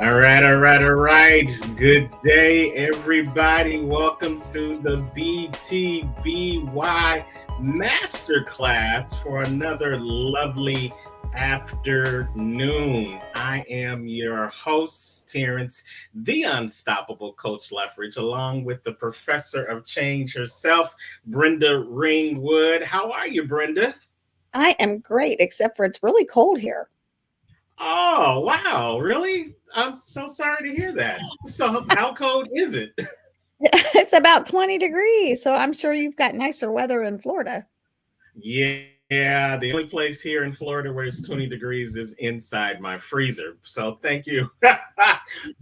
All right. Good day, everybody. Welcome to the BTBY Masterclass for another lovely afternoon. I am your host, Terrence, the Unstoppable Coach Leffridge, along with the Professor of Change herself, Brenda Ringwood. How are you, Brenda? I am great, except for it's really cold here. Oh, wow. Really? I'm so sorry to hear that. So, how cold is it? It's about 20 degrees, so I'm sure you've got nicer weather in Florida. Yeah, the only place here in Florida where it's 20 degrees is inside my freezer. So thank you.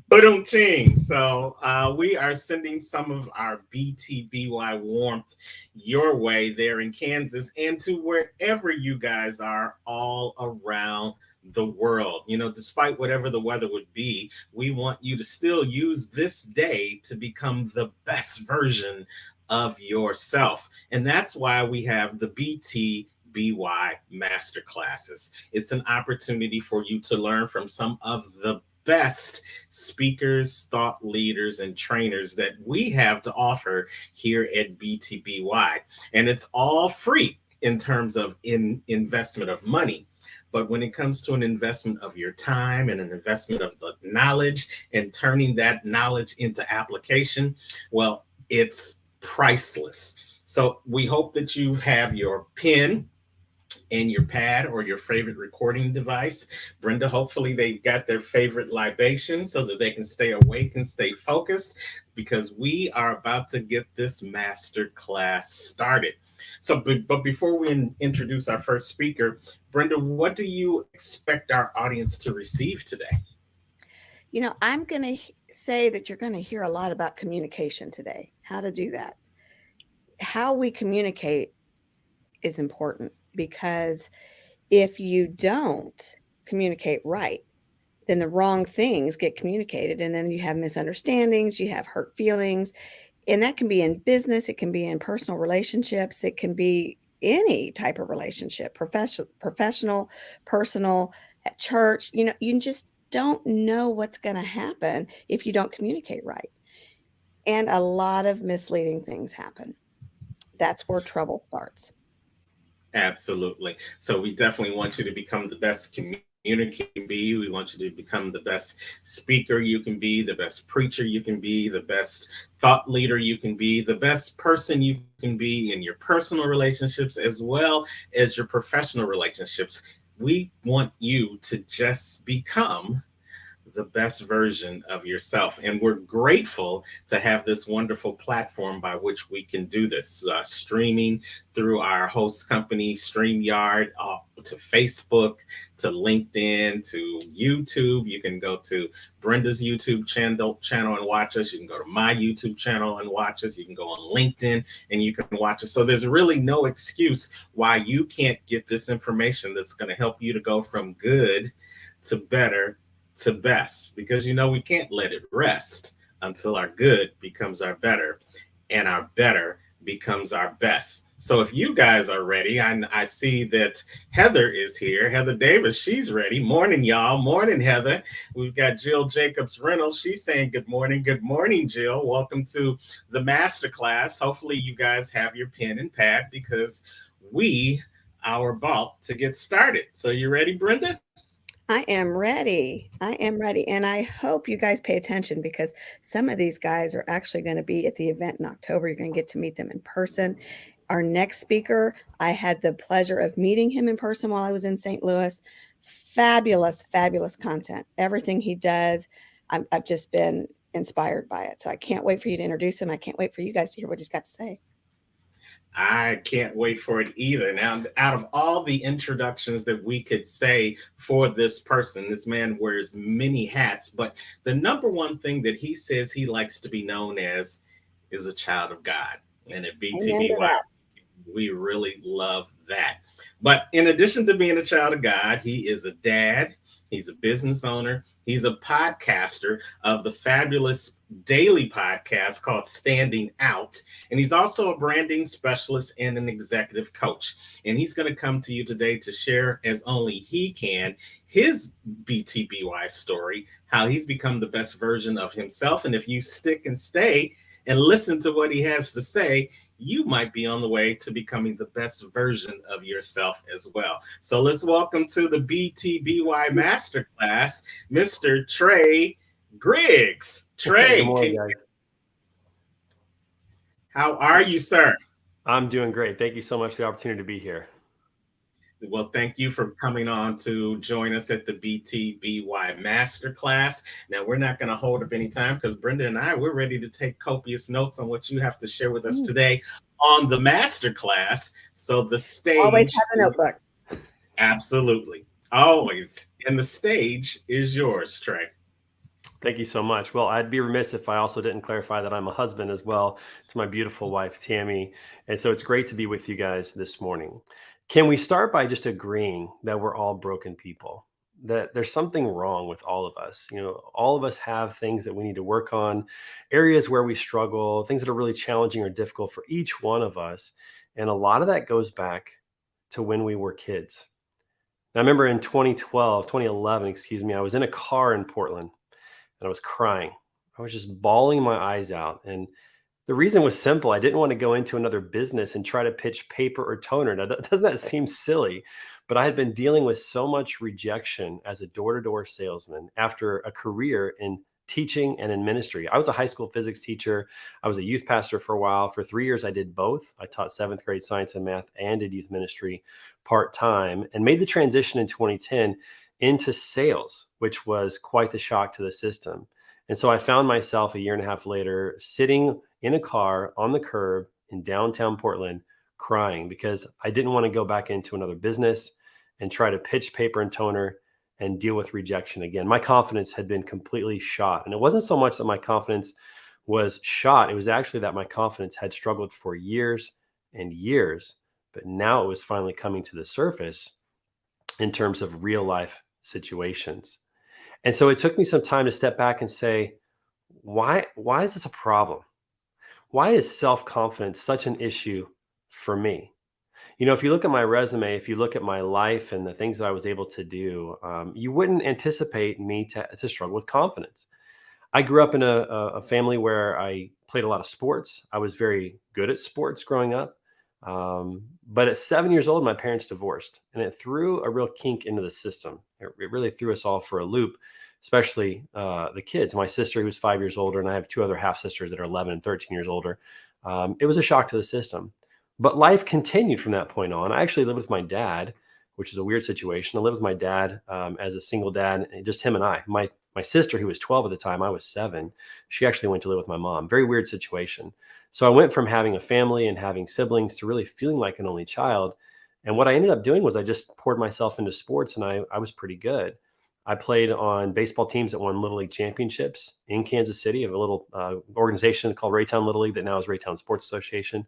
Boom ching. So we are sending some of our BTBY warmth your way there in Kansas and to wherever you guys are all around the world. Despite whatever the weather would be, we want you to still use this day to become the best version of yourself. And that's why we have the BTBY Masterclasses. It's an opportunity for you to learn from some of the best speakers, thought leaders, and trainers that we have to offer here at BTBY. And it's all free in terms of investment of money. But when it comes to an investment of your time and an investment of the knowledge and turning that knowledge into application, well, it's priceless. So we hope that you have your pen and your pad or your favorite recording device. Brenda, hopefully they've got their favorite libation so that they can stay awake and stay focused because we are about to get this master class started. So, but before we introduce our first speaker, Brenda, what do you expect our audience to receive today? I'm going to say that you're going to hear a lot about communication today, how to do that. How we communicate is important because if you don't communicate right, then the wrong things get communicated, and then you have misunderstandings, you have hurt feelings, and that can be in business, it can be in personal relationships, it can be any type of relationship, professional, personal, at church. You just don't know what's going to happen if you don't communicate right. And a lot of misleading things happen. That's where trouble starts. Absolutely. So we definitely want you to become the best communicator you can be. We want you to become the best speaker you can be, the best preacher you can be, the best thought leader you can be, the best person you can be in your personal relationships as well as your professional relationships. We want you to just become the best version of yourself. And we're grateful to have this wonderful platform by which we can do this, streaming through our host company, StreamYard, to Facebook, to LinkedIn, to YouTube. You can go to Brenda's YouTube channel and watch us. You can go to my YouTube channel and watch us. You can go on LinkedIn and you can watch us. So there's really no excuse why you can't get this information that's going to help you to go from good to better to best, because we can't let it rest until our good becomes our better and our better becomes our best. So if you guys are ready, I see that Heather is here. Heather Davis, she's ready. Morning, y'all. Morning, Heather. We've got Jill Jacobs Reynolds. She's saying good morning. Good morning, Jill. Welcome to the masterclass. Hopefully you guys have your pen and pad because we are about to get started. So you ready, Brenda? I am ready. I am ready. And I hope you guys pay attention because some of these guys are actually going to be at the event in October. You're going to get to meet them in person. Our next speaker, I had the pleasure of meeting him in person while I was in St. Louis. Fabulous, fabulous content. Everything he does, I've just been inspired by it. So I can't wait for you to introduce him. I can't wait for you guys to hear what he's got to say. I can't wait for it either. Now, out of all the introductions that we could say for this person, this man wears many hats, but the number one thing that he says he likes to be known as is a child of God. And at Amen to BTBY, that. we really love that. But in addition to being a child of God, he is a dad, he's a business owner, he's a podcaster of the fabulous daily podcast called Standing Out. And he's also a branding specialist and an executive coach. And he's going to come to you today to share, as only he can, his BTBY story, how he's become the best version of himself. And if you stick and stay and listen to what he has to say, you might be on the way to becoming the best version of yourself as well. So let's welcome to the BTBY Masterclass, Mr. Trey Griggs. Good Trey, morning, guys. how are you, sir? I'm doing great. Thank you so much for the opportunity to be here. Well, thank you for coming on to join us at the BTBY Masterclass. Now, we're not going to hold up any time because Brenda and I, we're ready to take copious notes on what you have to share with us today on the Masterclass. So the stage... Always have a notebook. Absolutely. Always. And the stage is yours, Trey. Thank you so much. Well, I'd be remiss if I also didn't clarify that I'm a husband as well to my beautiful wife, Tammy. And so it's great to be with you guys this morning. Can we start by just agreeing that we're all broken people, that there's something wrong with all of us? You know, all of us have things that we need to work on, areas where we struggle, things that are really challenging or difficult for each one of us. And a lot of that goes back to when we were kids. Now, I remember in 2011, I was in a car in Portland and I was crying. I was just bawling my eyes out. And the reason was simple. I didn't want to go into another business and try to pitch paper or toner. Now, doesn't that seem silly? But I had been dealing with so much rejection as a door-to-door salesman after a career in teaching and in ministry. I was a high school physics teacher. I was a youth pastor for a while. For 3 years, I did both. I taught 7th grade science and math and did youth ministry part-time and made the transition in 2010 into sales, which was quite the shock to the system. And so I found myself a year and a half later sitting in a car on the curb in downtown Portland crying because I didn't want to go back into another business and try to pitch paper and toner and deal with rejection again. My confidence had been completely shot. And it wasn't so much that my confidence was shot. It was actually that my confidence had struggled for years and years, but now it was finally coming to the surface in terms of real life situations. And so it took me some time to step back and say, why is this a problem? Why is self-confidence such an issue for me? You know, if you look at my resume, if you look at my life and the things that I was able to do, you wouldn't anticipate me to struggle with confidence. I grew up in a family where I played a lot of sports. I was very good at sports growing up. But at 7 years old, my parents divorced, and it threw a real kink into the system. It really threw us all for a loop, especially the kids. My sister, who's 5 years older, and I have two other half sisters that are 11 and 13 years older. It was a shock to the system. But life continued from that point on. I actually lived with my dad, which is a weird situation. I lived with my dad as a single dad, and just him and I. My sister, who was 12 at the time, I was 7. She actually went to live with my mom. Very weird situation. So I went from having a family and having siblings to really feeling like an only child. And what I ended up doing was I just poured myself into sports, and I was pretty good. I played on baseball teams that won Little League championships in Kansas City of a little organization called Raytown Little League that now is Raytown Sports Association.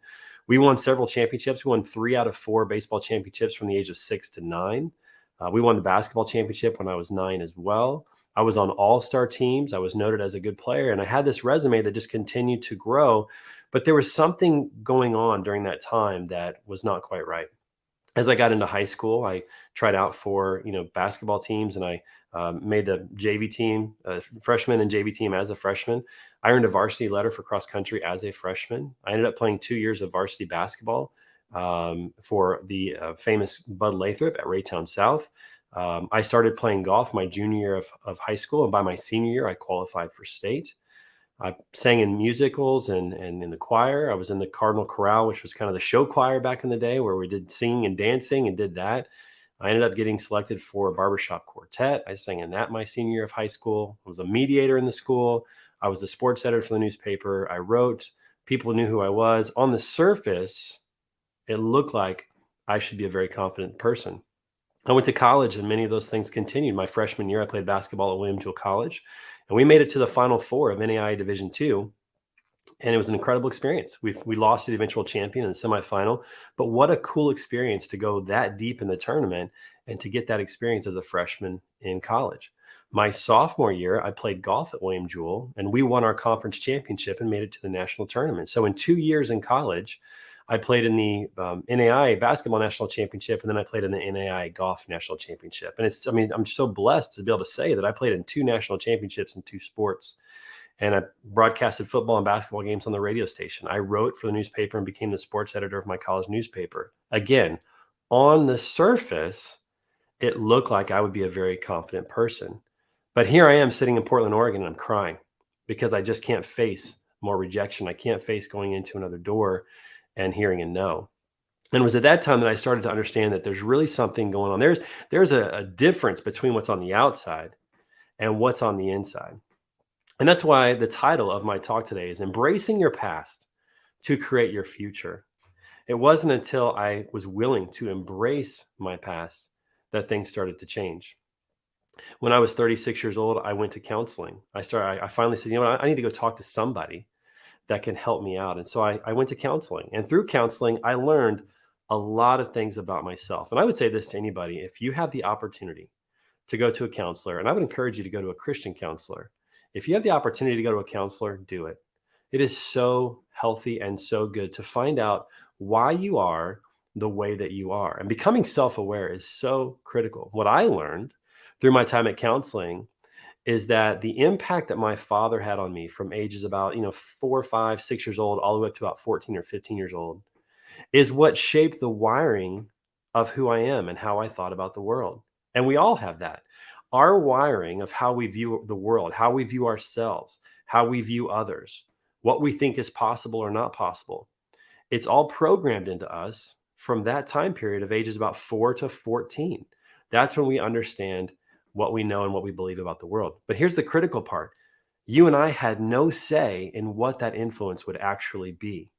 We won several championships. We won 3 out of 4 baseball championships from the age of 6 to 9. We won the basketball championship when I was 9 as well. I was on all-star teams. I was noted as a good player, and I had this resume that just continued to grow. But there was something going on during that time that was not quite right. As I got into high school, I tried out for basketball teams, and I made the JV team, freshman and JV team as a freshman. I earned a varsity letter for cross country as a freshman. I ended up playing 2 years of varsity basketball for the famous Bud Lathrop at Raytown South. I started playing golf my junior year of high school, and by my senior year, I qualified for state. I sang in musicals and in the choir. I was in the Cardinal Chorale, which was kind of the show choir back in the day where we did singing and dancing and did that. I ended up getting selected for a barbershop quartet. I sang in that my senior year of high school. I was a mediator in the school. I was the sports editor for the newspaper. I wrote. People knew who I was. On the surface, it looked like I should be a very confident person. I went to college, and many of those things continued. My freshman year, I played basketball at William Jewell College, and we made it to the Final Four of NAIA Division II, and it was an incredible experience. We lost to the eventual champion in the semifinal, but what a cool experience to go that deep in the tournament and to get that experience as a freshman in college. My sophomore year, I played golf at William Jewell, and we won our conference championship and made it to the national tournament. So in 2 years in college, I played in the NAI basketball national championship, and then I played in the NAI golf national championship. And I'm so blessed to be able to say that I played in 2 national championships in 2 sports. And I broadcasted football and basketball games on the radio station. I wrote for the newspaper and became the sports editor of my college newspaper. Again, on the surface, it looked like I would be a very confident person. But here I am sitting in Portland, Oregon, and I'm crying because I just can't face more rejection. I can't face going into another door and hearing a no. And it was at that time that I started to understand that there's really something going on. There's a difference between what's on the outside and what's on the inside. And that's why the title of my talk today is Embracing Your Past to Create Your Future. It wasn't until I was willing to embrace my past that things started to change. When I was 36 years old, I went to counseling. I finally said, I need to go talk to somebody that can help me out. And so I went to counseling. And through counseling, I learned a lot of things about myself. And I would say this to anybody: if you have the opportunity to go to a counselor, and I would encourage you to go to a Christian counselor. If you have the opportunity to go to a counselor, do it. It is so healthy and so good to find out why you are the way that you are. And becoming self-aware is so critical. What I learned through my time at counseling is that the impact that my father had on me from ages about 4, 5, 6 years old all the way up to about 14 or 15 years old is what shaped the wiring of who I am and how I thought about the world. And we all have that. Our wiring of how we view the world, how we view ourselves, how we view others, what we think is possible or not possible, it's all programmed into us from that time period of ages about 4 to 14. That's when we understand what we know and what we believe about the world. But here's the critical part. You and I had no say in what that influence would actually be.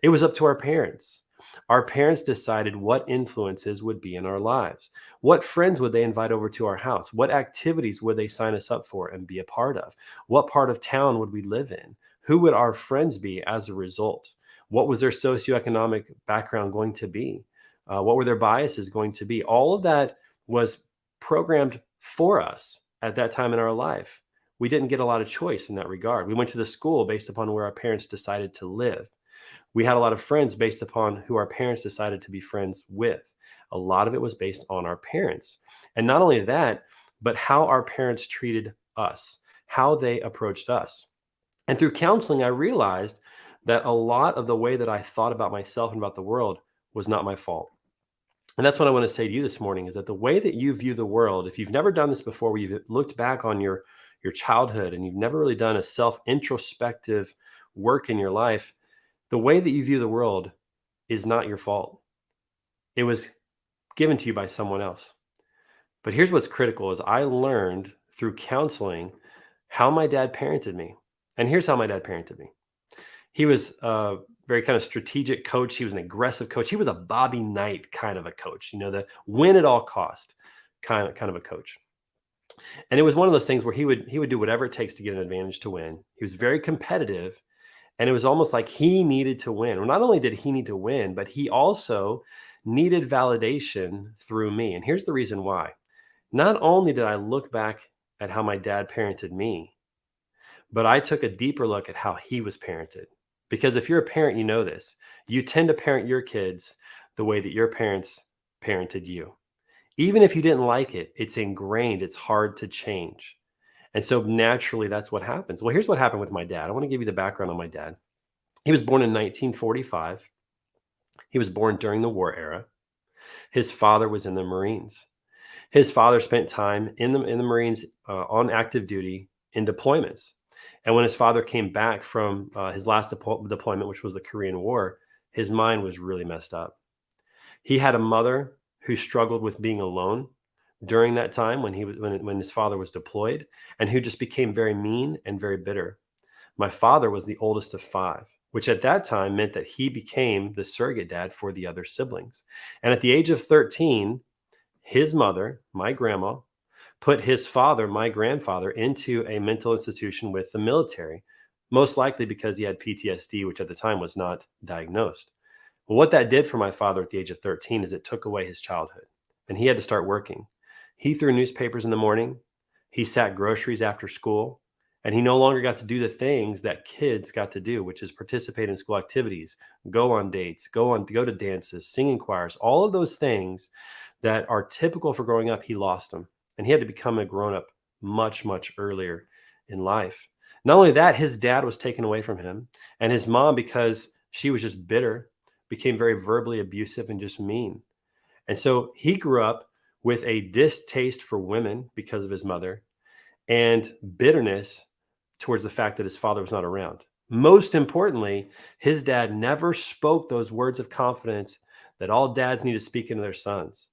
It was up to our parents. Our parents decided what influences would be in our lives. What friends would they invite over to our house? What activities would they sign us up for and be a part of? What part of town would we live in? Who would our friends be as a result? What was their socioeconomic background going to be? What were their biases going to be? All of that was programmed for us at that time in our life. We didn't get a lot of choice in that regard. We went to the school based upon where our parents decided to live. We had a lot of friends based upon who our parents decided to be friends with. A lot of it was based on our parents. And not only that, but how our parents treated us, how they approached us. And through counseling, I realized that a lot of the way that I thought about myself and about the world was not my fault. And that's what I want to say to you this morning, is that the way that you view the world, if you've never done this before, where you've looked back on your childhood and you've never really done a self-introspective work in your life, the way that you view the world is not your fault. It was given to you by someone else. But here's what's critical is I learned through counseling how my dad parented me. And here's how my dad parented me. He was a very kind of strategic coach. He was an aggressive coach. He was a Bobby Knight kind of a coach, the win at all cost kind of a coach. And it was one of those things where he would do whatever it takes to get an advantage to win. He was very competitive, and it was almost like he needed to win. Well, not only did he need to win, but he also needed validation through me. And here's the reason why. Not only did I look back at how my dad parented me, but I took a deeper look at how he was parented. Because if you're a parent, you know this. You tend to parent your kids the way that your parents parented you. Even if you didn't like it, it's ingrained. It's hard to change. And so naturally, that's what happens. Well, here's what happened with my dad. I want to give you the background on my dad. He was born in 1945. He was born during the war era. His father was in the Marines. His father spent time in the Marines on active duty in deployments. And when his father came back from his last deployment, which was the Korean War, his mind was really messed up. He had a mother who struggled with being alone during that time when his father was deployed, and who just became very mean and very bitter. My father was the oldest of 5, which at that time meant that he became the surrogate dad for the other siblings. And at the age of 13, his mother, my grandma, put his father, my grandfather, into a mental institution with the military, most likely because he had PTSD, which at the time was not diagnosed. Well, what that did for my father at the age of 13 is it took away his childhood, and he had to start working. He threw newspapers in the morning. He sat groceries after school, and he no longer got to do the things that kids got to do, which is participate in school activities, go on dates, go to dances, sing in choirs, all of those things that are typical for growing up. He lost them, and he had to become a grown up much, much earlier in life. Not only that, his dad was taken away from him, and his mom, because she was just bitter, became very verbally abusive and just mean. And so he grew up with a distaste for women because of his mother and bitterness towards the fact that his father was not around. Most importantly, his dad never spoke those words of confidence that all dads need to speak into their sons,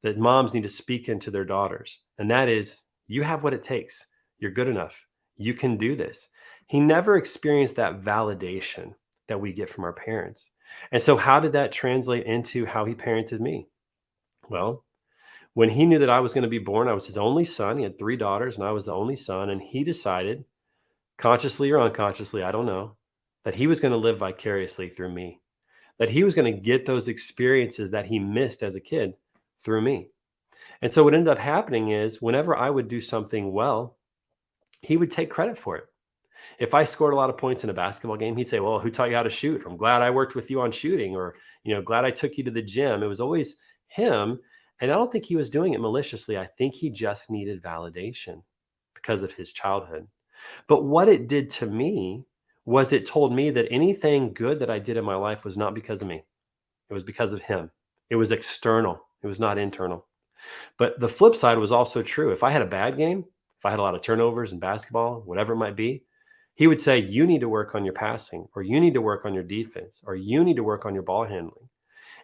that moms need to speak into their daughters. And that is, you have what it takes. You're good enough. You can do this. He never experienced that validation that we get from our parents. And so, how did that translate into how he parented me? Well, when he knew that I was going to be born, I was his only son. He had 3 daughters, and I was the only son. And he decided, consciously or unconsciously, I don't know, that he was going to live vicariously through me, that he was going to get those experiences that he missed as a kid through me. And so what ended up happening is whenever I would do something well, he would take credit for it. If I scored a lot of points in a basketball game, he'd say, "Well, who taught you how to shoot? I'm glad I worked with you on shooting," or, glad I took you to the gym. It was always him. And I don't think he was doing it maliciously. I think he just needed validation because of his childhood. But what it did to me was it told me that anything good that I did in my life was not because of me. It was because of him. It was external. It was not internal. But the flip side was also true. If I had a bad game, if I had a lot of turnovers in basketball, whatever it might be, he would say, "You need to work on your passing, or you need to work on your defense, or you need to work on your ball handling."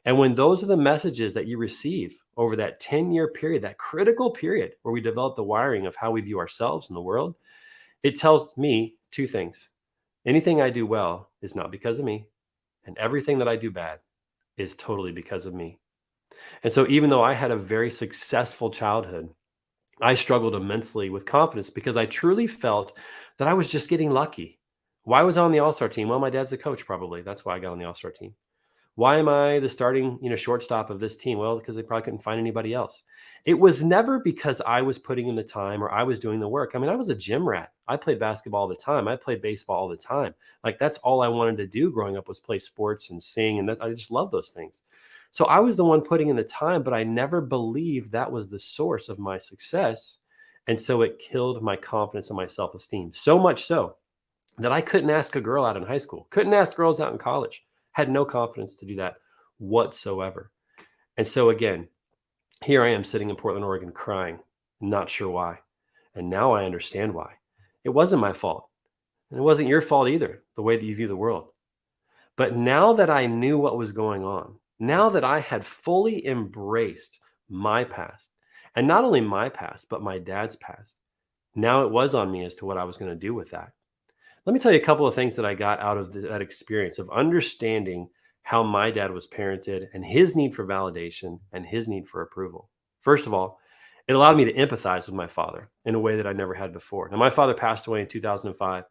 And when those are the messages that you receive over that 10-year period, that critical period where we develop the wiring of how we view ourselves and the world, it tells me 2 things. Anything I do well is not because of me, and everything that I do bad is totally because of me. And so even though I had a very successful childhood, I struggled immensely with confidence because I truly felt that I was just getting lucky. Why was I on the All-Star team? Well, my dad's the coach, probably. That's why I got on the All-Star team. Why am I the starting, shortstop of this team? Well, because they probably couldn't find anybody else. It was never because I was putting in the time or I was doing the work. I mean, I was a gym rat. I played basketball all the time. I played baseball all the time. Like, that's all I wanted to do growing up was play sports and sing. And I just love those things. So I was the one putting in the time, but I never believed that was the source of my success. And so it killed my confidence and my self-esteem. So much so that I couldn't ask a girl out in high school, couldn't ask girls out in college. Had no confidence to do that whatsoever. And so again, here I am sitting in Portland, Oregon, crying, not sure why. And now I understand why. It wasn't my fault. And it wasn't your fault either, the way that you view the world. But now that I knew what was going on, now that I had fully embraced my past, and not only my past, but my dad's past, now it was on me as to what I was going to do with that. Let me tell you a couple of things that I got out of that experience of understanding how my dad was parented and his need for validation and his need for approval. First of all, it allowed me to empathize with my father in a way that I never had before. Now, my father passed away in 2005.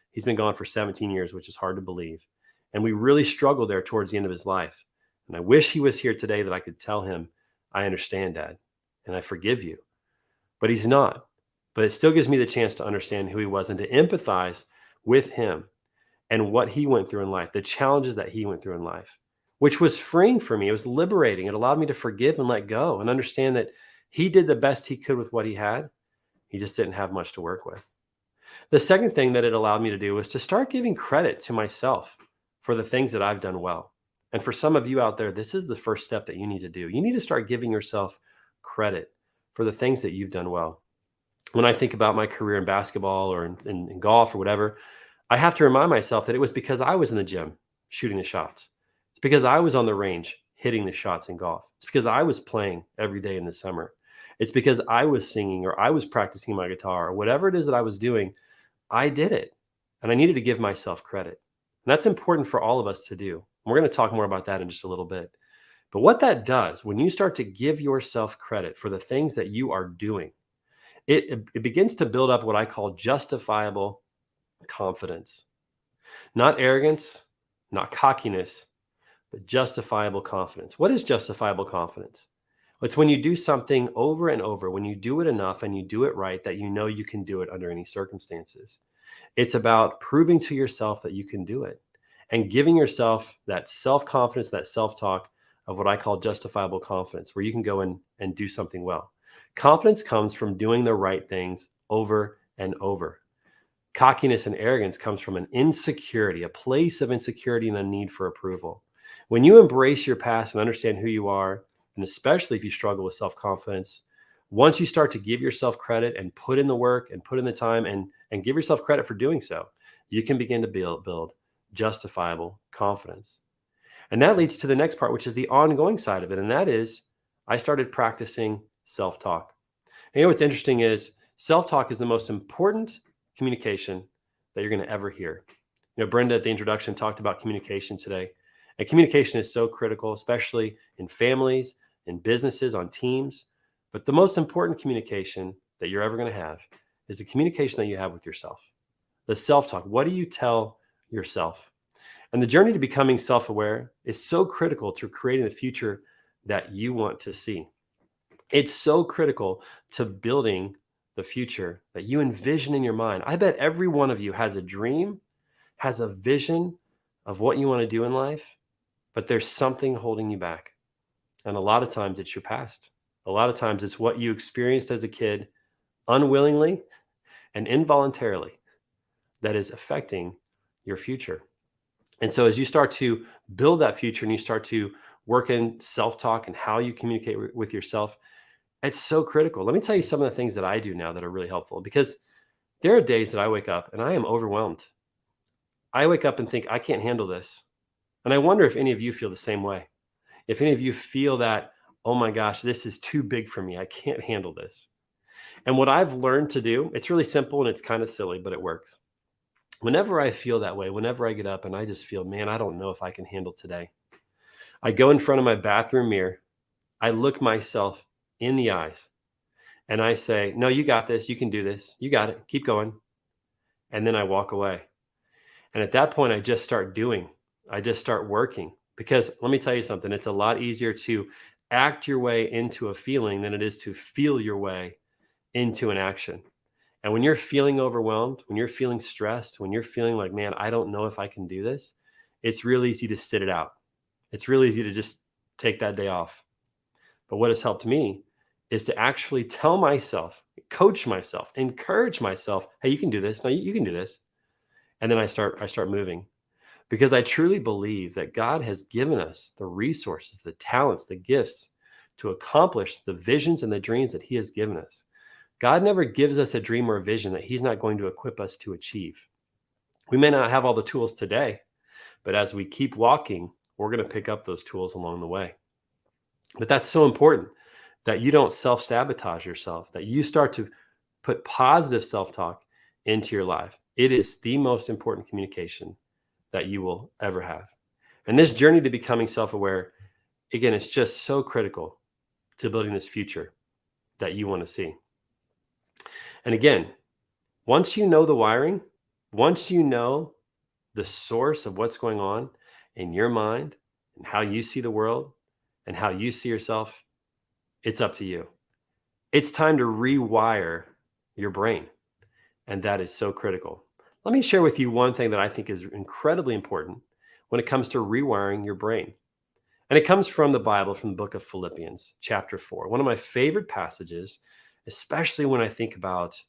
He's been gone for 17 years, which is hard to believe. And we really struggled there towards the end of his life. And I wish he was here today that I could tell him, "I understand, Dad, and I forgive you." But he's not. But it still gives me the chance to understand who he was and to empathize with him and what he went through in life, the challenges that he went through in life, which was freeing for me. It was liberating. It allowed me to forgive and let go and understand that he did the best he could with what he had. He just didn't have much to work with. The second thing that it allowed me to do was to start giving credit to myself for the things that I've done well. And for some of you out there, this is the first step that you need to do. You need to start giving yourself credit for the things that you've done well. When I think about my career in basketball or in golf or whatever, I have to remind myself that it was because I was in the gym shooting the shots. It's because I was on the range hitting the shots in golf. It's because I was playing every day in the summer. It's because I was singing or I was practicing my guitar or whatever it is that I was doing. I did it. And I needed to give myself credit. And that's important for all of us to do. We're going to talk more about that in just a little bit. But what that does, when you start to give yourself credit for the things that you are doing, it begins to build up what I call justifiable confidence. Not arrogance, not cockiness, but justifiable confidence. What is justifiable confidence? It's when you do something over and over, when you do it enough and you do it right, that you know you can do it under any circumstances. It's about proving to yourself that you can do it and giving yourself that self-confidence, that self-talk of what I call justifiable confidence, where you can go in and do something well. Confidence comes from doing the right things over and over. Cockiness and arrogance comes from an insecurity, a place of insecurity and a need for approval. When you embrace your past and understand who you are, and especially if you struggle with self-confidence, once you start to give yourself credit and put in the work and put in the time and give yourself credit for doing so, you can begin to build justifiable confidence. And that leads to the next part, which is the ongoing side of it. And that is, I started practicing self-talk. And you know what's interesting is self-talk is the most important communication that you're going to ever hear. You know, Brenda at the introduction talked about communication today. And communication is so critical, especially in families, in businesses, on teams. But the most important communication that you're ever going to have is the communication that you have with yourself. The self-talk. What do you tell yourself? And the journey to becoming self-aware is so critical to creating the future that you want to see. It's so critical to building the future that you envision in your mind. I bet every one of you has a dream, has a vision of what you want to do in life, but there's something holding you back. And a lot of times it's your past. A lot of times it's what you experienced as a kid unwillingly and involuntarily that is affecting your future. And so as you start to build that future and you start to work in self-talk and how you communicate with yourself, it's so critical. Let me tell you some of the things that I do now that are really helpful, because there are days that I wake up and I am overwhelmed. I wake up and think, I can't handle this. And I wonder if any of you feel the same way. If any of you feel that, oh my gosh, this is too big for me. I can't handle this. And what I've learned to do, it's really simple and it's kind of silly, but it works. Whenever I feel that way, whenever I get up and I just feel, man, I don't know if I can handle today, I go in front of my bathroom mirror. I look myself in the eyes and I say, no, you got this. You can do this. You got it. Keep going. And then I walk away. And at that point, I just start doing. I just start working. Because let me tell you something, it's a lot easier to act your way into a feeling than it is to feel your way into an action. And when you're feeling overwhelmed, when you're feeling stressed, when you're feeling like, man, I don't know if I can do this, it's real easy to sit it out. It's real easy to just take that day off. But what has helped me is to actually tell myself, coach myself, encourage myself, hey, you can do this. No, you can do this. And then I start moving. Because I truly believe that God has given us the resources, the talents, the gifts to accomplish the visions and the dreams that he has given us. God never gives us a dream or a vision that he's not going to equip us to achieve. We may not have all the tools today, but as we keep walking, we're going to pick up those tools along the way. But that's so important that you don't self-sabotage yourself, that you start to put positive self-talk into your life. It is the most important communication that you will ever have. And this journey to becoming self-aware, again, it's just so critical to building this future that you want to see. And again, once you know the wiring, once you know the source of what's going on in your mind and how you see the world and how you see yourself, it's up to you. It's time to rewire your brain. And that is so critical. Let me share with you one thing that I think is incredibly important when it comes to rewiring your brain. And it comes from the Bible, from the book of Philippians, chapter 4. One of my favorite passages, especially when I think about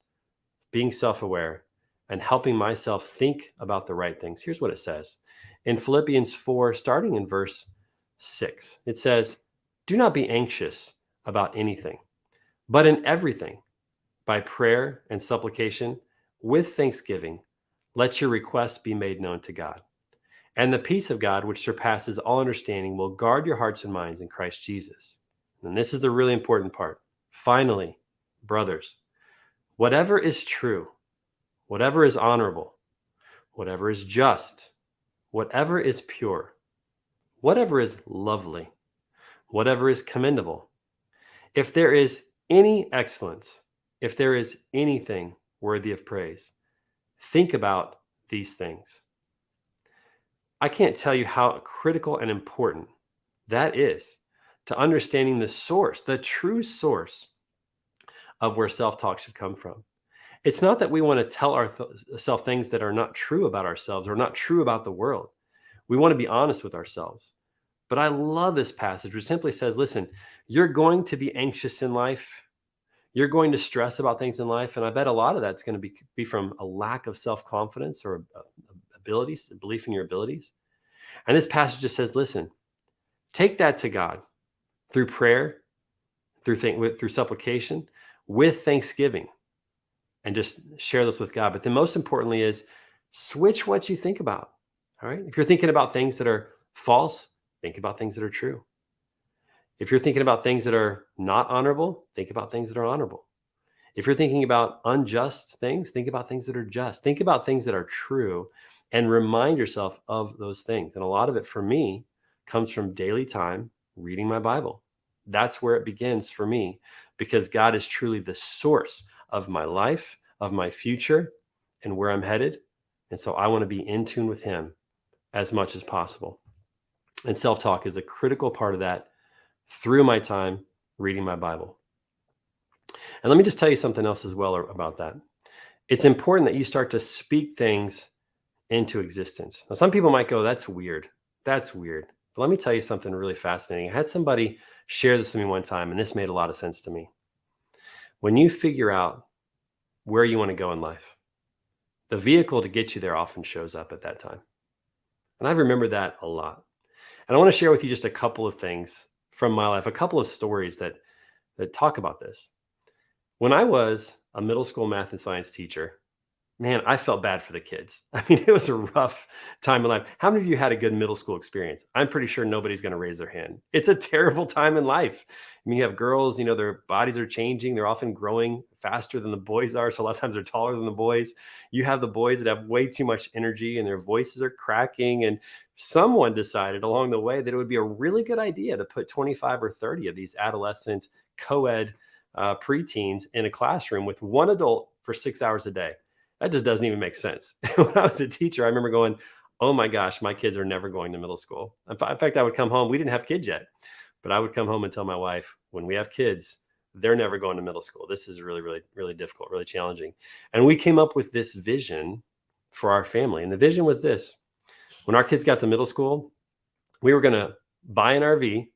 being self-aware and helping myself think about the right things. Here's what it says. In Philippians 4, starting in verse 6, it says, do not be anxious about anything, but in everything, by prayer and supplication, with thanksgiving, let your requests be made known to God. And the peace of God, which surpasses all understanding, will guard your hearts and minds in Christ Jesus. And this is the really important part. Finally, brothers, whatever is true, whatever is honorable, whatever is just, whatever is pure, whatever is lovely, whatever is commendable, if there is any excellence, if there is anything worthy of praise, think about these things. I can't tell you how critical and important that is, to understanding the source, the true source of where self-talk should come from. It's not that we want to tell ourselves things that are not true about ourselves or not true about the world. We want to be honest with ourselves. But I love this passage, which simply says, listen, you're going to be anxious in life. You're going to stress about things in life. And I bet a lot of that's going to be from a lack of self-confidence or abilities, belief in your abilities. And this passage just says, listen, take that to God through prayer, through supplication, with thanksgiving, and just share this with God. But then most importantly is switch what you think about. All right. If you're thinking about things that are false, think about things that are true. If you're thinking about things that are not honorable, think about things that are honorable. If you're thinking about unjust things, think about things that are just. Think about things that are true and remind yourself of those things. And a lot of it for me comes from daily time reading my Bible. That's where it begins for me, because God is truly the source of my life, of my future, and where I'm headed. And so I want to be in tune with him as much as possible. And self-talk is a critical part of that through my time reading my Bible. And let me just tell you something else as well about that. It's important that you start to speak things into existence. Now, some people might go, that's weird. That's weird. But let me tell you something really fascinating. I had somebody share this with me one time, and this made a lot of sense to me. When you figure out where you want to go in life, the vehicle to get you there often shows up at that time. And I've remembered that a lot. And I want to share with you just a couple of things from my life, a couple of stories that talk about this. When I was a middle school math and science teacher, man, I felt bad for the kids. I mean, it was a rough time in life. How many of you had a good middle school experience? I'm pretty sure nobody's going to raise their hand. It's a terrible time in life. I mean, you have girls, their bodies are changing. They're often growing faster than the boys are. So a lot of times they're taller than the boys. You have the boys that have way too much energy and their voices are cracking. And someone decided along the way that it would be a really good idea to put 25 or 30 of these adolescent co-ed preteens in a classroom with one adult for 6 hours a day. That just doesn't even make sense. When I was a teacher, I remember going, oh my gosh, my kids are never going to middle school. In fact, I would come home. We didn't have kids yet, but I would come home and tell my wife, when we have kids, they're never going to middle school. This is really, really, really difficult, really challenging. And we came up with this vision for our family. And the vision was this: when our kids got to middle school, we were going to buy an RV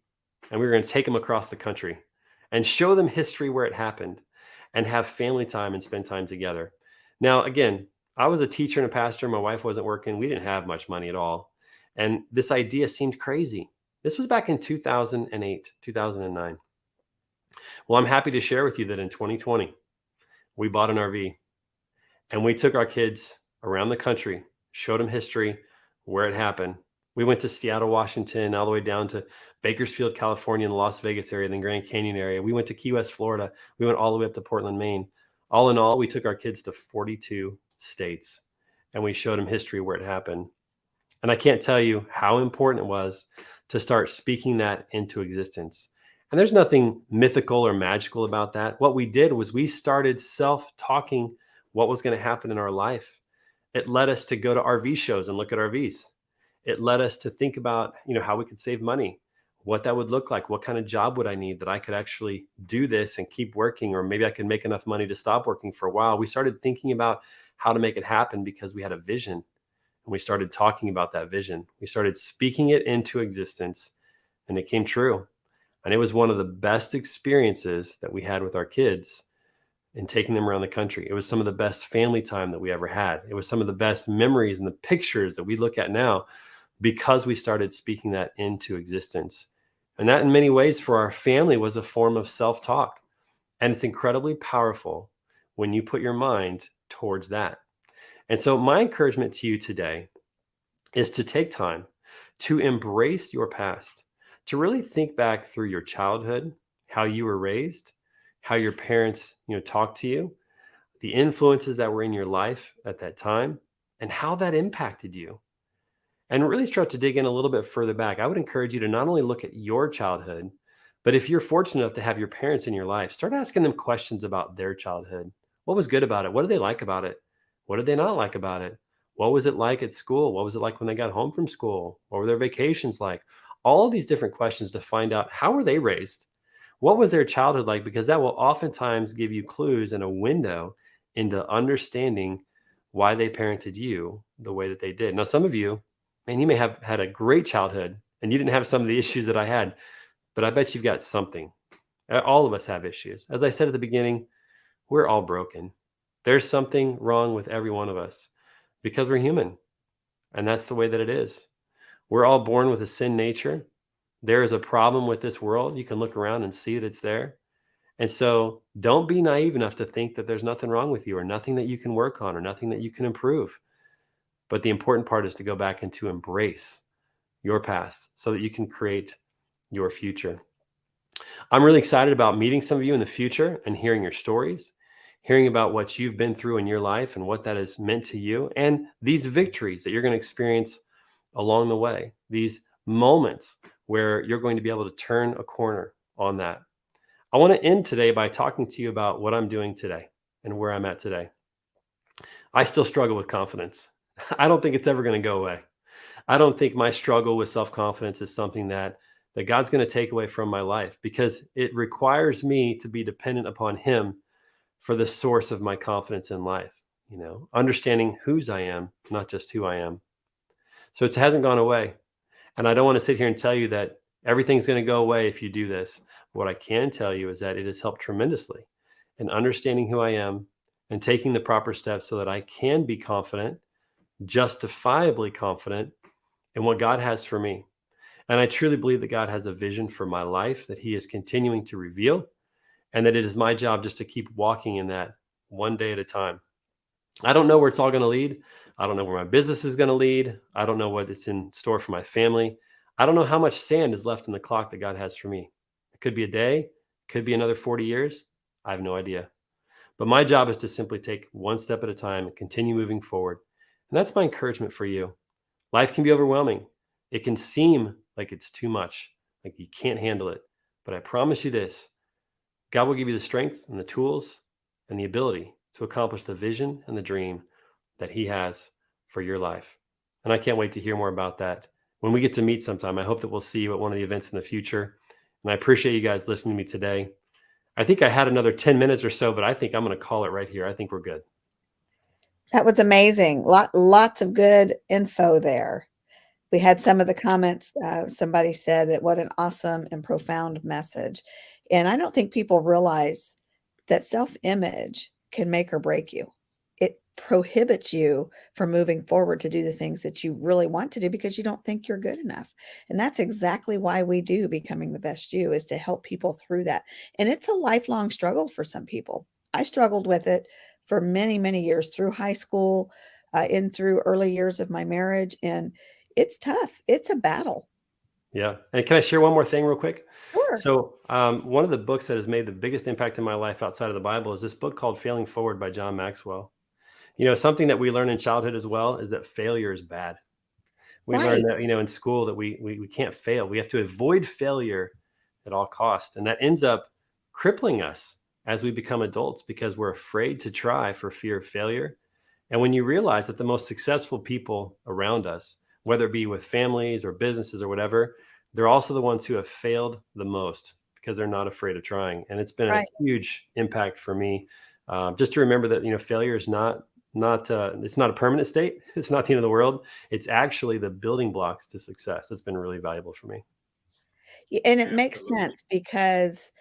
and we were going to take them across the country and show them history where it happened and have family time and spend time together. Now, again, I was a teacher and a pastor. My wife wasn't working. We didn't have much money at all. And this idea seemed crazy. This was back in 2008, 2009. Well, I'm happy to share with you that in 2020, we bought an RV and we took our kids around the country, showed them history, where it happened. We went to Seattle, Washington, all the way down to Bakersfield, California, in the Las Vegas area, then Grand Canyon area. We went to Key West, Florida. We went all the way up to Portland, Maine. All in all, we took our kids to 42 states and we showed them history where it happened. And I can't tell you how important it was to start speaking that into existence. And there's nothing mythical or magical about that. What we did was we started self-talking what was going to happen in our life. It led us to go to RV shows and look at RVs. It led us to think about, how we could save money, what that would look like, what kind of job would I need that I could actually do this and keep working, or maybe I could make enough money to stop working for a while. We started thinking about how to make it happen because we had a vision, and we started talking about that vision. We started speaking it into existence, and it came true. And it was one of the best experiences that we had with our kids in taking them around the country. It was some of the best family time that we ever had. It was some of the best memories and the pictures that we look at now because we started speaking that into existence. And that in many ways for our family was a form of self-talk. And it's incredibly powerful when you put your mind towards that. And so my encouragement to you today is to take time to embrace your past, to really think back through your childhood, how you were raised, how your parents, talked to you, the influences that were in your life at that time, and how that impacted you. And really start to dig in a little bit further back. I would encourage you to not only look at your childhood, but if you're fortunate enough to have your parents in your life, start asking them questions about their childhood. What was good about it? What did they like about it? What did they not like about it? What was it like at school? What was it like when they got home from school? What were their vacations like? all of these different questions to find out, how were they raised? What was their childhood like? Because that will oftentimes give you clues and a window into understanding why they parented you the way that they did. Now, some of you, and you may have had a great childhood and you didn't have some of the issues that I had, but I bet you've got something. All of us have issues. As I said at the beginning, we're all broken. There's something wrong with every one of us because we're human. And that's the way that it is. We're all born with a sin nature. There is a problem with this world. You can look around and see that it's there. And so don't be naive enough to think that there's nothing wrong with you or nothing that you can work on or nothing that you can improve. But the important part is to go back and to embrace your past so that you can create your future. I'm really excited about meeting some of you in the future and hearing your stories, hearing about what you've been through in your life and what that has meant to you, and these victories that you're going to experience along the way, these moments where you're going to be able to turn a corner on that. I want to end today by talking to you about what I'm doing today and where I'm at today. I still struggle with confidence. I don't think it's ever going to go away. I don't think my struggle with self-confidence is something that God's going to take away from my life, because it requires me to be dependent upon him for the source of my confidence in life, understanding whose I am, not just who I am. So it hasn't gone away. And I don't want to sit here and tell you that everything's going to go away if you do this. What I can tell you is that it has helped tremendously in understanding who I am and taking the proper steps so that I can be confident, justifiably confident in what God has for me. And I truly believe that God has a vision for my life that he is continuing to reveal, and that it is my job just to keep walking in that one day at a time. I don't know where it's all going to lead. I don't know where my business is going to lead. I don't know what it's in store for my family. I don't know how much sand is left in the clock that God has for me. It could be a day, it could be another 40 years. I have no idea. But my job is to simply take one step at a time and continue moving forward. And that's my encouragement for you. Life can be overwhelming. It can seem like it's too much, like you can't handle it. But I promise you this, God will give you the strength and the tools and the ability to accomplish the vision and the dream that he has for your life. And I can't wait to hear more about that when we get to meet sometime. I hope that we'll see you at one of the events in the future. And I appreciate you guys listening to me today. I think I had another 10 minutes or so, but I think I'm going to call it right here. I think we're good. That was amazing. Lots of good info there. We had some of the comments. Somebody said that what an awesome and profound message. And I don't think people realize that self-image can make or break you. It prohibits you from moving forward to do the things that you really want to do because you don't think you're good enough. And that's exactly why we do Becoming the Best You, is to help people through that. And it's a lifelong struggle for some people. I struggled with it for many, many years through high school, in through early years of my marriage. And it's tough. It's a battle. Yeah. And can I share one more thing real quick? Sure. So one of the books that has made the biggest impact in my life outside of the Bible is this book called Failing Forward by John Maxwell. Something that we learn in childhood as well is that failure is bad. We learn Right. that, in school, that we can't fail. We have to avoid failure at all costs. And that ends up crippling us as we become adults because we're afraid to try for fear of failure. And when you realize that the most successful people around us, whether it be with families or businesses or whatever, they're also the ones who have failed the most because they're not afraid of trying. And it's been a Right. huge impact for me, just to remember that, failure is not it's not a permanent state. It's not the end of the world. It's actually the building blocks to success. That's been really valuable for me. And it makes Absolutely. sense because,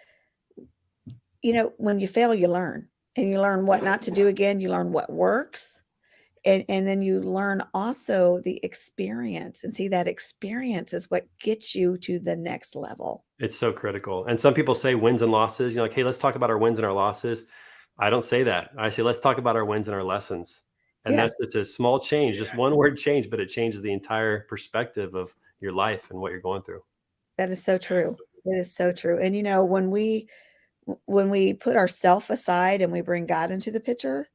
when you fail, you learn, and you learn what not to do again. You learn what works. And then you learn also the experience, and see that experience is what gets you to the next level. It's so critical. And some people say wins and losses, like, hey, let's talk about our wins and our losses. I don't say that. I say, let's talk about our wins and our lessons. And that's Yes, just a small change, just one Yes. word change, but it changes the entire perspective of your life and what you're going through. that is so true. Absolutely. It is so true. And when we put ourself aside and we bring God into the picture,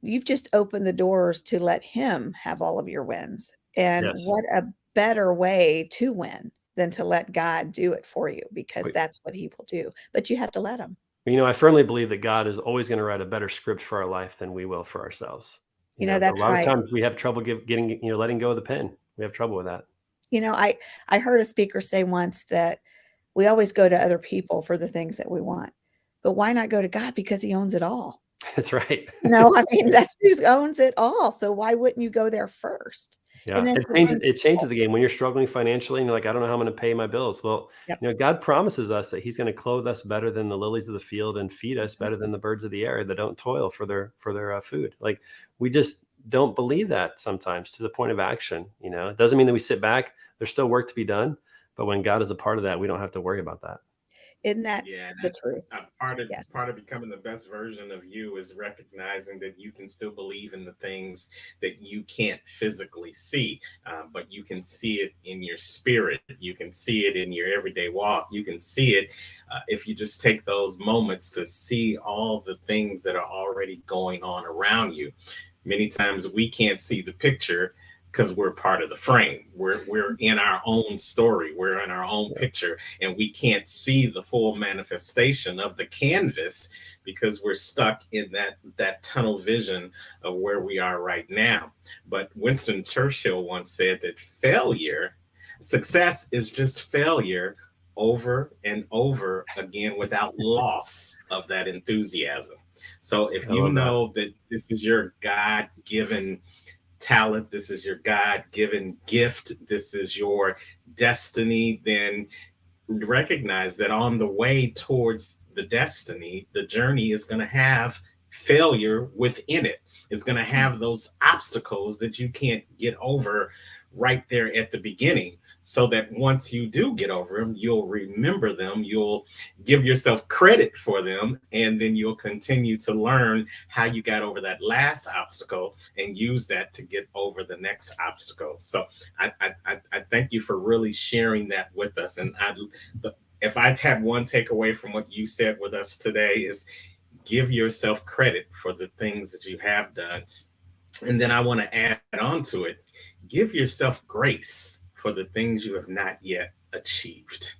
you've just opened the doors to let him have all of your wins. And Yes. what a better way to win than to let God do it for you, because But, that's what he will do. But you have to let him. I firmly believe that God is always going to write a better script for our life than we will for ourselves. But a That's lot of right. times we have trouble getting, letting go of the pen. We have trouble with that. I heard a speaker say once that we always go to other people for the things that we want, but why not go to God because he owns it all? That's right. No, I mean, that's who owns it all. So why wouldn't you go there first? And Yeah, then it to changes learn it changes people. the game when you're struggling financially and you're like, "I don't know how I'm gonna pay my bills." Well, Yep. God promises us that he's gonna clothe us better than the lilies of the field and feed us Mhm. better than the birds of the air that don't toil for their food. Like, we just don't believe that sometimes to the point of action, It doesn't mean that we sit back. There's still work to be done, but when God is a part of that, we don't have to worry about that. Isn't that Yeah, the truth? part of Yes. becoming the best version of you is recognizing that you can still believe in the things that you can't physically see, but you can see it in your spirit. You can see it in your everyday walk. You can see it if you just take those moments to see all the things that are already going on around you. Many times we can't see the picture because we're part of the frame. We're in our own story. We're in our own Yeah. picture, and we can't see the full manifestation of the canvas because we're stuck in that tunnel vision of where we are right now. But Winston Churchill once said that success is just failure over and over again without loss of that enthusiasm. So if I you love that. know that this is your God given talent, this is your God given gift, this is your destiny, then recognize that on the way towards the destiny, the journey is going to have failure within it. It's going to have those obstacles that you can't get over right there at the beginning. So that once you do get over them, you'll remember them, you'll give yourself credit for them, and then you'll continue to learn how you got over that last obstacle and use that to get over the next obstacle. So I thank you for really sharing that with us. And if I had one takeaway from what you said with us today is give yourself credit for the things that you have done. And then I want to add on to it, give yourself grace for the things you have not yet achieved,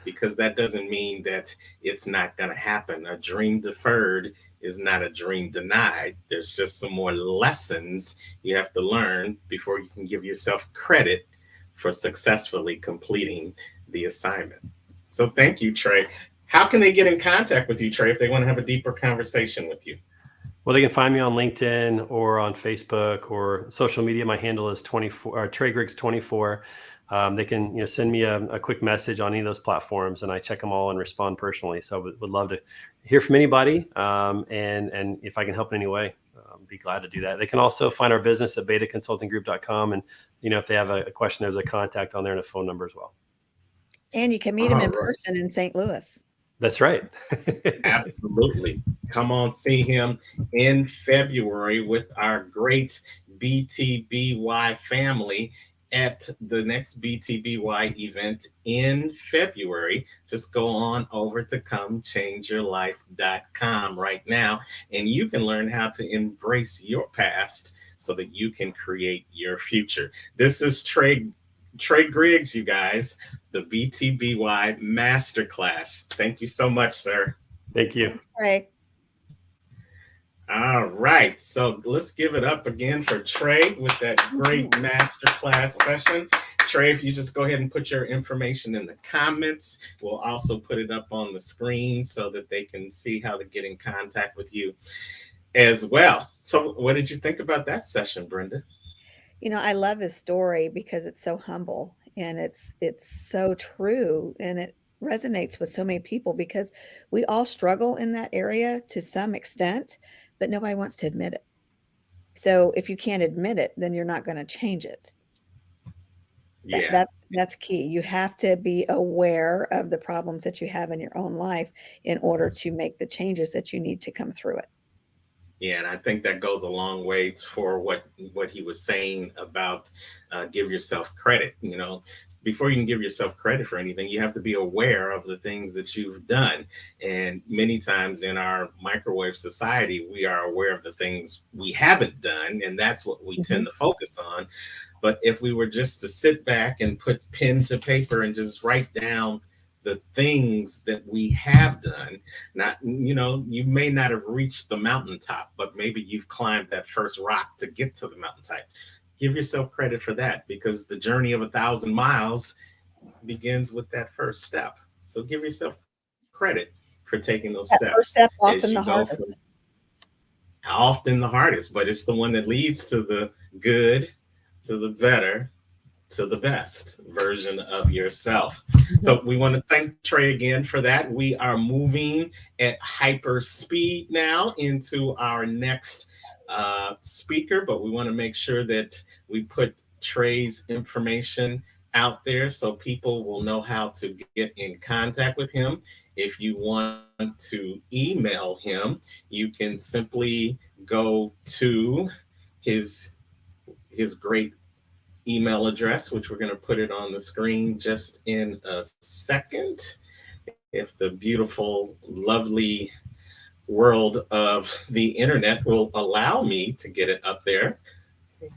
because that doesn't mean that it's not going to happen. A dream deferred is not a dream denied. There's just some more lessons you have to learn before you can give yourself credit for successfully completing the assignment. So thank you, Trey. How can they get in contact with you, Trey, if they want to have a deeper conversation with you? Well, they can find me on LinkedIn or on Facebook or social media. My handle is 24 Trey Griggs 24. They can send me a quick message on any of those platforms, and I check them all and respond personally. So would love to hear from anybody, and if I can help in any way, be glad to do that. They can also find our business at betaconsultinggroup.com, and if they have a question, there's a contact on there and a phone number as well. And you can meet him All in right. person in St. Louis. That's right. Absolutely. Come on, see him in February with our great BTBY family at the next BTBY event in February. Just go on over to comechangeyourlife.com right now, and you can learn how to embrace your past so that you can create your future. This is Trey Griggs, you guys, the BTBY Masterclass. Thank you so much, sir. Thank you. Thanks, Trey. All right, so let's give it up again for Trey with that great masterclass session. Trey, if you just go ahead and put your information in the comments, we'll also put it up on the screen so that they can see how to get in contact with you as well. So, what did you think about that session, Brenda? I love his story because it's so humble and it's so true and it resonates with so many people because we all struggle in that area to some extent, but nobody wants to admit it. So if you can't admit it, then you're not going to change it. That, Yeah. that that's key. You have to be aware of the problems that you have in your own life in order to make the changes that you need to come through it. Yeah, and I think that goes a long way for what he was saying about give yourself credit. Before you can give yourself credit for anything, you have to be aware of the things that you've done. And many times in our microwave society, we are aware of the things we haven't done, and that's what we Mhm. tend to focus on. But if we were just to sit back and put pen to paper and just write down the things that we have done, not, you may not have reached the mountaintop, but maybe you've climbed that first rock to get to the mountaintop. give yourself credit for that, because the journey of 1,000 miles begins with that first step. So give yourself credit for taking those That first steps step's as often you the go from hardest. often the hardest, but it's the one that leads to the good, to the better, to the best version of yourself. Mhm. So we want to thank Trey again for that. We are moving at hyper speed now into our next speaker, but we want to make sure that we put Trey's information out there so people will know how to get in contact with him. If you want to email him, you can simply go to his great email address, which we're going to put it on the screen just in a second. If the beautiful, lovely world of the internet will allow me to get it up there.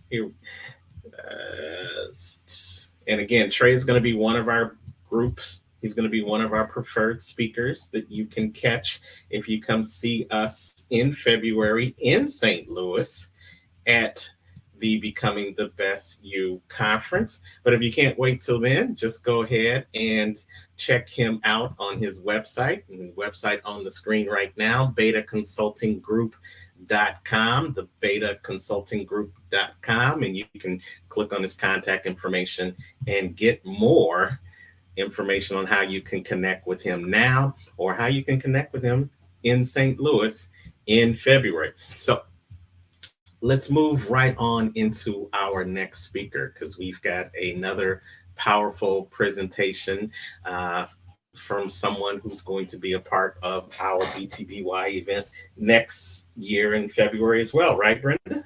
Here, and again, Trey is going to be one of our groups. He's going to be one of our preferred speakers that you can catch if you come see us in February in St. Louis at the Becoming the Best You conference. But if you can't wait till then, just go ahead and check him out on his website, and the website on the screen right now, betaconsultinggroup.com, the betaconsultinggroup.com, and you can click on his contact information and get more information on how you can connect with him now or how you can connect with him in St. Louis in February. So let's move right on into our next speaker, because we've got another powerful presentation from someone who's going to be a part of our BTBY event next year in February as well, right, Brenda?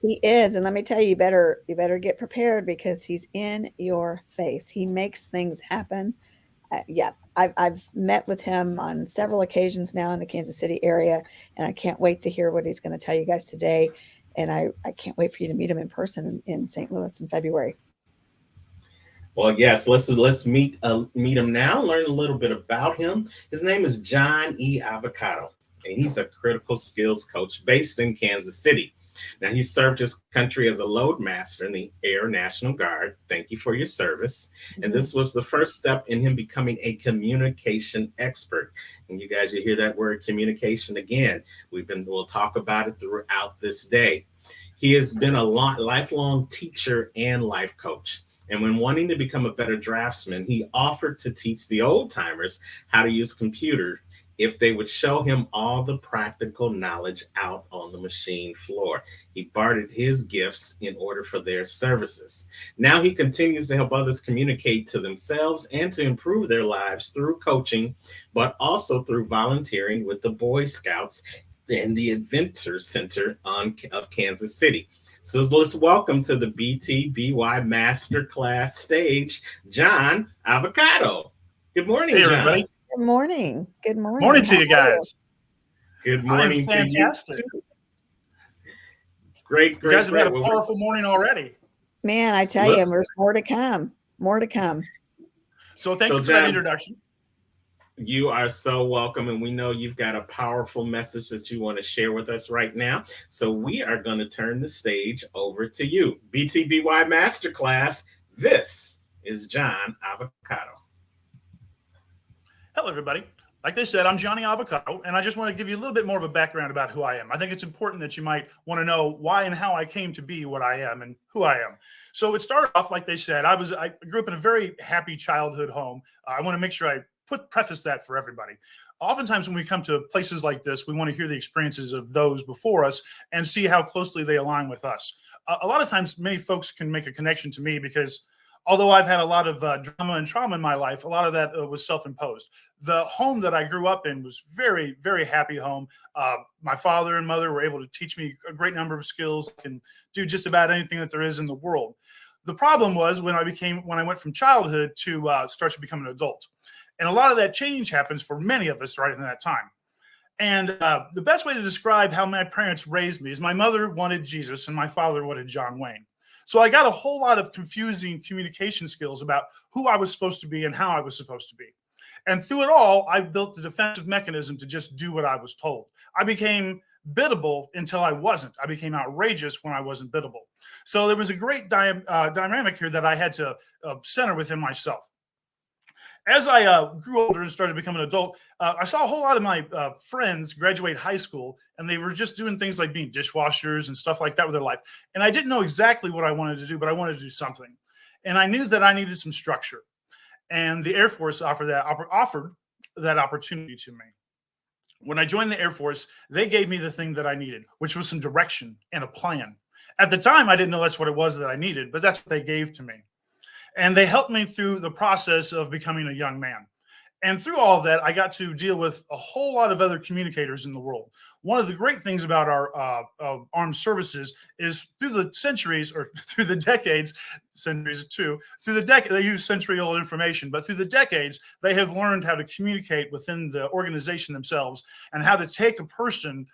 He is, and let me tell you, you better get prepared because he's in your face. He makes things happen. Yeah, I've met with him on several occasions now in the Kansas City area, and I can't wait to hear what he's going to tell you guys today. And I can't wait for you to meet him in person in St. Louis in February. Well, yes, let's meet him now, learn a little bit about him. His name is John E. Avocado, and he's a critical skills coach based in Kansas City. Now, he served his country as a load master in the Air National Guard. Thank you for your service. And this was the first step in him becoming a communication expert. And you guys, you hear that word communication again. We'll talk about it throughout this day. He has been a lifelong teacher and life coach. And when wanting to become a better draftsman, he offered to teach the old timers how to use computers if they would show him all the practical knowledge out on the machine floor. He bartered his gifts in order for their services. Now he continues to help others communicate to themselves and to improve their lives through coaching, but also through volunteering with the Boy Scouts and the Adventure Center of Kansas City. So let's welcome to the BTBY Masterclass stage, John Avocado. Good morning, Hey, John. everybody. Good morning. Good morning. Morning to you guys. Good I'm morning to you fantastic. too. Great. You guys have had a Well, powerful morning already. Man, I tell you, there's more to come. More to come. So thank you for John, that introduction. you are so welcome, and we know you've got a powerful message that you want to share with us right now. So we are going to turn the stage over to you. BTBY Masterclass, this is John Avocado. Hello, everybody. Like they said, I'm Johnny Avocado, and I just want to give you a little bit more of a background about who I am. I think it's important that you might want to know why and how I came to be what I am and who I am. So it started off, like they said, I grew up in a very happy childhood home. I want to make sure I preface that for everybody. Oftentimes when we come to places like this, we want to hear the experiences of those before us and see how closely they align with us. A lot of times, many folks can make a connection to me because although I've had a lot of drama and trauma in my life, a lot of that was self-imposed. The home that I grew up in was very, very happy home. My father and mother were able to teach me a great number of skills. I can do just about anything that there is in the world. The problem was when I went from childhood to start to become an adult. And a lot of that change happens for many of us right in that time. And the best way to describe how my parents raised me is my mother wanted Jesus and my father wanted John Wayne. So I got a whole lot of confusing communication skills about who I was supposed to be and how I was supposed to be. And through it all, I built the defensive mechanism to just do what I was told. I became biddable until I wasn't. I became outrageous when I wasn't biddable. So there was a great dynamic here that I had to center within myself. As I grew older and started to become an adult, I saw a whole lot of my friends graduate high school, and they were just doing things like being dishwashers and stuff like that with their life. And I didn't know exactly what I wanted to do, but I wanted to do something. And I knew that I needed some structure. And the Air Force offered that opportunity to me. When I joined the Air Force, they gave me the thing that I needed, which was some direction and a plan. At the time, I didn't know that's what it was that I needed, but that's what they gave to me. And they helped me through the process of becoming a young man. And through all of that, I got to deal with a whole lot of other communicators in the world. One of the great things about our armed services is through the centuries, or through the decades, centuries too, they use century-old information, but through the decades, they have learned how to communicate within the organization themselves and how to take a person,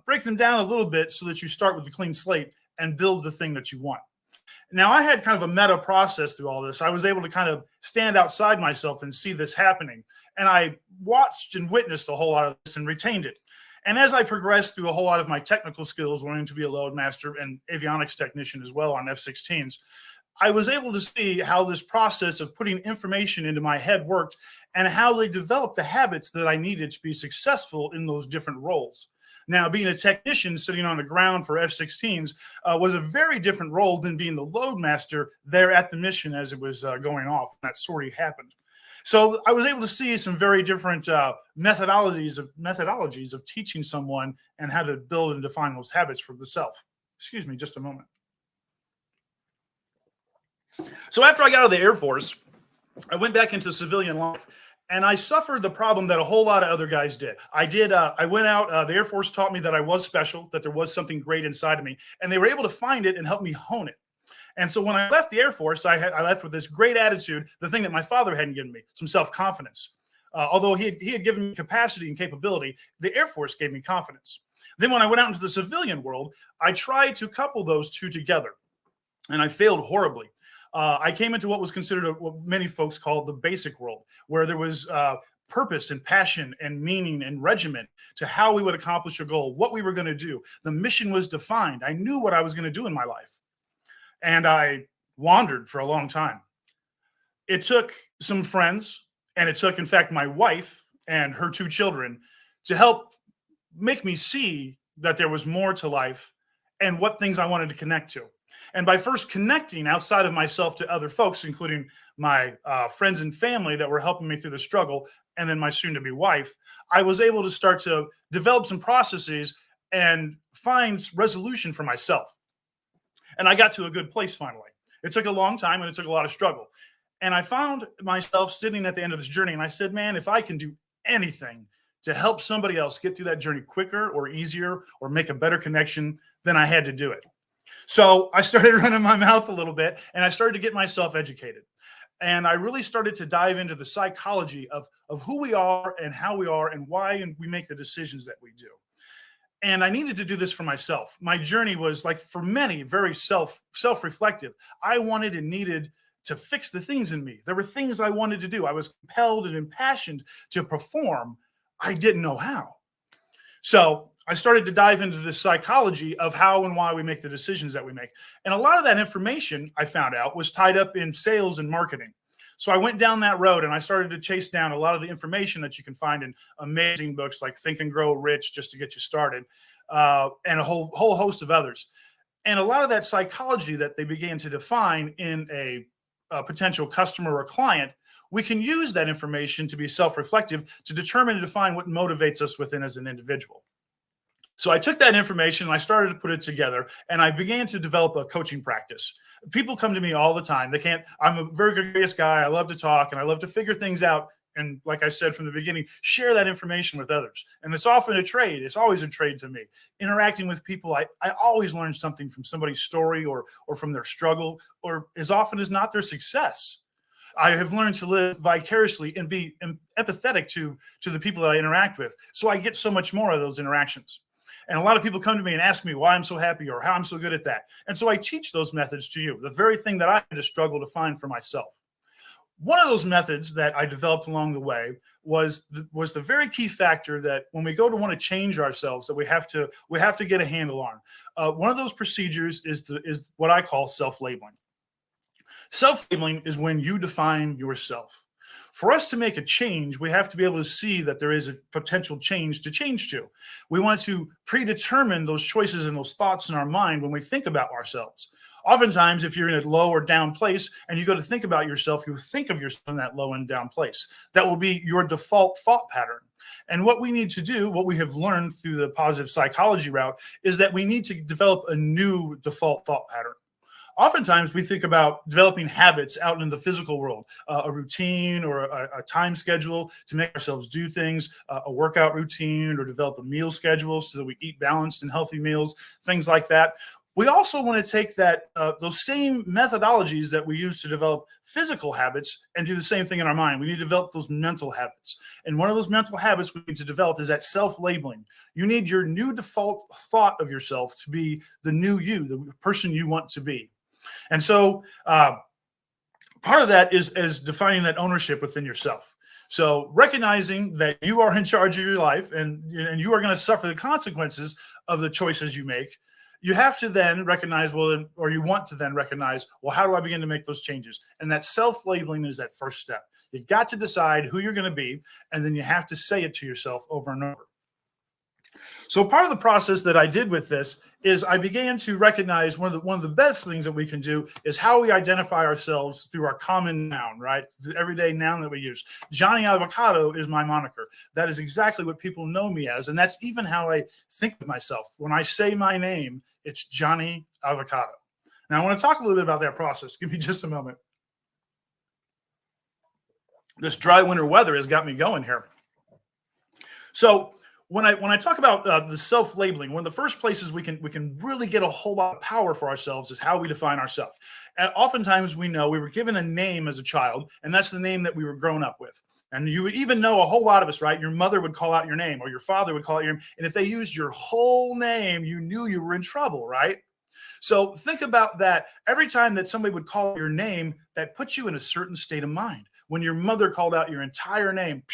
break them down a little bit so that you start with a clean slate and build the thing that you want. Now, I had kind of a meta process through all this. I was able to kind of stand outside myself and see this happening. And I watched and witnessed a whole lot of this and retained it. And as I progressed through a whole lot of my technical skills, learning to be a loadmaster and avionics technician as well on F-16s, I was able to see how this process of putting information into my head worked and how they developed the habits that I needed to be successful in those different roles. Now, being a technician sitting on the ground for F-16s was a very different role than being the loadmaster there at the mission as it was going off. That sort of happened. So I was able to see some very different methodologies of teaching someone and how to build and define those habits for the self. Excuse me, just a moment. So after I got out of the Air Force, I went back into civilian life. And I suffered the problem that a whole lot of other guys did. I went out, the Air Force taught me that I was special, that there was something great inside of me, and they were able to find it and help me hone it. And so when I left the Air Force, I left with this great attitude, the thing that my father hadn't given me, some self-confidence. Although he had given me capacity and capability, the Air Force gave me confidence. Then when I went out into the civilian world, I tried to couple those two together, and I failed horribly. I came into what was considered what many folks call the basic world, where there was purpose and passion and meaning and regiment to how we would accomplish a goal, what we were going to do. The mission was defined. I knew what I was going to do in my life. And I wandered for a long time. It took some friends, and it took, in fact, my wife and her 2 children to help make me see that there was more to life and what things I wanted to connect to. And by first connecting outside of myself to other folks, including my friends and family that were helping me through the struggle, and then my soon-to-be wife, I was able to start to develop some processes and find resolution for myself. And I got to a good place finally. It took a long time and it took a lot of struggle. And I found myself sitting at the end of this journey, and I said, man, if I can do anything to help somebody else get through that journey quicker or easier or make a better connection, then I had to do it. So I started running my mouth a little bit, and I started to get myself educated. And I really started to dive into the psychology of who we are and how we are and why we make the decisions that we do. And I needed to do this for myself. My journey was, like for many, very self-reflective. I wanted and needed to fix the things in me. There were things I wanted to do. I was compelled and impassioned to perform. I didn't know how. So I started to dive into the psychology of how and why we make the decisions that we make. And a lot of that information, I found out, was tied up in sales and marketing. So I went down that road, and I started to chase down a lot of the information that you can find in amazing books like Think and Grow Rich, just to get you started, and a whole host of others. And a lot of that psychology that they began to define in a potential customer or client, we can use that information to be self-reflective to determine and define what motivates us within as an individual. So I took that information and I started to put it together, and I began to develop a coaching practice. People come to me all the time. I'm a very gregarious guy. I love to talk and I love to figure things out. And like I said from the beginning, share that information with others. And it's often a trade. It's always a trade to me. Interacting with people, I always learn something from somebody's story or from their struggle, or as often as not, their success. I have learned to live vicariously and be empathetic to the people that I interact with. So I get so much more of those interactions. And a lot of people come to me and ask me why I'm so happy or how I'm so good at that. And so I teach those methods to you, the very thing that I had to struggle to find for myself. One of those methods that I developed along the way was the very key factor that when we go to want to change ourselves, that we have to get a handle on. One of those procedures is what I call self-labeling. Self-labeling is when you define yourself. For us to make a change, we have to be able to see that there is a potential change to change to. We want to predetermine those choices and those thoughts in our mind when we think about ourselves. Oftentimes, if you're in a low or down place and you go to think about yourself, you think of yourself in that low and down place. That will be your default thought pattern. And what we need to do, what we have learned through the positive psychology route, is that we need to develop a new default thought pattern. Oftentimes, we think about developing habits out in the physical world, a routine or a time schedule to make ourselves do things, a workout routine, or develop a meal schedule so that we eat balanced and healthy meals, things like that. We also want to take those same methodologies that we use to develop physical habits and do the same thing in our mind. We need to develop those mental habits. And one of those mental habits we need to develop is that self-labeling. You need your new default thought of yourself to be the new you, the person you want to be. And so part of that is defining that ownership within yourself. So recognizing that you are in charge of your life and you are going to suffer the consequences of the choices you make, you have to then recognize, or you want to then recognize, how do I begin to make those changes? And that self-labeling is that first step. You got to decide who you're going to be, and then you have to say it to yourself over and over. So part of the process that I did with this is I began to recognize one of the best things that we can do is how we identify ourselves through our common noun, right? The everyday noun that we use. Johnny Avocado is my moniker. That is exactly what people know me as. And that's even how I think of myself. When I say my name, it's Johnny Avocado. Now I want to talk a little bit about that process. Give me just a moment. This dry winter weather has got me going here. So when I talk about the self-labeling, one of the first places we can really get a whole lot of power for ourselves is how we define ourselves. And oftentimes we know we were given a name as a child, and that's the name that we were grown up with. And you would even know, a whole lot of us, right? Your mother would call out your name, or your father would call out your name. And if they used your whole name, you knew you were in trouble, right? So think about that. Every time that somebody would call your name, that puts you in a certain state of mind. When your mother called out your entire name,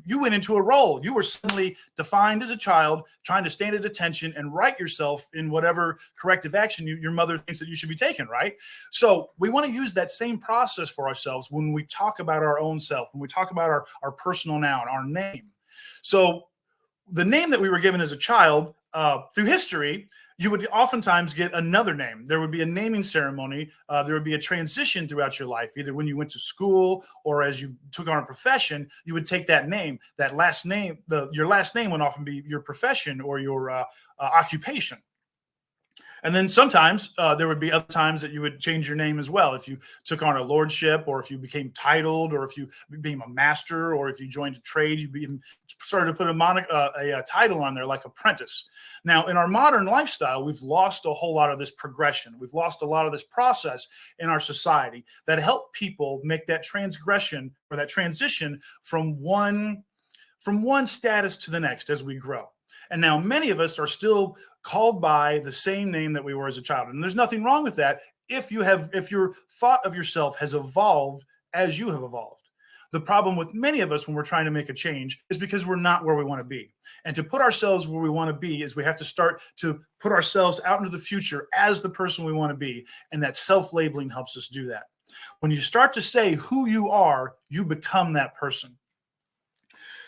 you went into a role. You were suddenly defined as a child, trying to stand at attention and right yourself in whatever corrective action your mother thinks that you should be taking, right? So we want to use that same process for ourselves when we talk about our own self, when we talk about our personal noun, our name. So the name that we were given as a child, through history, you would oftentimes get another name. There would be a naming ceremony. There would be a transition throughout your life, either when you went to school or as you took on a profession, you would take that name, that last name. Your last name would often be your profession or your occupation. And then sometimes there would be other times that you would change your name as well. If you took on a lordship, or if you became titled, or if you became a master, or if you joined a trade, you even started to put a title on there like apprentice. Now, in our modern lifestyle, we've lost a whole lot of this progression. We've lost a lot of this process in our society that help people make that transgression or that transition from one status to the next as we grow. And now many of us are still called by the same name that we were as a child. And there's nothing wrong with that if your thought of yourself has evolved as you have evolved. The problem with many of us when we're trying to make a change is because we're not where we want to be. And to put ourselves where we want to be is we have to start to put ourselves out into the future as the person we want to be. And that self-labeling helps us do that. When you start to say who you are, you become that person.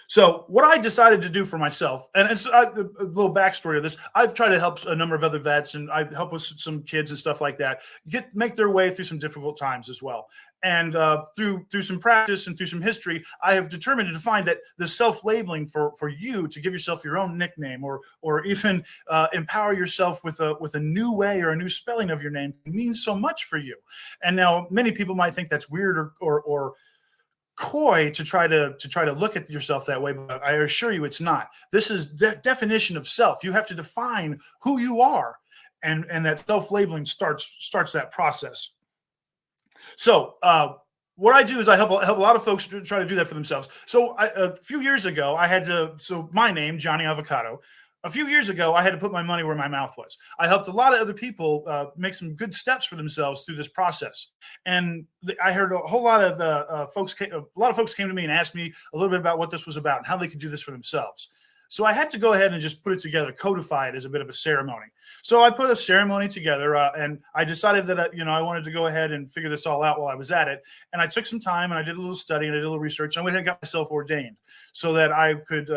So what I decided to do for myself, and it's a little backstory of this, I've tried to help a number of other vets, and I help with some kids and stuff like that, make their way through some difficult times as well. And through some practice and through some history, I have determined to define that the self-labeling for you to give yourself your own nickname, or even empower yourself with a new way or a new spelling of your name means so much for you. And now many people might think that's weird or coy to try to look at yourself that way, but I assure you it's not. This is definition of self. You have to define who you are, and that self-labeling starts that process. So what I do is I help a lot of folks try to do that for themselves. So a few years ago, my name, Johnny Avocado, a few years ago, I had to put my money where my mouth was. I helped a lot of other people make some good steps for themselves through this process. And I heard a whole lot of folks came to me and asked me a little bit about what this was about and how they could do this for themselves. So I had to go ahead and just put it together, codify it as a bit of a ceremony. So I put a ceremony together, and I decided that I wanted to go ahead and figure this all out while I was at it. And I took some time and I did a little study and I did a little research. And I went ahead and got myself ordained so that I could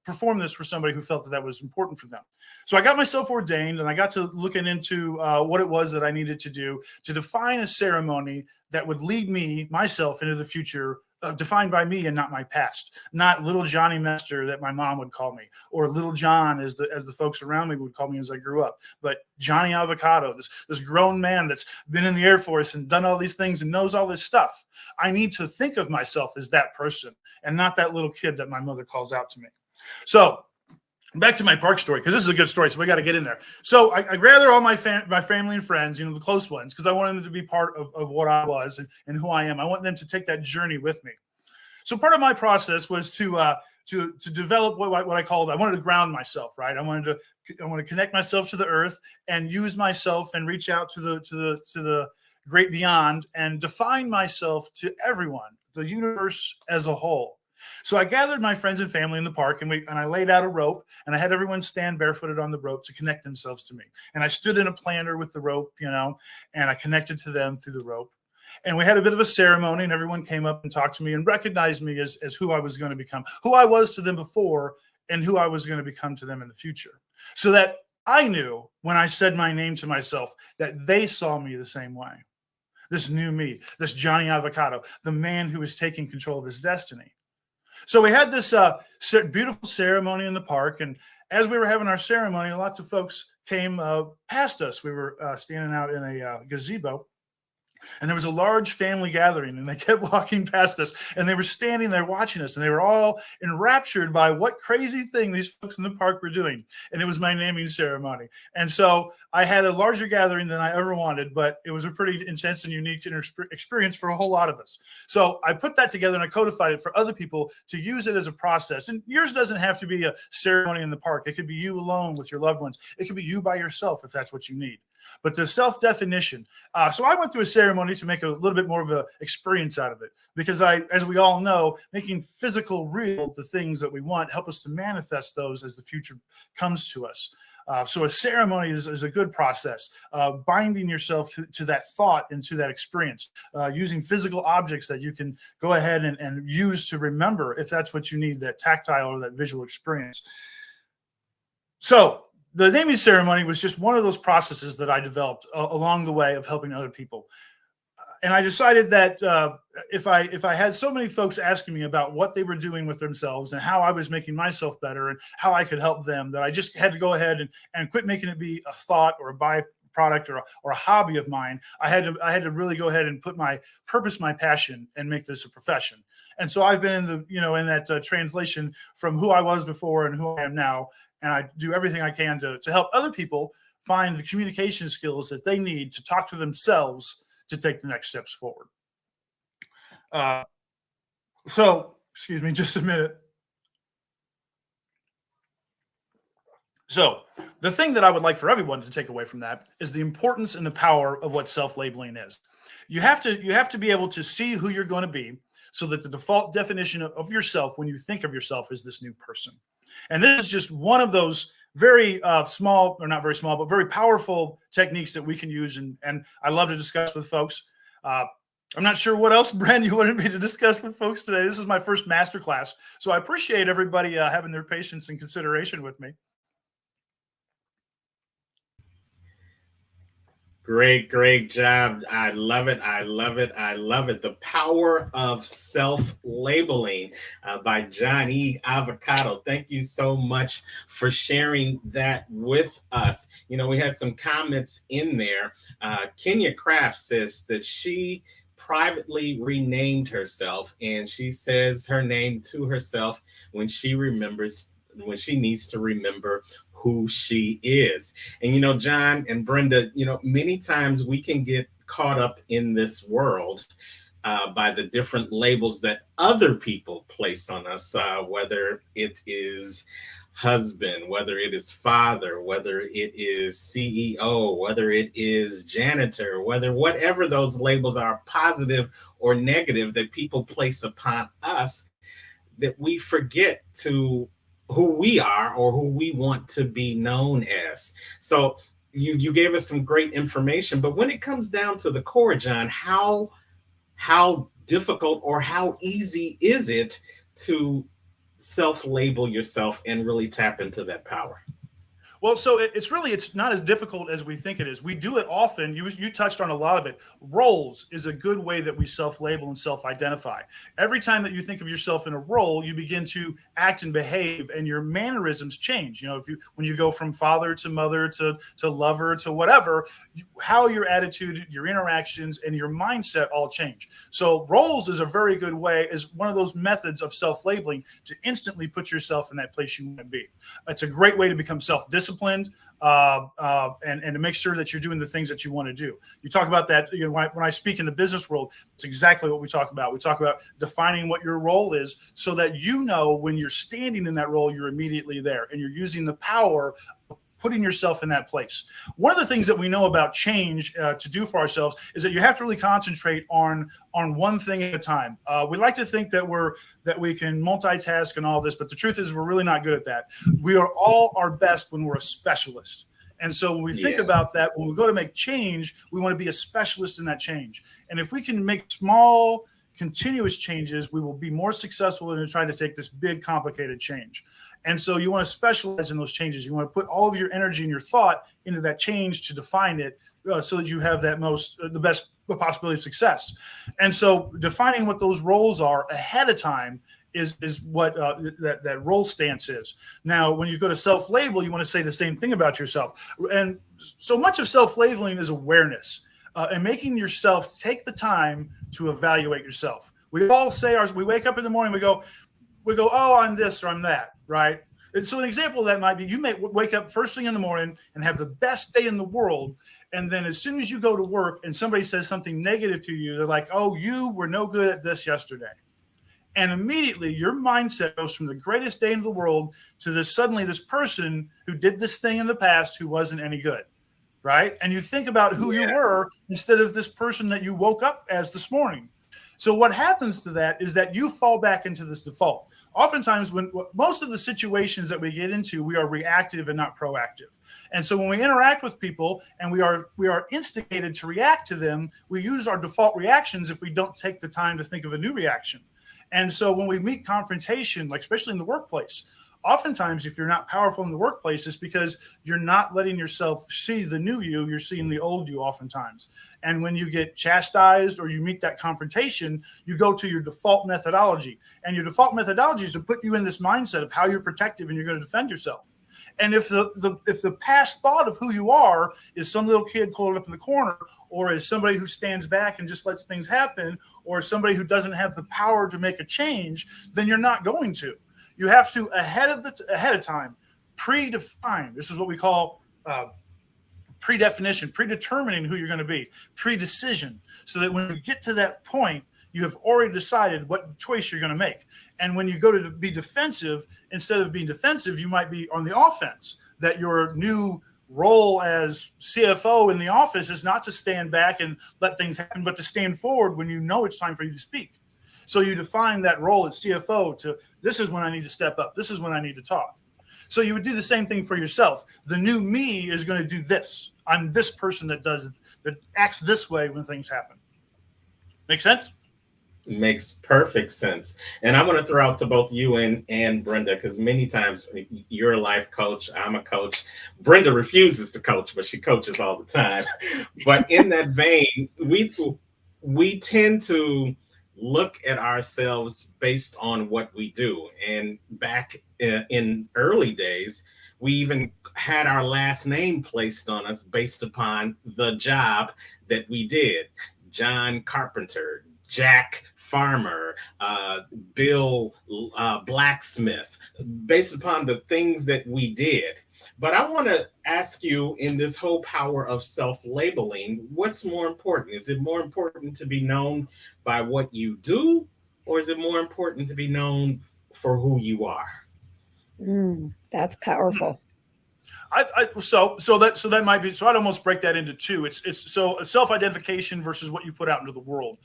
perform this for somebody who felt that that was important for them. So I got myself ordained, and I got to looking into what it was that I needed to do to define a ceremony that would lead me, myself, into the future, defined by me and not my past, not little Johnny Mester that my mom would call me, or little John as the folks around me would call me as I grew up, but Johnny Avocado, this grown man that's been in the Air Force and done all these things and knows all this stuff. I need to think of myself as that person and not that little kid that my mother calls out to me. So back to my park story, because this is a good story, so we got to get in there. So I gathered all my family and friends, the close ones, because I wanted them to be part of what I was and who I am. I want them to take that journey with me. So part of my process was to develop what I called, I wanted to ground myself, right? I want to connect myself to the earth and use myself and reach out to the great beyond and define myself to everyone, the universe as a whole. So I gathered my friends and family in the park, and I laid out a rope, and I had everyone stand barefooted on the rope to connect themselves to me. And I stood in a planter with the rope, and I connected to them through the rope. And we had a bit of a ceremony, and everyone came up and talked to me and recognized me as who I was going to become, who I was to them before, and who I was going to become to them in the future. So that I knew when I said my name to myself that they saw me the same way. This new me, this Johnny Avocado, the man who was taking control of his destiny. So we had this beautiful ceremony in the park, and as we were having our ceremony, lots of folks came past us. We were standing out in a gazebo, and there was a large family gathering, and they kept walking past us, and they were standing there watching us, and they were all enraptured by what crazy thing these folks in the park were doing. And it was my naming ceremony. And so I had a larger gathering than I ever wanted, but it was a pretty intense and unique experience for a whole lot of us. So I put that together and I codified it for other people to use it as a process. And yours doesn't have to be a ceremony in the park. It could be you alone with your loved ones. It could be you by yourself if that's what you need. But the self-definition. So I went through a ceremony to make a little bit more of an experience out of it, because as we all know, making physical real the things that we want help us to manifest those as the future comes to us. So a ceremony is a good process, binding yourself to that thought and to that experience, using physical objects that you can go ahead and use to remember if that's what you need, that tactile or that visual experience. So the naming ceremony was just one of those processes that I developed along the way of helping other people. And I decided that if I had so many folks asking me about what they were doing with themselves and how I was making myself better and how I could help them, that I just had to go ahead and quit making it be a thought or a byproduct or a hobby of mine. I had to really go ahead and put my purpose, my passion, and make this a profession. And so I've been in that translation from who I was before and who I am now. And I do everything I can to help other people find the communication skills that they need to talk to themselves to take the next steps forward. So, excuse me, just a minute. So the thing that I would like for everyone to take away from that is the importance and the power of what self-labeling is. You have to be able to see who you're going to be, so that the default definition of yourself when you think of yourself is this new person. And this is just one of those very small, or not very small, but very powerful techniques that we can use. And I love to discuss with folks. I'm not sure what else, Brent, you wanted me to discuss with folks today. This is my first masterclass. So I appreciate everybody having their patience and consideration with me. Great job. I love it. The Power of Self-Labeling by Johnny Avocado. Thank you so much for sharing that with us. We had some comments in there. Kenya Craft says that she privately renamed herself, and she says her name to herself when she needs to remember who she is. And John and Brenda, many times we can get caught up in this world by the different labels that other people place on us, whether it is husband, whether it is father, whether it is CEO, whether it is janitor, whatever those labels are, positive or negative, that people place upon us, that we forget to who we are or who we want to be known as. So you gave us some great information, but when it comes down to the core, John, how difficult or how easy is it to self-label yourself and really tap into that power? Well, so it's not as difficult as we think it is. We do it often. You touched on a lot of it. Roles is a good way that we self-label and self-identify. Every time that you think of yourself in a role, you begin to act and behave, and your mannerisms change. You know, when you go from father to mother to lover to whatever, how your attitude, your interactions, and your mindset all change. So roles is a very good way, is one of those methods of self-labeling to instantly put yourself in that place you want to be. It's a great way to become self-disciplined, and to make sure that you're doing the things that you want to do. You talk about that, you know, when I speak in the business world, it's exactly what we talk about. We talk about defining what your role is so that you know when you're standing in that role, you're immediately there and you're using the power of putting yourself in that place. One of the things that we know about change to do for ourselves is that you have to really concentrate on one thing at a time. We like to think that we can multitask and all this, but the truth is we're really not good at that. We are all our best when we're a specialist. And so when we think about that, when we go to make change, we want to be a specialist in that change. And if we can make small, continuous changes, we will be more successful in trying to take this big, complicated change. And so you want to specialize in those changes. You want to put all of your energy and your thought into that change to define it, so that you have the best possibility of success. And so defining what those roles are ahead of time is what that role stance is. Now, when you go to self-label, you want to say the same thing about yourself. And so much of self-labeling is awareness, and making yourself take the time to evaluate yourself. We all say we wake up in the morning, we go, oh, I'm this or I'm that, right? And so an example of that might be you may wake up first thing in the morning and have the best day in the world. And then as soon as you go to work and somebody says something negative to you, they're like, oh, you were no good at this yesterday. And immediately your mindset goes from the greatest day in the world to suddenly this person who did this thing in the past who wasn't any good, right? And you think about who you were instead of this person that you woke up as this morning. So what happens to that is that you fall back into this default. Oftentimes, when most of the situations that we get into, we are reactive and not proactive. And so when we interact with people and we are instigated to react to them, we use our default reactions if we don't take the time to think of a new reaction. And so when we meet confrontation, like especially in the workplace, oftentimes if you're not powerful in the workplace, it's because you're not letting yourself see the new you, you're seeing the old you oftentimes. And when you get chastised or you meet that confrontation, you go to your default methodology. And your default methodology is to put you in this mindset of how you're protective and you're going to defend yourself. And if the past thought of who you are is some little kid curled up in the corner, or is somebody who stands back and just lets things happen, or somebody who doesn't have the power to make a change, then you're not going to. You have to ahead of time predefine. This is what we call predefinition, predetermining who you're going to be, predecision, so that when you get to that point, you have already decided what choice you're going to make. And when you go to be defensive, instead of being defensive, you might be on the offense. That your new role as CFO in the office is not to stand back and let things happen, but to stand forward when you know it's time for you to speak. So you define that role as CFO to, this is when I need to step up. This is when I need to talk. So you would do the same thing for yourself. The new me is going to do this. I'm this person that acts this way when things happen. Make sense? Makes perfect sense. And I want to throw out to both you and Brenda, because many times you're a life coach, I'm a coach. Brenda refuses to coach, but she coaches all the time. But in that vein, we tend to look at ourselves based on what we do. And back in early days, we even had our last name placed on us based upon the job that we did. John Carpenter, Jack Farmer, Bill Blacksmith, based upon the things that we did. But I want to ask you, in this whole power of self-labeling, what's more important? Is it more important to be known by what you do, or is it more important to be known for who you are? That's powerful. So that might be, so I'd almost break that into two. It's so self-identification versus what you put out into the world.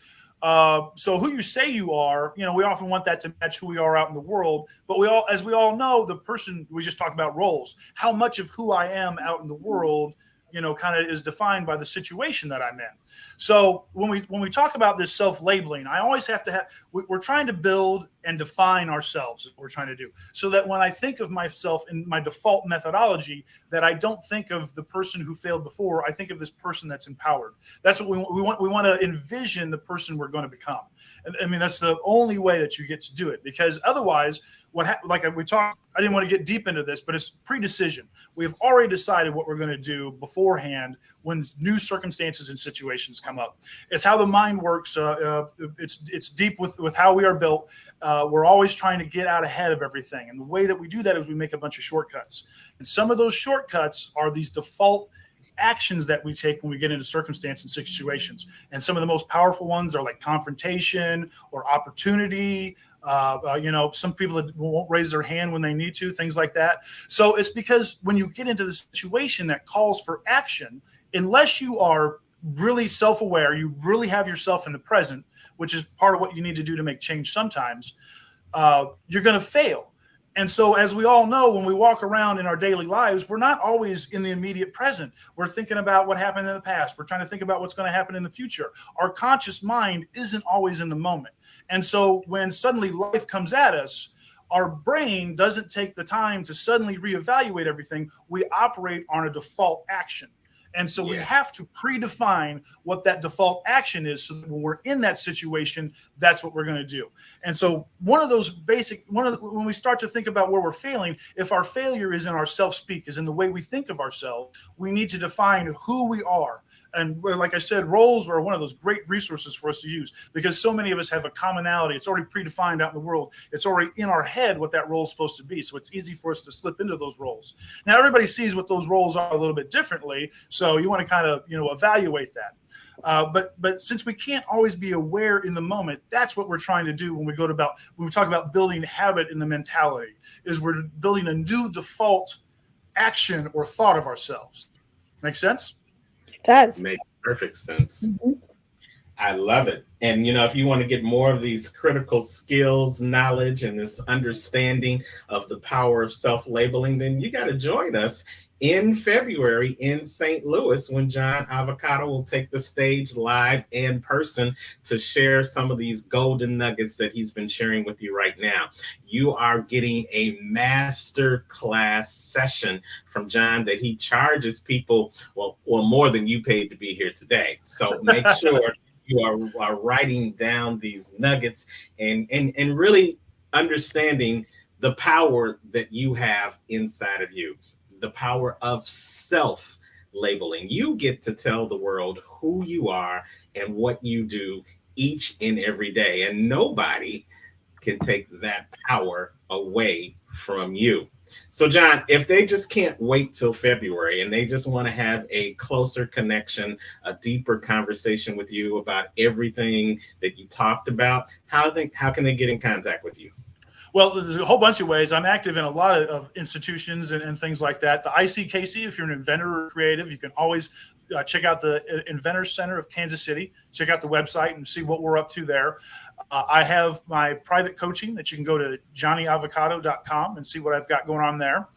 So who you say you are, we often want that to match who we are out in the world. But as we all know, the person, we just talked about roles. How much of who I am out in the world, kind of is defined by the situation that I'm in. So when we talk about this self-labeling, I always have to we're trying to build and define ourselves, is what we're trying to do, so that when I think of myself in my default methodology, that I don't think of the person who failed before. I think of this person that's empowered. That's what we want. We want to envision the person we're going to become. I mean, that's the only way that you get to do it, because otherwise, like we talked, I didn't want to get deep into this, but it's pre-decision. We've already decided what we're going to do beforehand when new circumstances and situations come up. It's how the mind works. It's deep with how we are built. We're always trying to get out ahead of everything. And the way that we do that is we make a bunch of shortcuts. And some of those shortcuts are these default actions that we take when we get into circumstance and situations. And some of the most powerful ones are like confrontation or opportunity. Some people that won't raise their hand when they need to, things like that. So it's because when you get into the situation that calls for action, unless you are really self-aware, you really have yourself in the present, which is part of what you need to do to make change sometimes, you're going to fail. And so, as we all know, when we walk around in our daily lives, we're not always in the immediate present. We're thinking about what happened in the past. We're trying to think about what's going to happen in the future. Our conscious mind isn't always in the moment. And so when suddenly life comes at us, our brain doesn't take the time to suddenly reevaluate everything. We operate on a default action. And so we have to predefine what that default action is, so that when we're in that situation, that's what we're going to do. And so when we start to think about where we're failing, if our failure is in our self-speak, is in the way we think of ourselves, we need to define who we are. And like I said, roles are one of those great resources for us to use, because so many of us have a commonality. It's already predefined out in the world. It's already in our head what that role is supposed to be. So it's easy for us to slip into those roles. Now, everybody sees what those roles are a little bit differently. So you want to kind of, evaluate that. But since we can't always be aware in the moment, that's what we're trying to do when we talk about building habit in the mentality, is we're building a new default action or thought of ourselves. Make sense? It does. Makes perfect sense. I love it. And, if you want to get more of these critical skills, knowledge, and this understanding of the power of self-labeling, then you got to join us in February in St. Louis, when John Avocado will take the stage live in person to share some of these golden nuggets that he's been sharing with you right now. You are getting a master class session from John that he charges people, well, more than you paid to be here today. So make sure you are writing down these nuggets and really understanding the power that you have inside of you. The power of self-labeling. You get to tell the world who you are and what you do each and every day. And nobody can take that power away from you. So, John, if they just can't wait till February and they just want to have a closer connection, a deeper conversation with you about everything that you talked about, how can they get in contact with you? Well, there's a whole bunch of ways. I'm active in a lot of institutions and things like that. The ICKC, if you're an inventor or creative, you can always check out the Inventor Center of Kansas City. Check out the website and see what we're up to there. I have my private coaching that you can go to johnnyavocado.com and see what I've got going on there.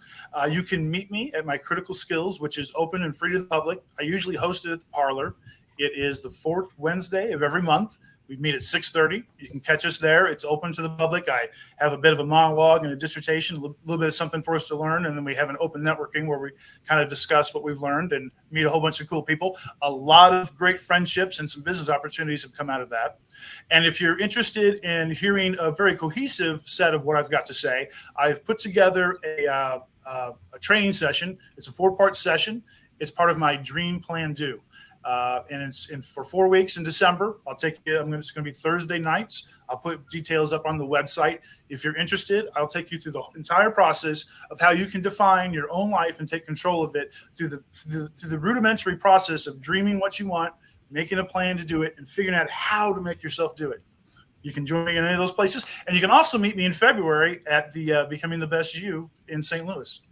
You can meet me at my Critical Skills, which is open and free to the public. I usually host it at the Parlor. It is the fourth Wednesday of every month. We meet at 6:30. You can catch us there. It's open to the public. I have a bit of a monologue and a dissertation, a little bit of something for us to learn. And then we have an open networking where we kind of discuss what we've learned and meet a whole bunch of cool people. A lot of great friendships and some business opportunities have come out of that. And if you're interested in hearing a very cohesive set of what I've got to say, I've put together a training session. It's a 4-part session. It's part of my Dream Plan Do. And it's for 4 weeks in December. It's going to be Thursday nights. I'll put details up on the website. If you're interested, I'll take you through the entire process of how you can define your own life and take control of it through the rudimentary process of dreaming what you want, making a plan to do it, and figuring out how to make yourself do it. You can join me in any of those places. And you can also meet me in February at the Becoming the Best You in St. Louis.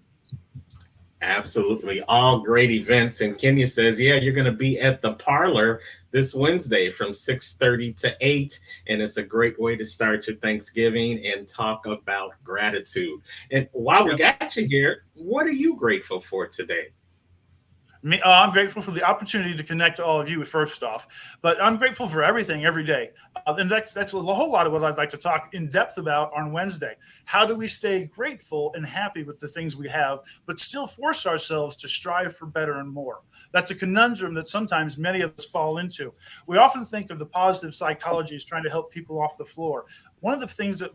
Absolutely. All great events. And Kenya says, yeah, you're going to be at the Parlor this Wednesday from 6:30 to 8. And it's a great way to start your Thanksgiving and talk about gratitude. And while we got you here, what are you grateful for today? I'm grateful for the opportunity to connect to all of you first off, but I'm grateful for everything every day. And that's a whole lot of what I'd like to talk in depth about on Wednesday. How do we stay grateful and happy with the things we have, but still force ourselves to strive for better and more? That's a conundrum that sometimes many of us fall into. We often think of the positive psychology as trying to help people off the floor. One of the things that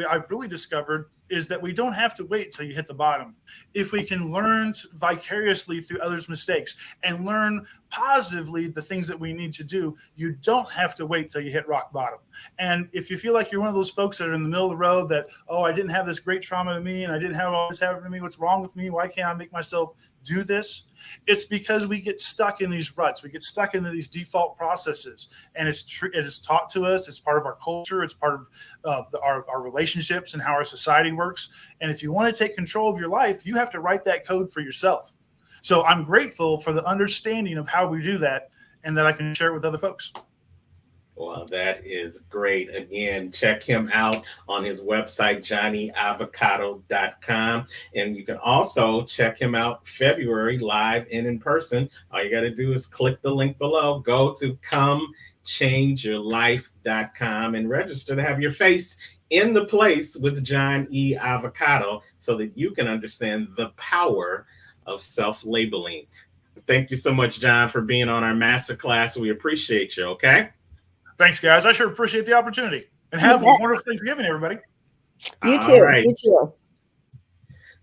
I've really discovered is that we don't have to wait till you hit the bottom. If we can learn vicariously through others' mistakes and learn positively the things that we need to do, you don't have to wait till you hit rock bottom. And if you feel like you're one of those folks that are in the middle of the road that, oh, I didn't have this great trauma to me and I didn't have all this happen to me, what's wrong with me? Why can't I make myself do this? It's because we get stuck in these ruts. We get stuck into these default processes, and it is taught to us. It's part of our culture. It's part of our relationships and how our society works. And if you want to take control of your life, you have to write that code for yourself. So I'm grateful for the understanding of how we do that and that I can share it with other folks. Well, that is great. Again, check him out on his website, johnnyavocado.com. And you can also check him out February live and in person. All you got to do is click the link below, go to comechangeyourlife.com and register to have your face in the place with John E. Avocado so that you can understand the power of self-labeling. Thank you so much, John, for being on our masterclass. We appreciate you, okay? Thanks, guys. I sure appreciate the opportunity. And have a wonderful Thanksgiving, everybody. You too. Right. You too.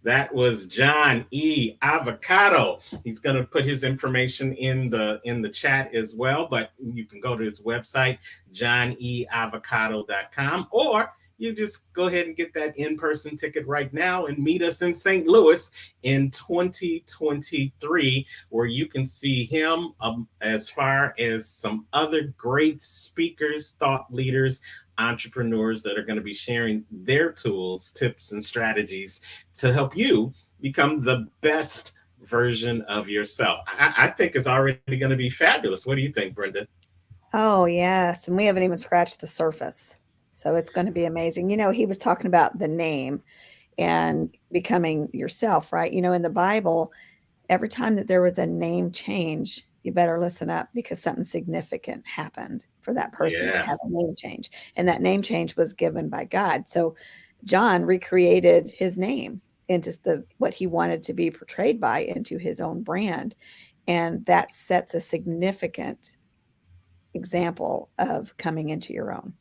That was John E. Avocado. He's going to put his information in the chat as well, but you can go to his website, johneavocado.com, or you just go ahead and get that in-person ticket right now and meet us in St. Louis in 2023, where you can see him as far as some other great speakers, thought leaders, entrepreneurs that are going to be sharing their tools, tips, and strategies to help you become the best version of yourself. I think it's already going to be fabulous. What do you think, Brenda? Oh, yes. And we haven't even scratched the surface. So it's going to be amazing. You know, he was talking about the name and becoming yourself, right? You know, in the Bible, every time that there was a name change, you better listen up because something significant happened for that person to have a name change. And that name change was given by God. So John recreated his name into what he wanted to be portrayed by into his own brand. And that sets a significant example of coming into your own.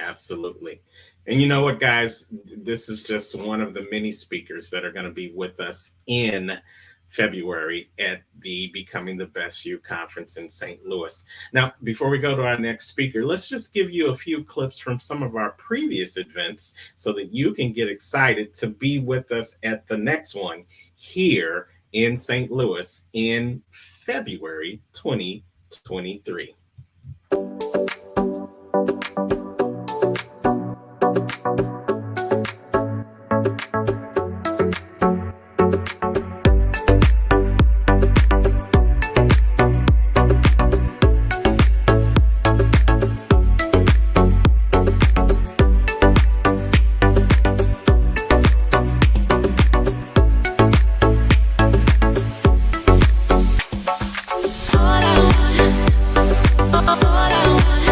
Absolutely. And you know what, guys, this is just one of the many speakers that are going to be with us in February at the Becoming the Best You conference in St. Louis. Now, before we go to our next speaker, let's just give you a few clips from some of our previous events so that you can get excited to be with us at the next one here in St. Louis in February 2023. All I want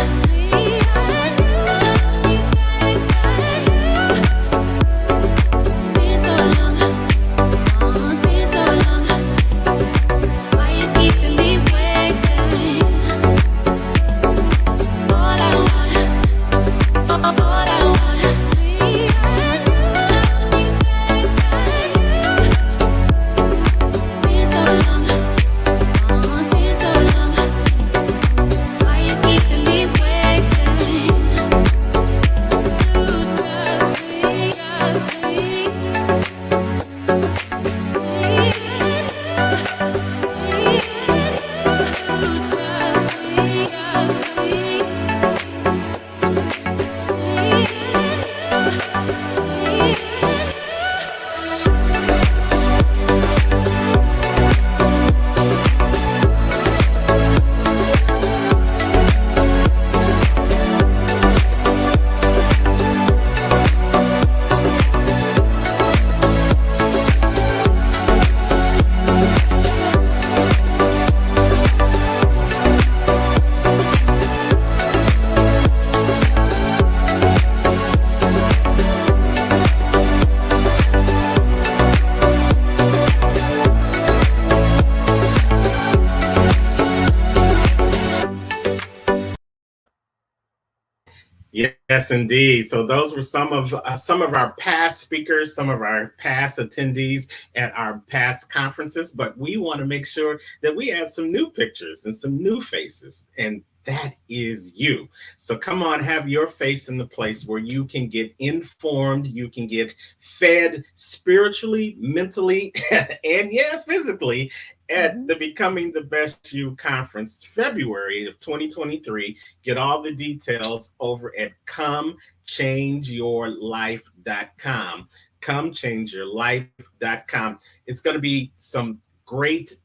Yes, indeed. So those were some of our past speakers, some of our past attendees at our past conferences. But we want to make sure that we add some new pictures and some new faces, and that is you. So come on, have your face in the place where you can get informed, you can get fed spiritually, mentally, and yeah, physically at the Becoming the Best You conference, February of 2023. Get all the details over at comechangeyourlife.com. Comechangeyourlife.com. It's going to be some great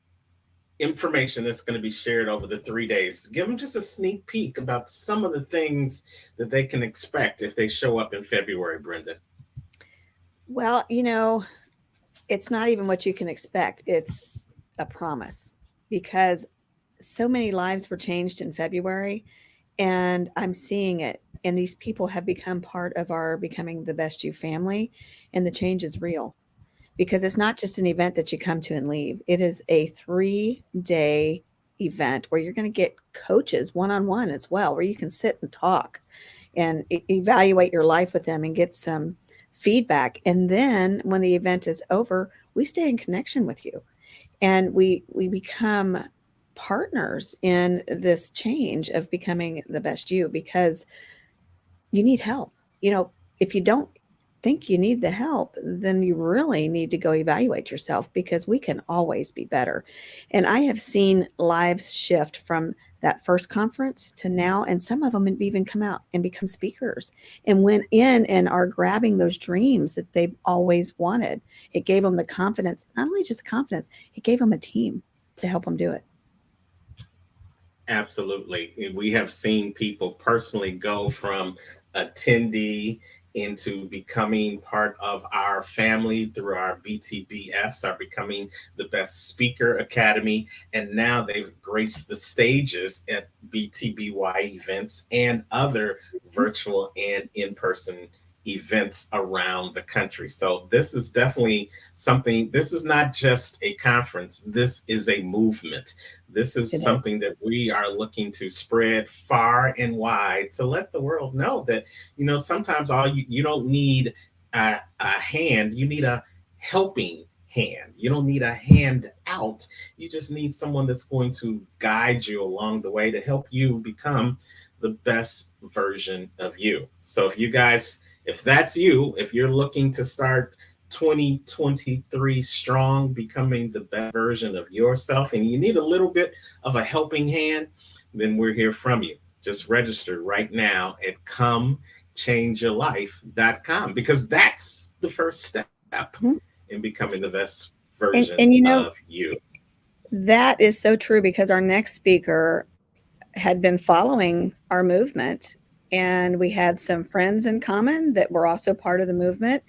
information that's going to be shared over the 3 days. Give them just a sneak peek about some of the things that they can expect if they show up in February, Brenda. Well, it's not even what you can expect. It's a promise, because so many lives were changed in February, and I'm seeing it. And these people have become part of our Becoming the Best You family, and the change is real, because it's not just an event that you come to and leave. It is a 3-day event where you're going to get coaches one-on-one as well, where you can sit and talk and evaluate your life with them and get some feedback. And then when the event is over, we stay in connection with you, and we become partners in this change of becoming the best you, because you need help. If you don't think you need the help, then you really need to go evaluate yourself, because we can always be better. And I have seen lives shift from that first conference to now, and some of them have even come out and become speakers and went in and are grabbing those dreams that they've always wanted. It gave them the confidence, not only just the confidence, it gave them a team to help them do it. Absolutely. We have seen people personally go from attendee into becoming part of our family through our BTBS, our Becoming the Best Speaker Academy. And now they've graced the stages at BTBY events and other virtual and in-person events around the country. So this is definitely something. This is not just a conference. This is a movement. This is something that we are looking to spread far and wide to let the world know that, sometimes you don't need a hand, you need a helping hand. You don't need a hand out. You just need someone that's going to guide you along the way to help you become the best version of you. So if that's you, if you're looking to start 2023 strong, becoming the best version of yourself, and you need a little bit of a helping hand, then we're here from you. Just register right now at comechangeyourlife.com, because that's the first step in becoming the best version of you. That is so true, because our next speaker had been following our movement, and we had some friends in common that were also part of the movement.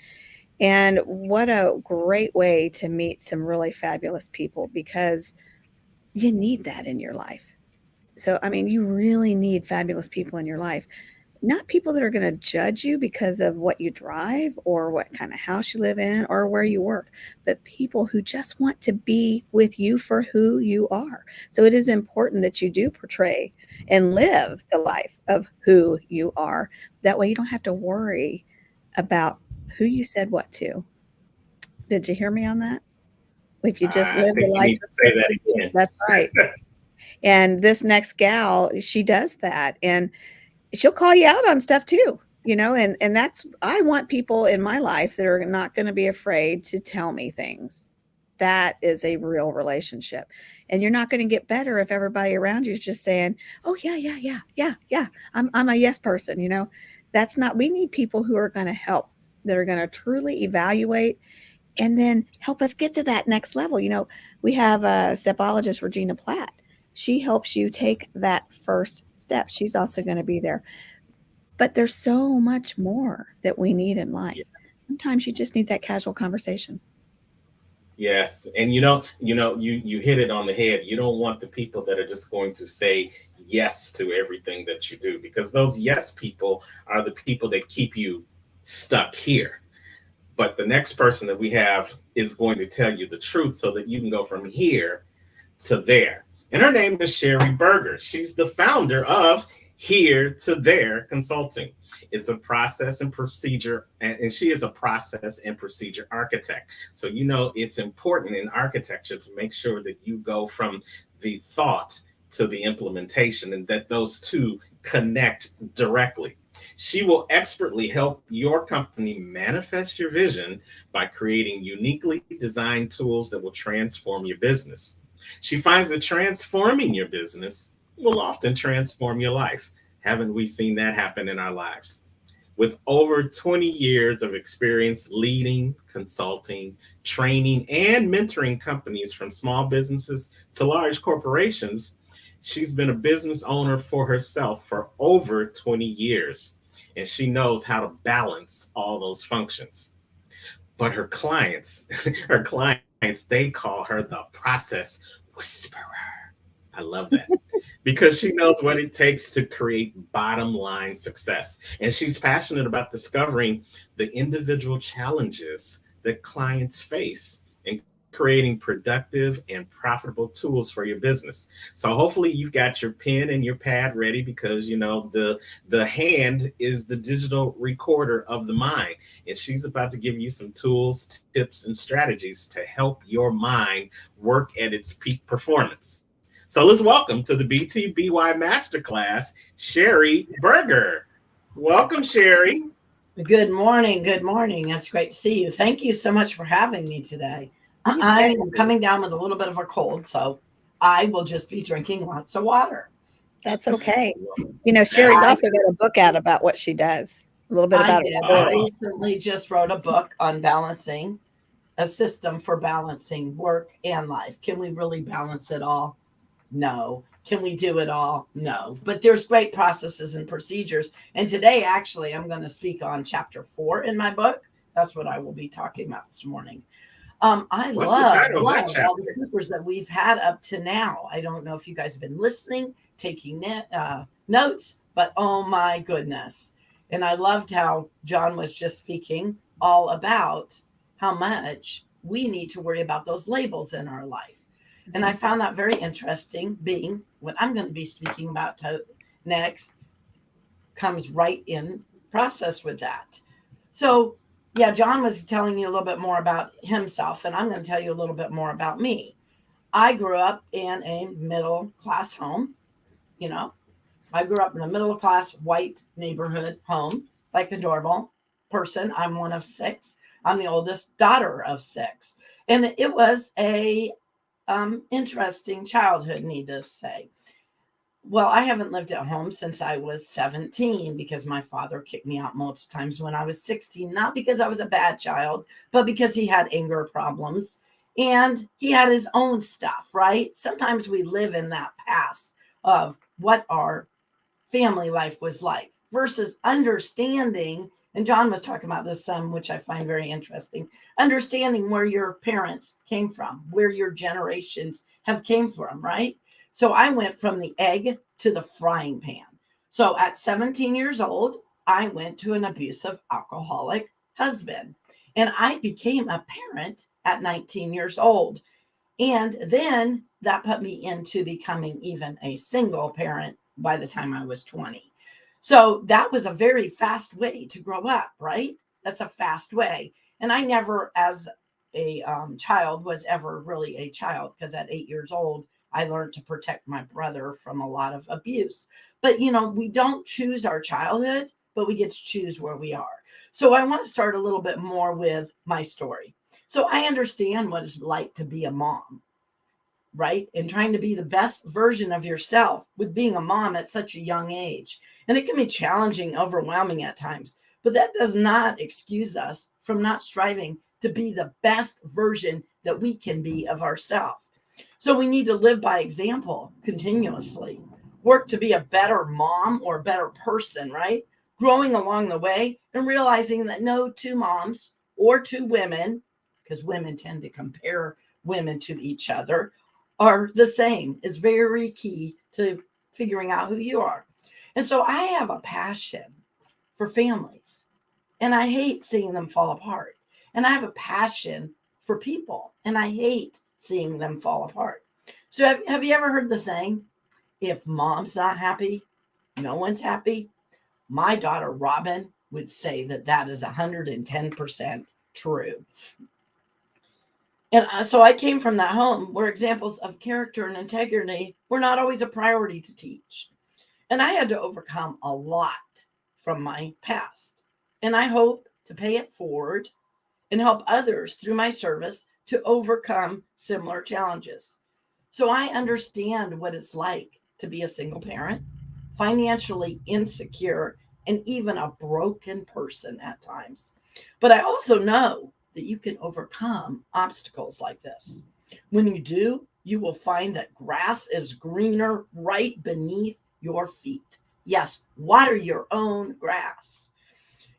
And what a great way to meet some really fabulous people, because you need that in your life. So, you really need fabulous people in your life, not people that are going to judge you because of what you drive or what kind of house you live in or where you work, but people who just want to be with you for who you are. So it is important that you do portray and live the life of who you are. That way you don't have to worry about who you said what to. Did you hear me on that? If you just live the life, say that again. That's right. And this next gal, she does that, and she'll call you out on stuff too, and that's, I want people in my life that are not going to be afraid to tell me things. That is a real relationship. And you're not going to get better if everybody around you is just saying, oh yeah. I'm a yes person. That's not, we need people who are going to help, that are going to truly evaluate and then help us get to that next level. We have a stepologist, Regina Platt. She helps you take that first step. She's also going to be there. But there's so much more that we need in life. Yes. Sometimes you just need that casual conversation. Yes. And you hit it on the head. You don't want the people that are just going to say yes to everything that you do, because those yes people are the people that keep you stuck here. But the next person that we have is going to tell you the truth so that you can go from here to there. And her name is Sherry Berger. She's the founder of here to there consulting. It's a process and procedure, and she is a process and procedure architect. So, it's important in architecture to make sure that you go from the thought to the implementation and that those two connect directly. She will expertly help your company manifest your vision by creating uniquely designed tools that will transform your business. She finds that transforming your business will often transform your life. Haven't we seen that happen in our lives? With over 20 years of experience leading, consulting, training, and mentoring companies from small businesses to large corporations, she's been a business owner for herself for over 20 years, and she knows how to balance all those functions. But her clients, her clients, they call her the process whisperer. I love that because she knows what it takes to create bottom line success. And she's passionate about discovering the individual challenges that clients face and creating productive and profitable tools for your business. So hopefully you've got your pen and your pad ready because the hand is the digital recorder of the mind. And she's about to give you some tools, tips, and strategies to help your mind work at its peak performance. So let's welcome to the BTBY Masterclass, Sherry Berger. Welcome, Sherry. Good morning. Good morning. That's great to see you. Thank you so much for having me today. You I'm bet. coming down with a little bit of a cold, so I will just be drinking lots of water. That's okay. Sherry's also got a book out about what she does, a little bit I about did. her I story. recently just wrote a book on balancing, a system for balancing work and life. Can we really balance it all? No. Can we do it all? No. But there's great processes and procedures. And today, actually, I'm going to speak on chapter 4 in my book. That's what I will be talking about this morning. I What's the love title of that all chapter? the speakers that we've had up to now. I don't know if you guys have been listening, taking notes, but oh my goodness. And I loved how John was just speaking all about how much we need to worry about those labels in our life. And I found that very interesting, being what I'm going to be speaking about next comes right in process with that. So, yeah, John was telling you a little bit more about himself, and I'm going to tell you a little bit more about me. I grew up in a middle class home. I grew up in a middle class white neighborhood home, like a normal person. I'm one of 6. I'm the oldest daughter of 6. And it was a interesting childhood, needless to say. Well, I haven't lived at home since I was 17 because my father kicked me out multiple times when I was 16, not because I was a bad child, but because he had anger problems and he had his own stuff, right? Sometimes we live in that past of what our family life was like versus understanding. And John was talking about this some, which I find very interesting, understanding where your parents came from, where your generations have came from, right? So I went from the egg to the frying pan. So at 17 years old, I went to an abusive alcoholic husband. And I became a parent at 19 years old. And then that put me into becoming even a single parent by the time I was 20. So that was a very fast way to grow up, right? That's a fast way. And I never, as a child, was ever really a child because at 8 years old, I learned to protect my brother from a lot of abuse. But, we don't choose our childhood, but we get to choose where we are. So I want to start a little bit more with my story. So I understand what it's like to be a mom, right? And trying to be the best version of yourself with being a mom at such a young age. And it can be challenging, overwhelming at times, but that does not excuse us from not striving to be the best version that we can be of ourselves. So we need to live by example continuously, work to be a better mom or a better person, right? Growing along the way and realizing that no 2 moms or 2 women, because women tend to compare women to each other, are the same is very key to figuring out who you are. And so I have a passion for families and I hate seeing them fall apart. And I have a passion for people and I hate seeing them fall apart. So have you ever heard the saying, if mom's not happy, no one's happy, my daughter Robin would say that that is 110% true. And so I came from that home where examples of character and integrity were not always a priority to teach. And I had to overcome a lot from my past. And I hope to pay it forward and help others through my service to overcome similar challenges. So I understand what it's like to be a single parent, financially insecure, and even a broken person at times. But I also know that you can overcome obstacles like this. When you do, you will find that grass is greener right beneath your feet. Yes, water your own grass.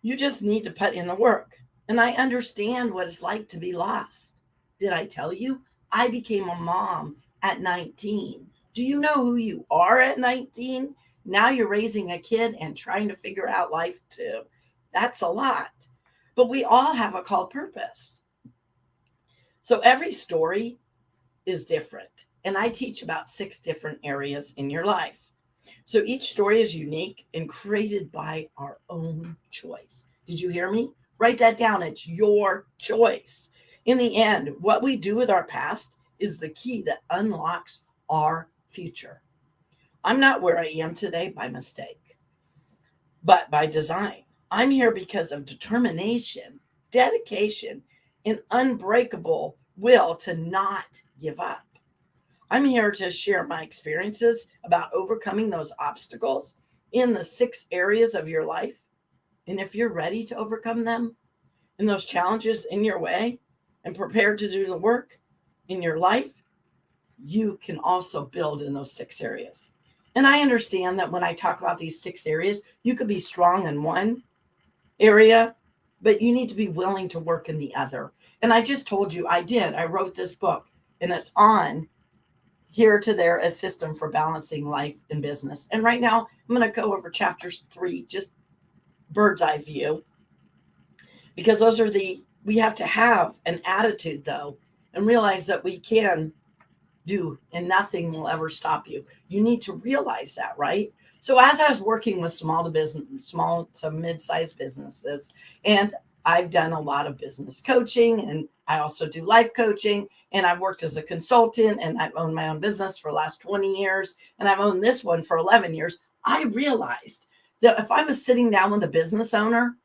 You just need to put in the work. And I understand what it's like to be lost. Did I tell you? I became a mom at 19. Do you know who you are at 19? Now you're raising a kid and trying to figure out life too. That's a lot. But we all have a called purpose. So every story is different. And I teach about 6 different areas in your life. So each story is unique and created by our own choice. Did you hear me? Write that down. It's your choice. In the end, what we do with our past is the key that unlocks our future. I'm not where I am today by mistake, but by design. I'm here because of determination, dedication, and unbreakable will to not give up. I'm here to share my experiences about overcoming those obstacles in the 6 areas of your life. And if you're ready to overcome them and those challenges in your way and prepared to do the work in your life, you can also build in those 6 areas. And I understand that when I talk about these 6 areas, you could be strong in one area, but you need to be willing to work in the other. And I just told you I did. I wrote this book, and it's on Here to There, a system for balancing life and business. And right now, I'm going to go over chapters 3, just bird's eye view, because those are we have to have an attitude though, and realize that we can do and nothing will ever stop you. You need to realize that, right? So as I was working with small to mid-sized businesses, and I've done a lot of business coaching, and I also do life coaching, and I've worked as a consultant, and I've owned my own business for the last 20 years, and I've owned this one for 11 years. I realized that if I was sitting down with a business owner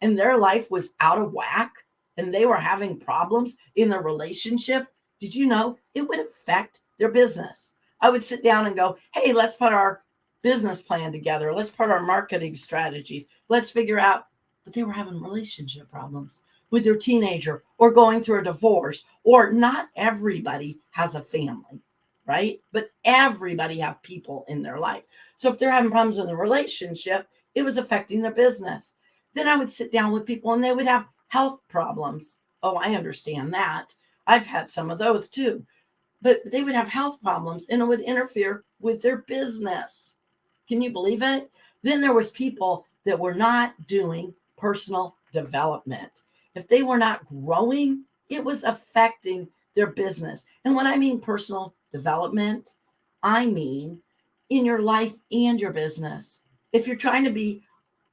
and their life was out of whack and they were having problems in their relationship, did you know it would affect their business? I would sit down and go, hey, let's put our business plan together. Let's put our marketing strategies. Let's figure out. But they were having relationship problems with their teenager or going through a divorce, or not everybody has a family, right? But everybody have people in their life. So if they're having problems in the relationship, it was affecting their business. Then I would sit down with people and they would have health problems. Oh, I understand that. I've had some of those too. But they would have health problems and it would interfere with their business. Can you believe it? Then there was people that were not doing personal development. If they were not growing, it was affecting their business. And when I mean personal development, I mean in your life and your business. If you're trying to be,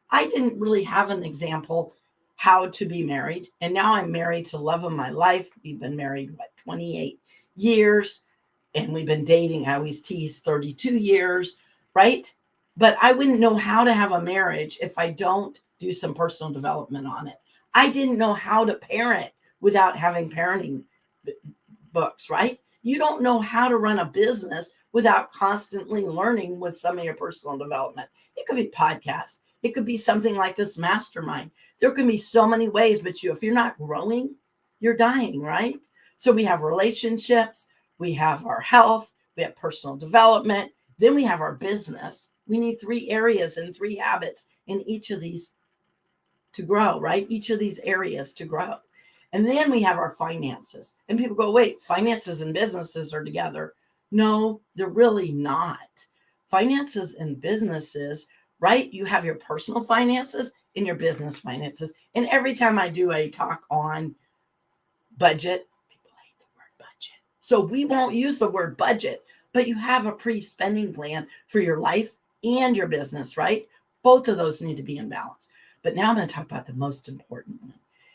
I didn't really have an example how to be married. And now I'm married to the love of my life. We've been married, 28 years. And we've been dating, I always tease, 32 years, right? But I wouldn't know how to have a marriage if I don't do some personal development on it. I didn't know how to parent without having parenting books, right? You don't know how to run a business without constantly learning with some of your personal development. It could be podcasts. It could be something like this mastermind. There can be so many ways, but if you're not growing, you're dying, right? So we have relationships, we have our health, we have personal development, then we have our business. We need 3 areas and 3 habits in each of these to grow, right? Each of these areas to grow. And then we have our finances. And people go, wait, finances and businesses are together. No, they're really not. Finances and businesses, right? You have your personal finances and your business finances. And every time I do a talk on budget, people hate the word budget. So we won't use the word budget, but you have a pre-spending plan for your life and your business, right? Both of those need to be in balance. But now I'm going to talk about the most important one.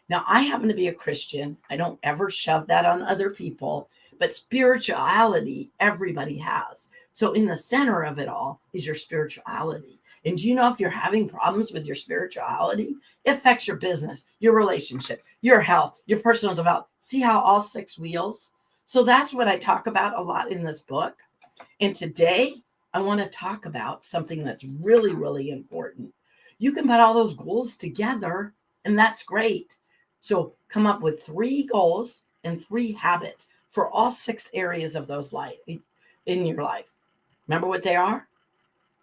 Now, I happen to be a Christian. I don't ever shove that on other people, but spirituality, everybody has. So in the center of it all is your spirituality. And do you know if you're having problems with your spirituality, it affects your business, your relationship, your health, your personal development. See how all 6 wheels? So that's what I talk about a lot in this book. And today I want to talk about something that's really, really important. You can put all those goals together, and that's great. So come up with 3 goals and 3 habits for all 6 areas of those in your life. Remember what they are?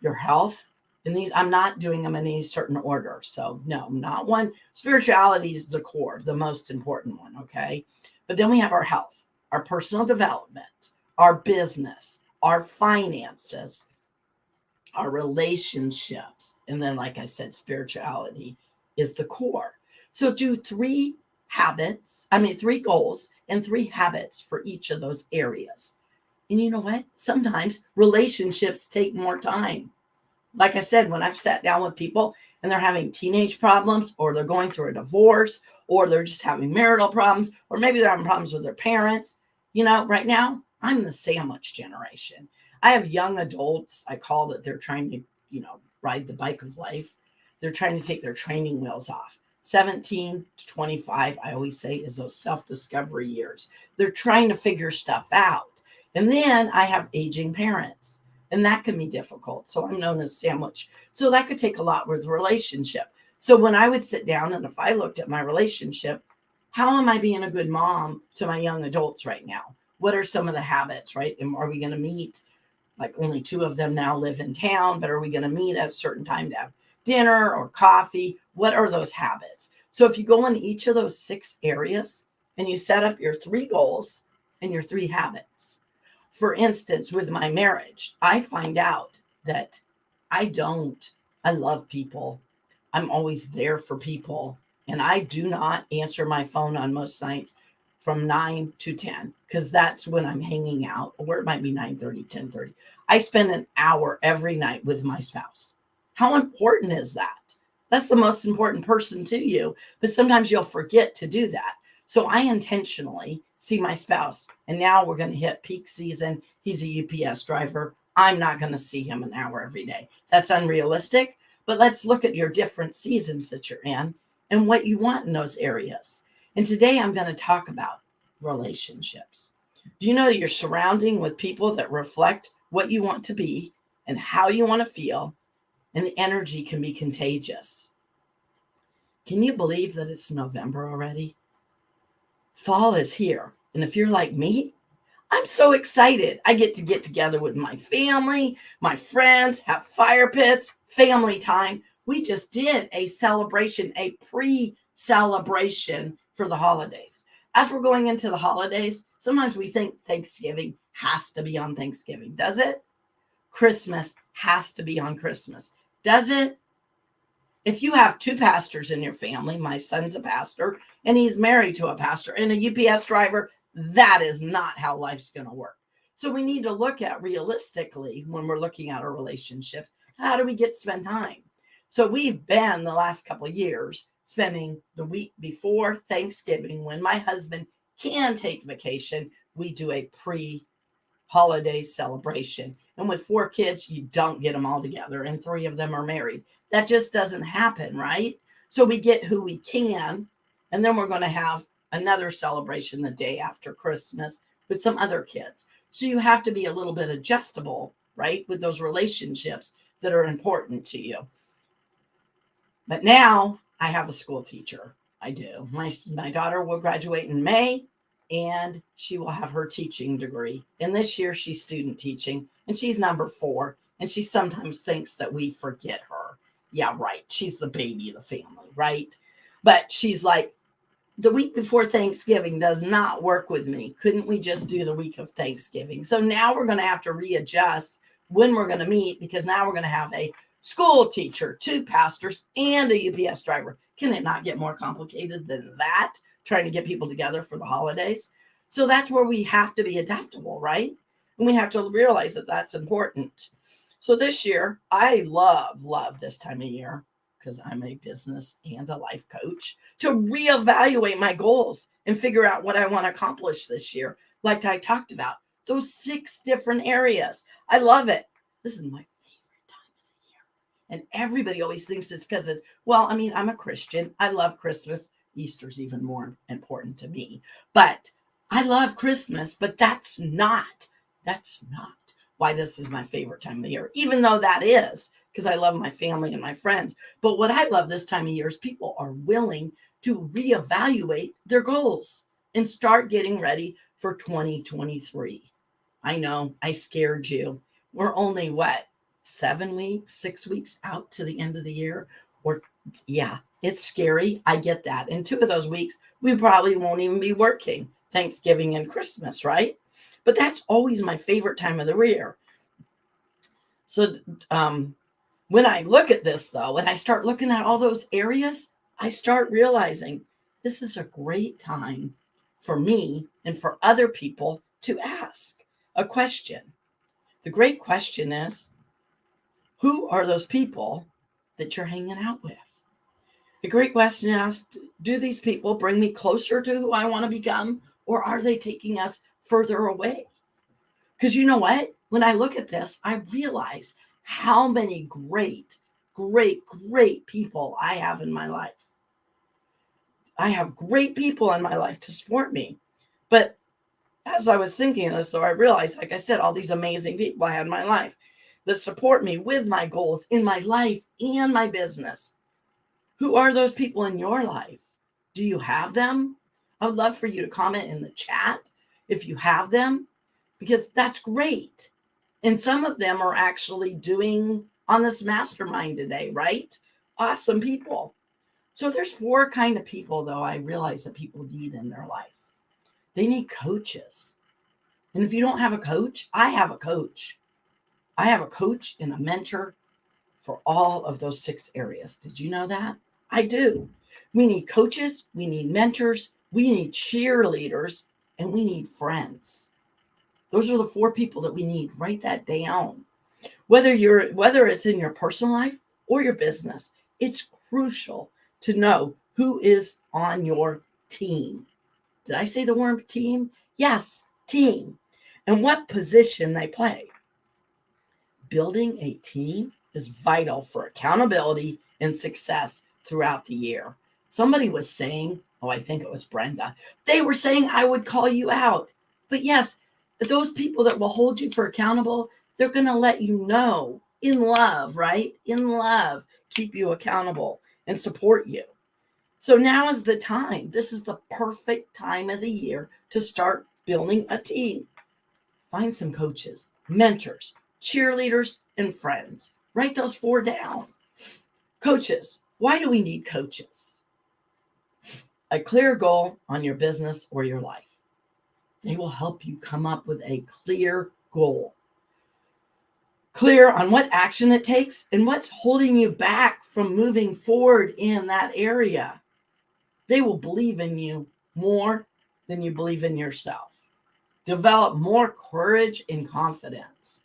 Your health. And these, I'm not doing them in any certain order. So no, not one. Spirituality is the core, the most important one. Okay. But then we have our health, our personal development, our business, our finances, our relationships. And then, like I said, spirituality is the core. So do 3 goals and 3 habits for each of those areas. And you know what? Sometimes relationships take more time. Like I said, when I've sat down with people and they're having teenage problems, or they're going through a divorce, or they're just having marital problems, or maybe they're having problems with their parents, right now, I'm the sandwich generation. I have young adults, I call that they're trying to, ride the bike of life. They're trying to take their training wheels off. 17 to 25, I always say, is those self-discovery years. They're trying to figure stuff out. And then I have aging parents, and that can be difficult. So I'm known as sandwich. So that could take a lot with relationship. So when I would sit down and if I looked at my relationship, how am I being a good mom to my young adults right now? What are some of the habits, right? And are we going to meet? Like only 2 of them now live in town, but are we going to meet at a certain time to have dinner or coffee? What are those habits? So if you go in each of those 6 areas and you set up your 3 goals and your 3 habits. For instance, with my marriage, I find out that I love people. I'm always there for people. And I do not answer my phone on most nights from 9 to 10, because that's when I'm hanging out, or it might be 9:30, 10:30. I spend an hour every night with my spouse. How important is that? That's the most important person to you, but sometimes you'll forget to do that. So I intentionally see my spouse, and now we're going to hit peak season. He's a UPS driver. I'm not going to see him an hour every day. That's unrealistic, but let's look at your different seasons that you're in and what you want in those areas. And today I'm going to talk about relationships. Do you know you're surrounding with people that reflect what you want to be and how you want to feel, and the energy can be contagious. Can you believe that it's November already? Fall is here. And if you're like me, I'm so excited. I get to get together with my family, my friends, have fire pits, family time. We just did a celebration, a pre-celebration for the holidays. As we're going into the holidays, sometimes we think Thanksgiving has to be on Thanksgiving. Does it? Christmas has to be on Christmas. Does it? If you have 2 pastors in your family, my son's a pastor and he's married to a pastor and a UPS driver, that is not how life's going to work. So we need to look at realistically when we're looking at our relationships, how do we get to spend time? So we've been the last couple of years spending the week before Thanksgiving, when my husband can take vacation, we do a pre-holiday celebration. And with 4 kids, you don't get them all together, and 3 of them are married. That just doesn't happen, right? So we get who we can, and then we're going to have another celebration the day after Christmas with some other kids. So you have to be a little bit adjustable, right, with those relationships that are important to you. But now I have a school teacher. I do. My daughter will graduate in May, and she will have her teaching degree. And this year she's student teaching, and she's number 4. And she sometimes thinks that we forget her. Yeah, right. She's the baby of the family, right? But she's like, the week before Thanksgiving does not work with me. Couldn't we just do the week of Thanksgiving? So now we're going to have to readjust when we're going to meet, because now we're going to have a school teacher, 2 pastors, and a UPS driver. Can it not get more complicated than that? Trying to get people together for the holidays. So that's where we have to be adaptable, right? And we have to realize that that's important. So this year, I love this time of year, because I'm a business and a life coach, to reevaluate my goals and figure out what I want to accomplish this year. Like I talked about, those 6 different areas. I love it. This is my favorite time of the year. And everybody always thinks it's because it's, well, I mean, I'm a Christian. I love Christmas. Easter's even more important to me. But I love Christmas, but that's not why this is my favorite time of the year, even though that is because I love my family and my friends. But what I love this time of year is people are willing to reevaluate their goals and start getting ready for 2023. I know I scared you. We're only what, 7 weeks, 6 weeks out to the end of the year? Or yeah, it's scary. I get that. In 2 of those weeks, we probably won't even be working, Thanksgiving and Christmas, right? But that's always my favorite time of the year. So when I look at this, though, and I start looking at all those areas, I start realizing this is a great time for me and for other people to ask a question. The great question is, who are those people that you're hanging out with? The great question is, do these people bring me closer to who I want to become, or are they taking us further away? Because you know what? When I look at this, I realize how many great people I have in my life. I have great people in my life to support me. But as I was thinking of this, though, I realized, like I said, all these amazing people I had in my life that support me with my goals in my life and my business. Who are those people in your life? Do you have them? I would love for you to comment in the chat if you have them, because that's great. And some of them are actually doing on this mastermind today, right? Awesome people. So there's 4 kind of people, though, I realize that people need in their life. They need coaches. And if you don't have a coach, I have a coach. I have a coach and a mentor for all of those 6 areas. Did you know that? I do. We need coaches, we need mentors, we need cheerleaders, and we need friends. Those are the 4 people that we need. Write that down. Whether it's in your personal life or your business, it's crucial to know who is on your team. Did I say the word team? Yes, team. And what position they play. Building a team is vital for accountability and success throughout the year. Somebody was saying, I think it was Brenda, they were saying I would call you out. But yes, those people that will hold you for accountable, they're going to let you know in love, right? In love, keep you accountable and support you. So now is the time. This is the perfect time of the year to start building a team. Find some coaches, mentors, cheerleaders, and friends. Write those 4 down. Coaches. Why do we need coaches? A clear goal on your business or your life. They will help you come up with a clear goal. Clear on what action it takes and what's holding you back from moving forward in that area. They will believe in you more than you believe in yourself. Develop more courage and confidence.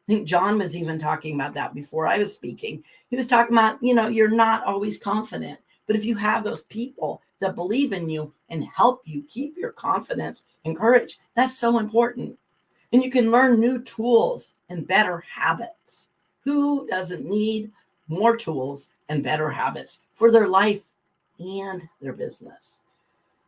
I think John was even talking about that before I was speaking. He was talking about, you're not always confident, but if you have those people that believe in you and help you keep your confidence and courage, that's so important. And you can learn new tools and better habits. Who doesn't need more tools and better habits for their life and their business?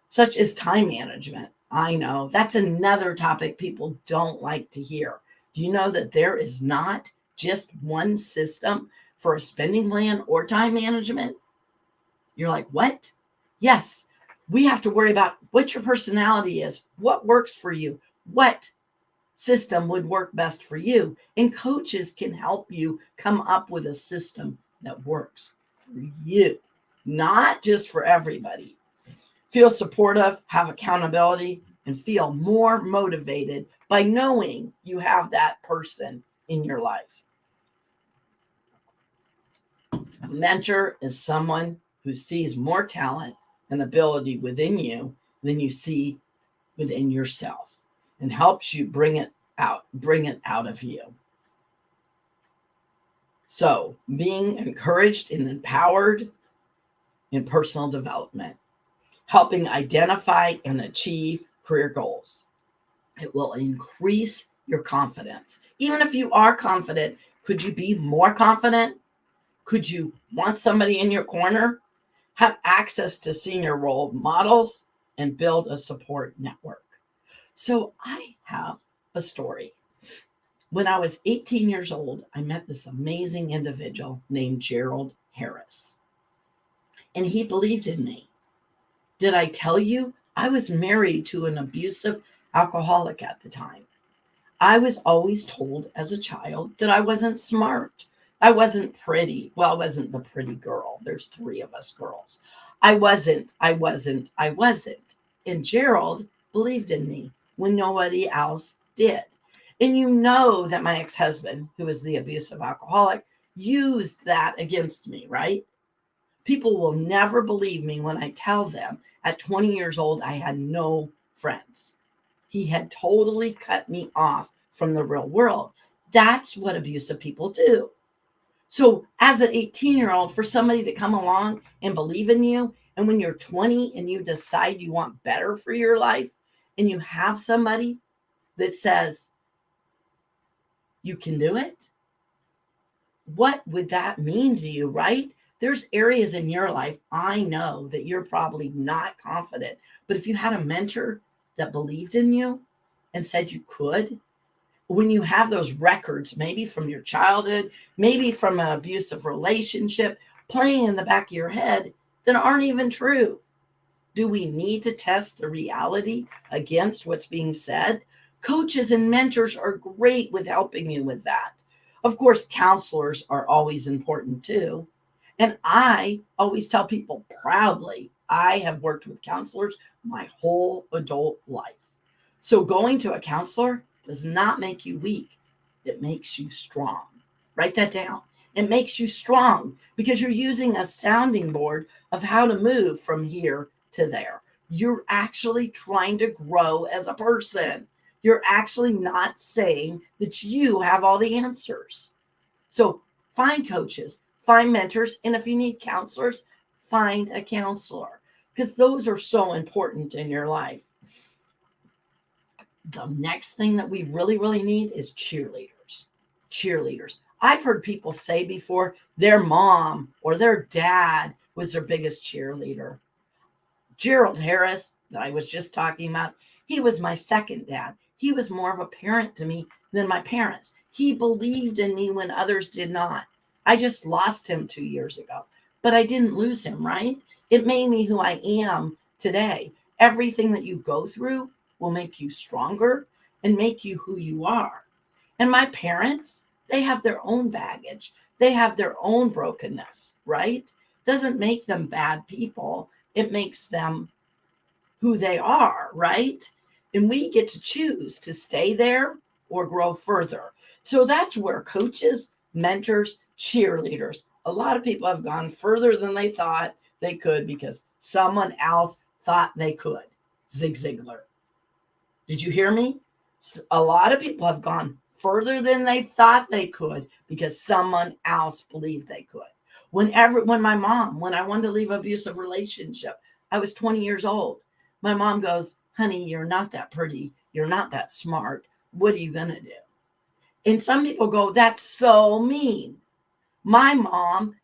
Such as time management. I know that's another topic people don't like to hear. Do you know that there is not just one system for a spending plan or time management? You're like, what? Yes, we have to worry about what your personality is, what works for you, what system would work best for you. And coaches can help you come up with a system that works for you, not just for everybody. Feel supportive, have accountability, and feel more motivated by knowing you have that person in your life. A mentor is someone who sees more talent and ability within you than you see within yourself and helps you bring it out of you. So being encouraged and empowered in personal development, helping identify and achieve career goals. It will increase your confidence. Even if you are confident, could you be more confident? Could you want somebody in your corner? Have access to senior role models and build a support network. So I have a story. When I was 18 years old, I met this amazing individual named Gerald Harris. And he believed in me. Did I tell you I was married to an abusive alcoholic at the time? I was always told as a child that I wasn't smart. I wasn't pretty. Well, I wasn't the pretty girl. There's 3 of us girls. I wasn't. And Gerald believed in me when nobody else did. And you know that my ex-husband, who was the abusive alcoholic, used that against me, right? People will never believe me when I tell them at 20 years old, I had no friends. He had totally cut me off from the real world. That's what abusive people do. So as an 18-year-old, for somebody to come along and believe in you, and when you're 20 and you decide you want better for your life, and you have somebody that says, you can do it, what would that mean to you, right? There's areas in your life, I know that you're probably not confident, but if you had a mentor that believed in you and said you could, when you have those records, maybe from your childhood, maybe from an abusive relationship, playing in the back of your head that aren't even true. Do we need to test the reality against what's being said? Coaches and mentors are great with helping you with that. Of course, counselors are always important too. And I always tell people proudly, I have worked with counselors my whole adult life. So going to a counselor does not make you weak. It makes you strong. Write that down. It makes you strong because you're using a sounding board of how to move from here to there. You're actually trying to grow as a person. You're actually not saying that you have all the answers. So find coaches, find mentors, and if you need counselors, find a counselor because those are so important in your life. The next thing that we really, really need is cheerleaders. Cheerleaders. I've heard people say before their mom or their dad was their biggest cheerleader. Gerald Harris, that I was just talking about, he was my second dad. He was more of a parent to me than my parents. He believed in me when others did not. I just lost him 2 years ago, but I didn't lose him, right? It made me who I am today. Everything that you go through will make you stronger and make you who you are. And my parents, they have their own baggage. They have their own brokenness, right? Doesn't make them bad people. It makes them who they are, right? And we get to choose to stay there or grow further. So that's where coaches, mentors, cheerleaders, a lot of people have gone further than they thought they could because someone else thought they could. Zig Ziglar. Did you hear me? A lot of people have gone further than they thought they could because someone else believed they could. When I wanted to leave an abusive relationship, I was 20 years old. My mom goes, honey, you're not that pretty. You're not that smart. What are you going to do? And some people go, that's so mean. My mom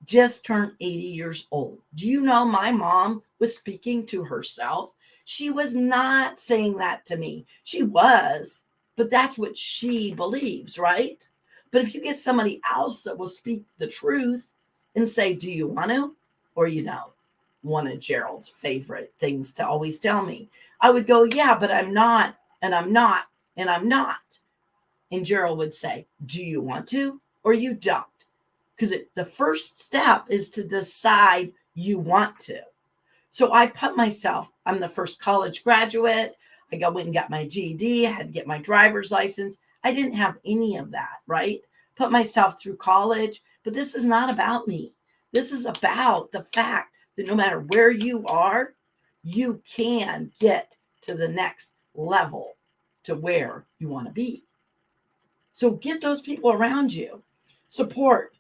just turned 80 years old. Do you know my mom was speaking to herself? She was not saying that to me. She was, but that's what she believes, right? But if you get somebody else that will speak the truth and say, do you want to or you don't? One of Gerald's favorite things to always tell me. I would go, yeah, but I'm not, and I'm not, and I'm not. And Gerald would say, do you want to or you don't? Because the first step is to decide you want to. So I put myself, I'm the first college graduate. I went and got my GED. I had to get my driver's license. I didn't have any of that, right? Put myself through college. But this is not about me. This is about the fact that no matter where you are, you can get to the next level to where you want to be. So get those people around you. Support.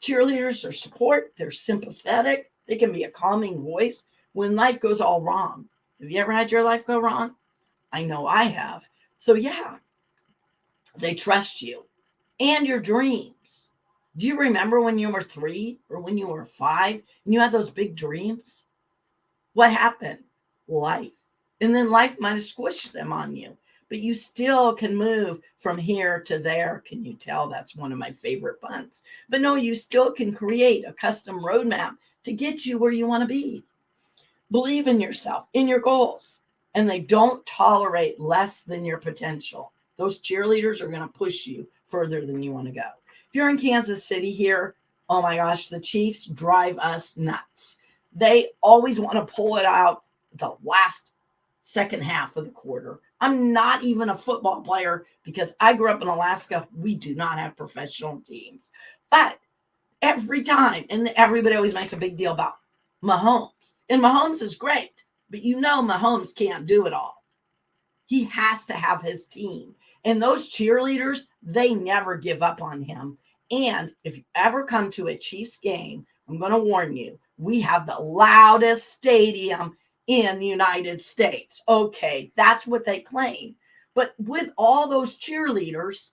Cheerleaders are support. They're sympathetic. They can be a calming voice when life goes all wrong. Have you ever had your life go wrong? I know I have. So yeah, they trust you and your dreams. Do you remember when you were 3 or when you were 5 and you had those big dreams? What happened? Life. And then life might have squished them on you, but you still can move from here to there. Can you tell that's one of my favorite puns? But no, you still can create a custom roadmap to get you where you want to be. Believe in yourself, in your goals, and they don't tolerate less than your potential. Those cheerleaders are going to push you further than you want to go. If you're in Kansas City here, oh my gosh, the Chiefs drive us nuts. They always want to pull it out the last second half of the quarter. I'm not even a football player because I grew up in Alaska. We do not have professional teams. But every time, and everybody always makes a big deal about Mahomes. And Mahomes is great, but you know Mahomes can't do it all. He has to have his team. And those cheerleaders, they never give up on him. And if you ever come to a Chiefs game, I'm going to warn you, we have the loudest stadium in the United States. Okay, that's what they claim. But with all those cheerleaders,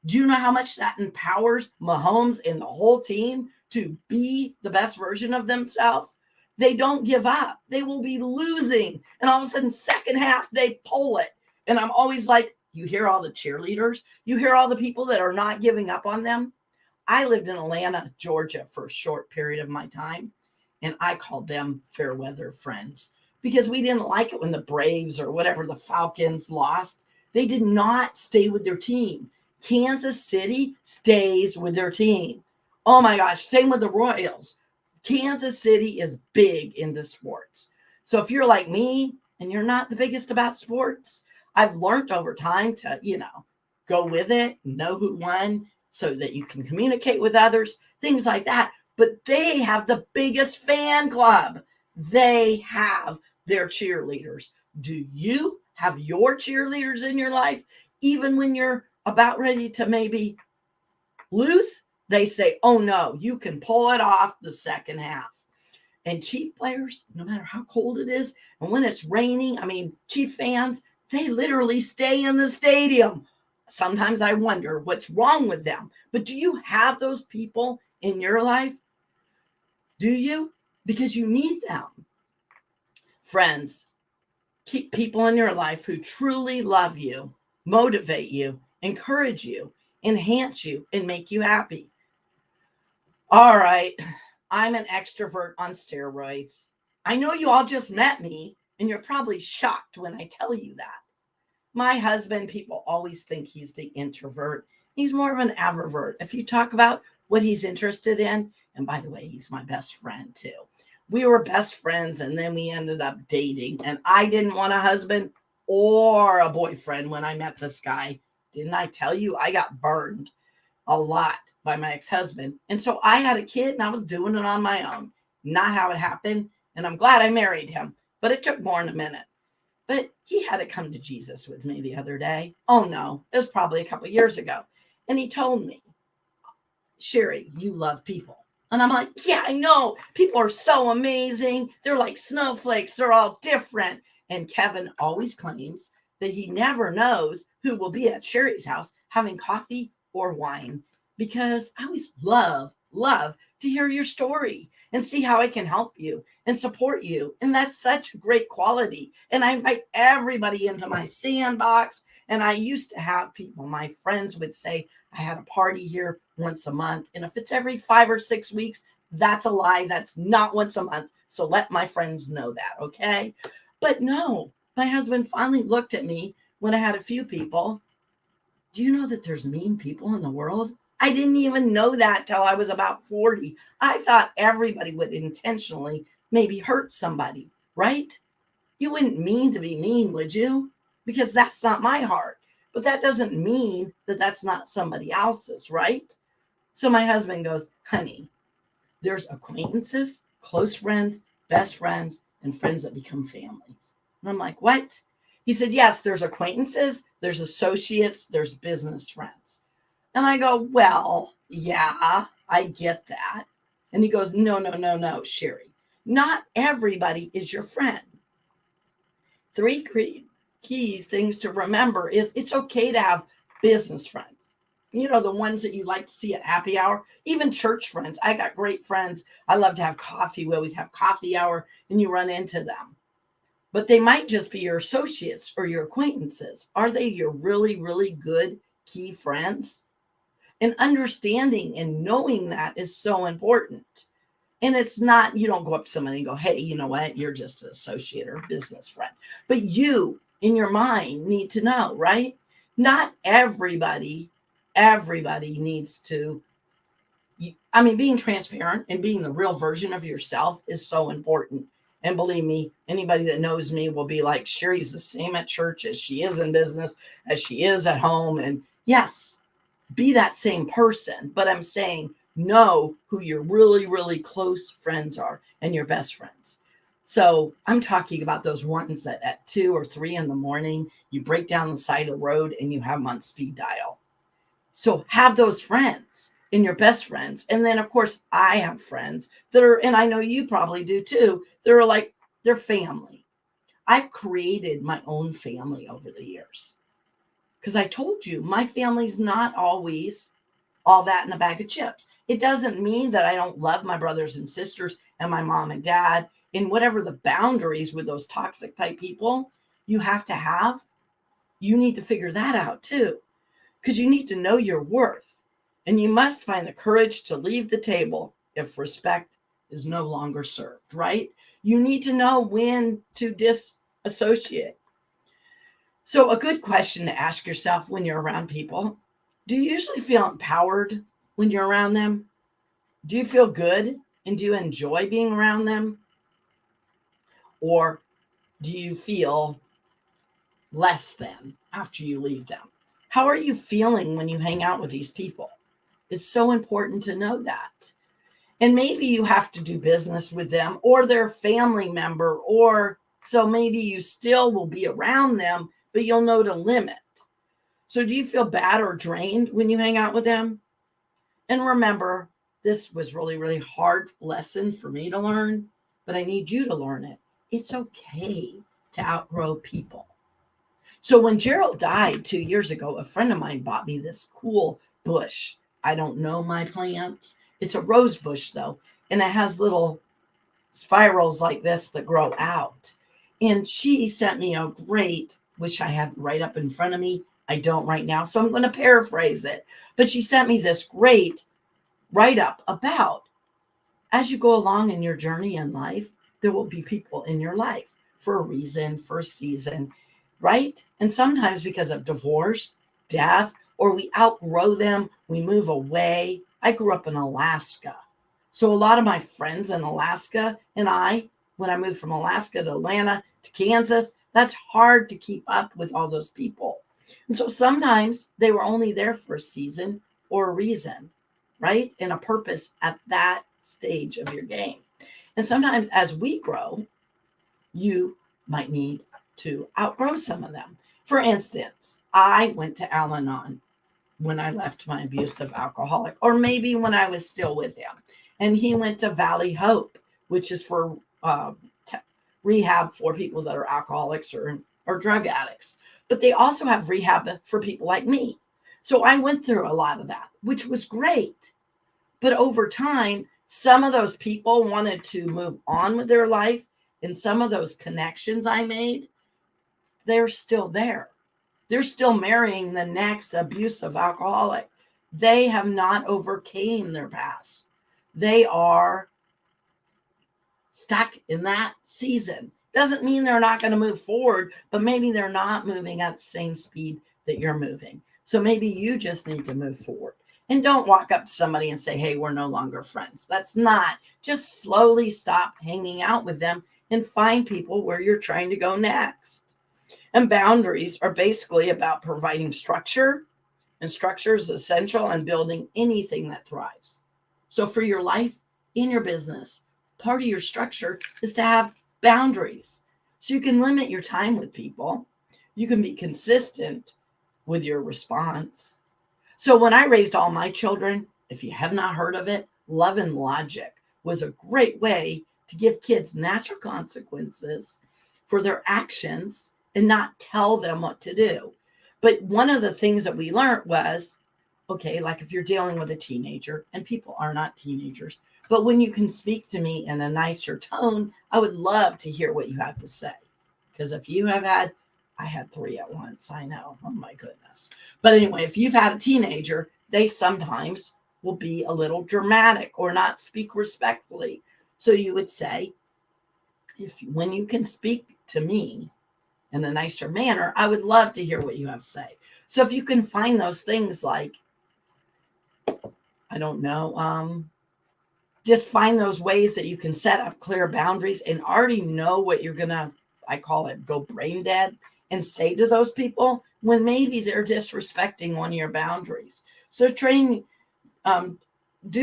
do you know how much that empowers Mahomes and the whole team to be the best version of themselves? They don't give up. They will be losing. And all of a sudden, second half, they pull it. And I'm always like, you hear all the cheerleaders? You hear all the people that are not giving up on them? I lived in Atlanta, Georgia for a short period of my time. And I called them fair weather friends because we didn't like it when the Braves or whatever the Falcons lost. They did not stay with their team. Kansas City stays with their team. Oh my gosh, same with the Royals. Kansas City is big into sports. So if you're like me and you're not the biggest about sports, I've learned over time to, go with it, know who won so that you can communicate with others, things like that. But they have the biggest fan club. They have their cheerleaders. Do you have your cheerleaders in your life? Even when you're about ready to maybe lose, they say, oh no, you can pull it off the second half. And Chief players, no matter how cold it is, and when it's raining, Chief fans, they literally stay in the stadium. Sometimes I wonder what's wrong with them. But do you have those people in your life? Do you? Because you need them. Friends, keep people in your life who truly love you, motivate you, encourage you, enhance you, and make you happy. All right. I'm an extrovert on steroids. I know you all just met me, and you're probably shocked when I tell you that. My husband, people always think he's the introvert. He's more of an ambivert. If you talk about what he's interested in, and by the way, he's my best friend too. We were best friends, and then we ended up dating, and I didn't want a husband or a boyfriend when I met this guy. Didn't I tell you I got burned a lot by my ex-husband? And so I had a kid, and I was doing it on my own. Not how it happened, and I'm glad I married him, but it took more than a minute. But he had to come to Jesus with me the other day. Oh no, it was probably a couple of years ago. And he told me, Sherry, you love people. And I'm like, yeah, I know. People are so amazing. They're like snowflakes. They're all different. And Kevin always claims that he never knows who will be at Sherry's house having coffee or wine, because I always love to hear your story and see how I can help you and support you. And that's such a great quality. And I invite everybody into my sandbox. And I used to have people, my friends would say, I had a party here once a month. And if it's every 5 or 6 weeks, that's a lie. That's not once a month. So let my friends know that, okay? But no, my husband finally looked at me when I had a few people. Do you know that there's mean people in the world? I didn't even know that till I was about 40. I thought everybody would intentionally maybe hurt somebody, right? You wouldn't mean to be mean, would you? Because that's not my heart. But that doesn't mean that that's not somebody else's, right? So my husband goes, honey, there's acquaintances, close friends, best friends, and friends that become families. And I'm like, what? He said, yes, there's acquaintances, there's associates, there's business friends. And I go, well, yeah, I get that. And he goes, no, Sherry. Not everybody is your friend. 3 key things to remember is it's okay to have business friends. You know, the ones that you like to see at happy hour, even church friends. I got great friends. I love to have coffee. We always have coffee hour and you run into them. But they might just be your associates or your acquaintances. Are they your really, really good key friends? And understanding and knowing that is so important. And it's not, you don't go up to somebody and go, hey, you know what? You're just an associate or business friend. But you, in your mind, need to know, right? Not everybody needs to. I mean, being transparent and being the real version of yourself is so important. And believe me, anybody that knows me will be like, Sherry's the same at church as she is in business, as she is at home. And yes, be that same person. But I'm saying, know who your really, really close friends are and your best friends. So I'm talking about those ones that at 2 or 3 in the morning, you break down the side of the road and you have them on speed dial. So have those friends and your best friends. And then, of course, I have friends that are, and I know you probably do too, they're like, they're family. I've created my own family over the years. Because I told you, my family's not always all that in a bag of chips. It doesn't mean that I don't love my brothers and sisters and my mom and dad, and whatever the boundaries with those toxic type people you have to have. You need to figure that out too, because you need to know your worth, and you must find the courage to leave the table if respect is no longer served, right? You need to know when to disassociate. So a good question to ask yourself when you're around people, do you usually feel empowered when you're around them? Do you feel good and do you enjoy being around them? Or do you feel less than after you leave them? How are you feeling when you hang out with these people? It's so important to know that. And maybe you have to do business with them or their family member, or so maybe you still will be around them, but you'll know to limit. So do you feel bad or drained when you hang out with them? And remember, this was really, really hard lesson for me to learn, but I need you to learn it. It's okay to outgrow people. So when Gerald died 2 years ago, a friend of mine bought me this cool bush. I don't know my plants. It's a rose bush though, and it has little spirals like this that grow out. And she sent me a great, wish I had right up in front of me. I don't right now, so I'm going to paraphrase it. But she sent me this great write-up about, as you go along in your journey in life, there will be people in your life for a reason, for a season, right? And sometimes because of divorce, death, or we outgrow them, we move away. I grew up in Alaska. So a lot of my friends in Alaska and when I moved from Alaska to Atlanta to Kansas, that's hard to keep up with all those people. And so sometimes they were only there for a season or a reason, right? And a purpose at that stage of your game. And sometimes as we grow, you might need to outgrow some of them. For instance, I went to Al-Anon when I left my abusive alcoholic, or maybe when I was still with him. And he went to Valley Hope, which is for rehab for people that are alcoholics or drug addicts. But they also have rehab for people like me. So I went through a lot of that, which was great. But over time, some of those people wanted to move on with their life. And some of those connections I made, they're still there. They're still marrying the next abusive alcoholic. They have not overcame their past. They are stuck in that season. Doesn't mean they're not going to move forward, but maybe they're not moving at the same speed that you're moving. So maybe you just need to move forward. And don't walk up to somebody and say, hey, we're no longer friends. That's not. Just slowly stop hanging out with them and find people where you're trying to go next. And boundaries are basically about providing structure, and structure is essential in building anything that thrives. So for your life, in your business, part of your structure is to have boundaries. So you can limit your time with people. You can be consistent with your response. So when I raised all my children, if you have not heard of it, Love and Logic was a great way to give kids natural consequences for their actions and not tell them what to do. But one of the things that we learned was, okay, like if you're dealing with a teenager, and people are not teenagers, but when you can speak to me in a nicer tone, I would love to hear what you have to say. Because if you have had, I had 3 at once, I know, oh my goodness. But anyway, if you've had a teenager, they sometimes will be a little dramatic or not speak respectfully. So you would say, when you can speak to me in a nicer manner, I would love to hear what you have to say. So if you can find those things like, I don't know, just find those ways that you can set up clear boundaries and already know what you're going to, I call it go brain dead, and say to those people when maybe they're disrespecting one of your boundaries. So do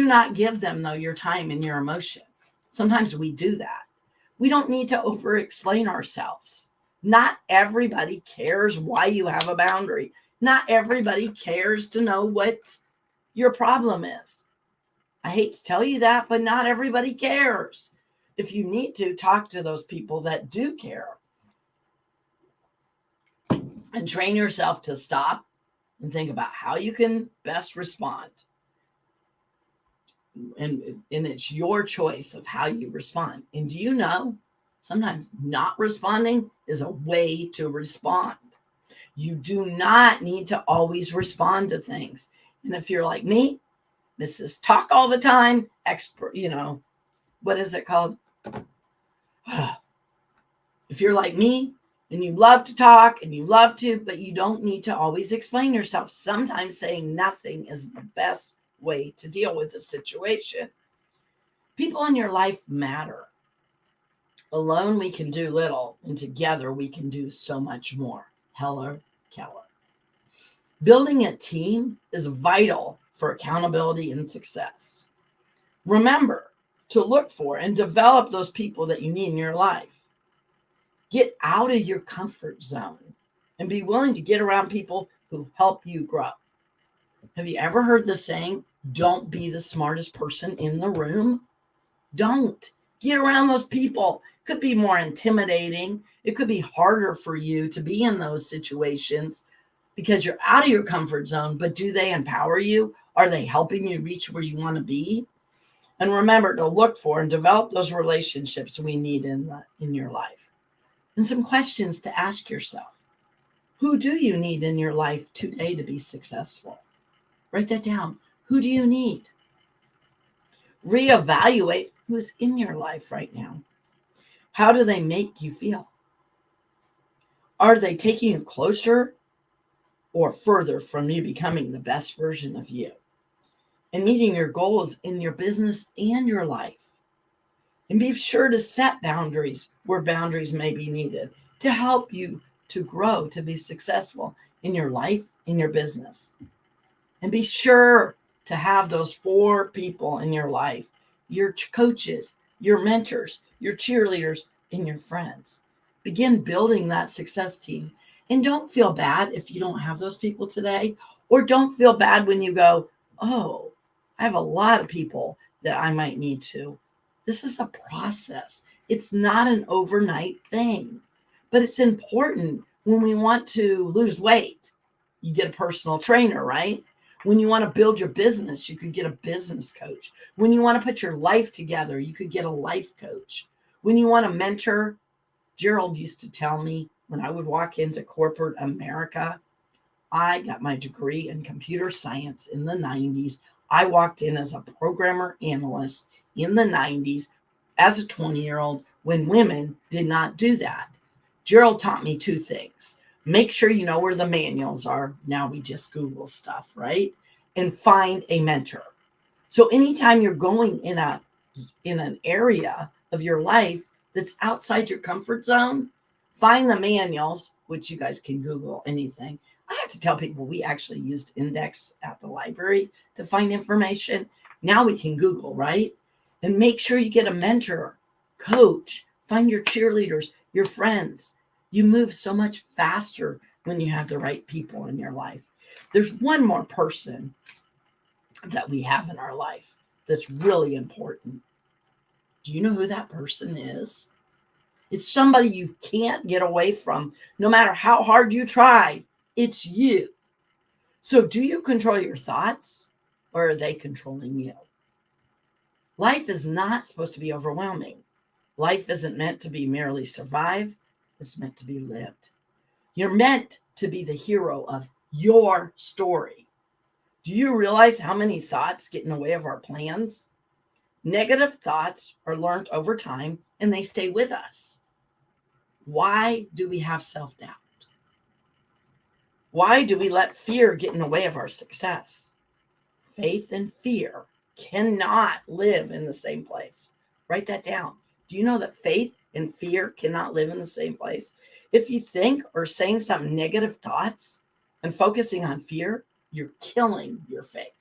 not give them, though, your time and your emotion. Sometimes we do that. We don't need to over explain ourselves. Not everybody cares why you have a boundary. Not everybody cares to know what your problem is. I hate to tell you that, but not everybody cares. If you need to, talk to those people that do care and train yourself to stop and think about how you can best respond. And it's your choice of how you respond. And do you know, sometimes not responding is a way to respond. You do not need to always respond to things. And if you're like me, Mrs. Talk all the time, expert, what is it called? If you're like me and you love to talk and you love to, but you don't need to always explain yourself. Sometimes saying nothing is the best way to deal with the situation. People in your life matter. Alone we can do little, and together we can do so much more. Helen Keller. Building a team is vital for accountability and success. Remember to look for and develop those people that you need in your life. Get out of your comfort zone and be willing to get around people who help you grow. Have you ever heard the saying, don't be the smartest person in the room? Don't. Get around those people. It could be more intimidating. It could be harder for you to be in those situations because you're out of your comfort zone, but do they empower you? Are they helping you reach where you want to be? And remember to look for and develop those relationships we need in your life. And some questions to ask yourself. Who do you need in your life today to be successful? Write that down. Who do you need? Reevaluate who's in your life right now. How do they make you feel? Are they taking you closer or further from you becoming the best version of you and meeting your goals in your business and your life? And be sure to set boundaries where boundaries may be needed to help you to grow, to be successful in your life, in your business. And be sure to have those 4 people in your life, your coaches, your mentors, your cheerleaders, and your friends. Begin building that success team. And don't feel bad if you don't have those people today, or don't feel bad when you go, oh, I have a lot of people that I might need to. This is a process. It's not an overnight thing, but it's important when we want to lose weight. You get a personal trainer, right? When you want to build your business, you could get a business coach. When you want to put your life together, you could get a life coach. When you want to mentor, Gerald used to tell me when I would walk into corporate America, I got my degree in computer science in the 90s. I walked in as a programmer analyst in the 90s as a 20-year-old when women did not do that. Gerald taught me 2 things. Make sure you know where the manuals are. Now we just Google stuff, right? And find a mentor. So anytime you're going in an area of your life that's outside your comfort zone, find the manuals, which you guys can Google anything. I have to tell people we actually used Index at the library to find information. Now we can Google, right? And make sure you get a mentor, coach, find your cheerleaders, your friends. You move so much faster when you have the right people in your life. There's one more person that we have in our life that's really important. Do you know who that person is? It's somebody you can't get away from, no matter how hard you try. It's you. So do you control your thoughts, or are they controlling you? Life is not supposed to be overwhelming. Life isn't meant to be merely survived. It's meant to be lived. You're meant to be the hero of your story. Do you realize how many thoughts get in the way of our plans? Negative thoughts are learned over time and they stay with us. Why do we have self-doubt? Why do we let fear get in the way of our success? Faith and fear cannot live in the same place. Write that down. Do you know that faith and fear cannot live in the same place? If you think or saying some negative thoughts and focusing on fear, you're killing your faith.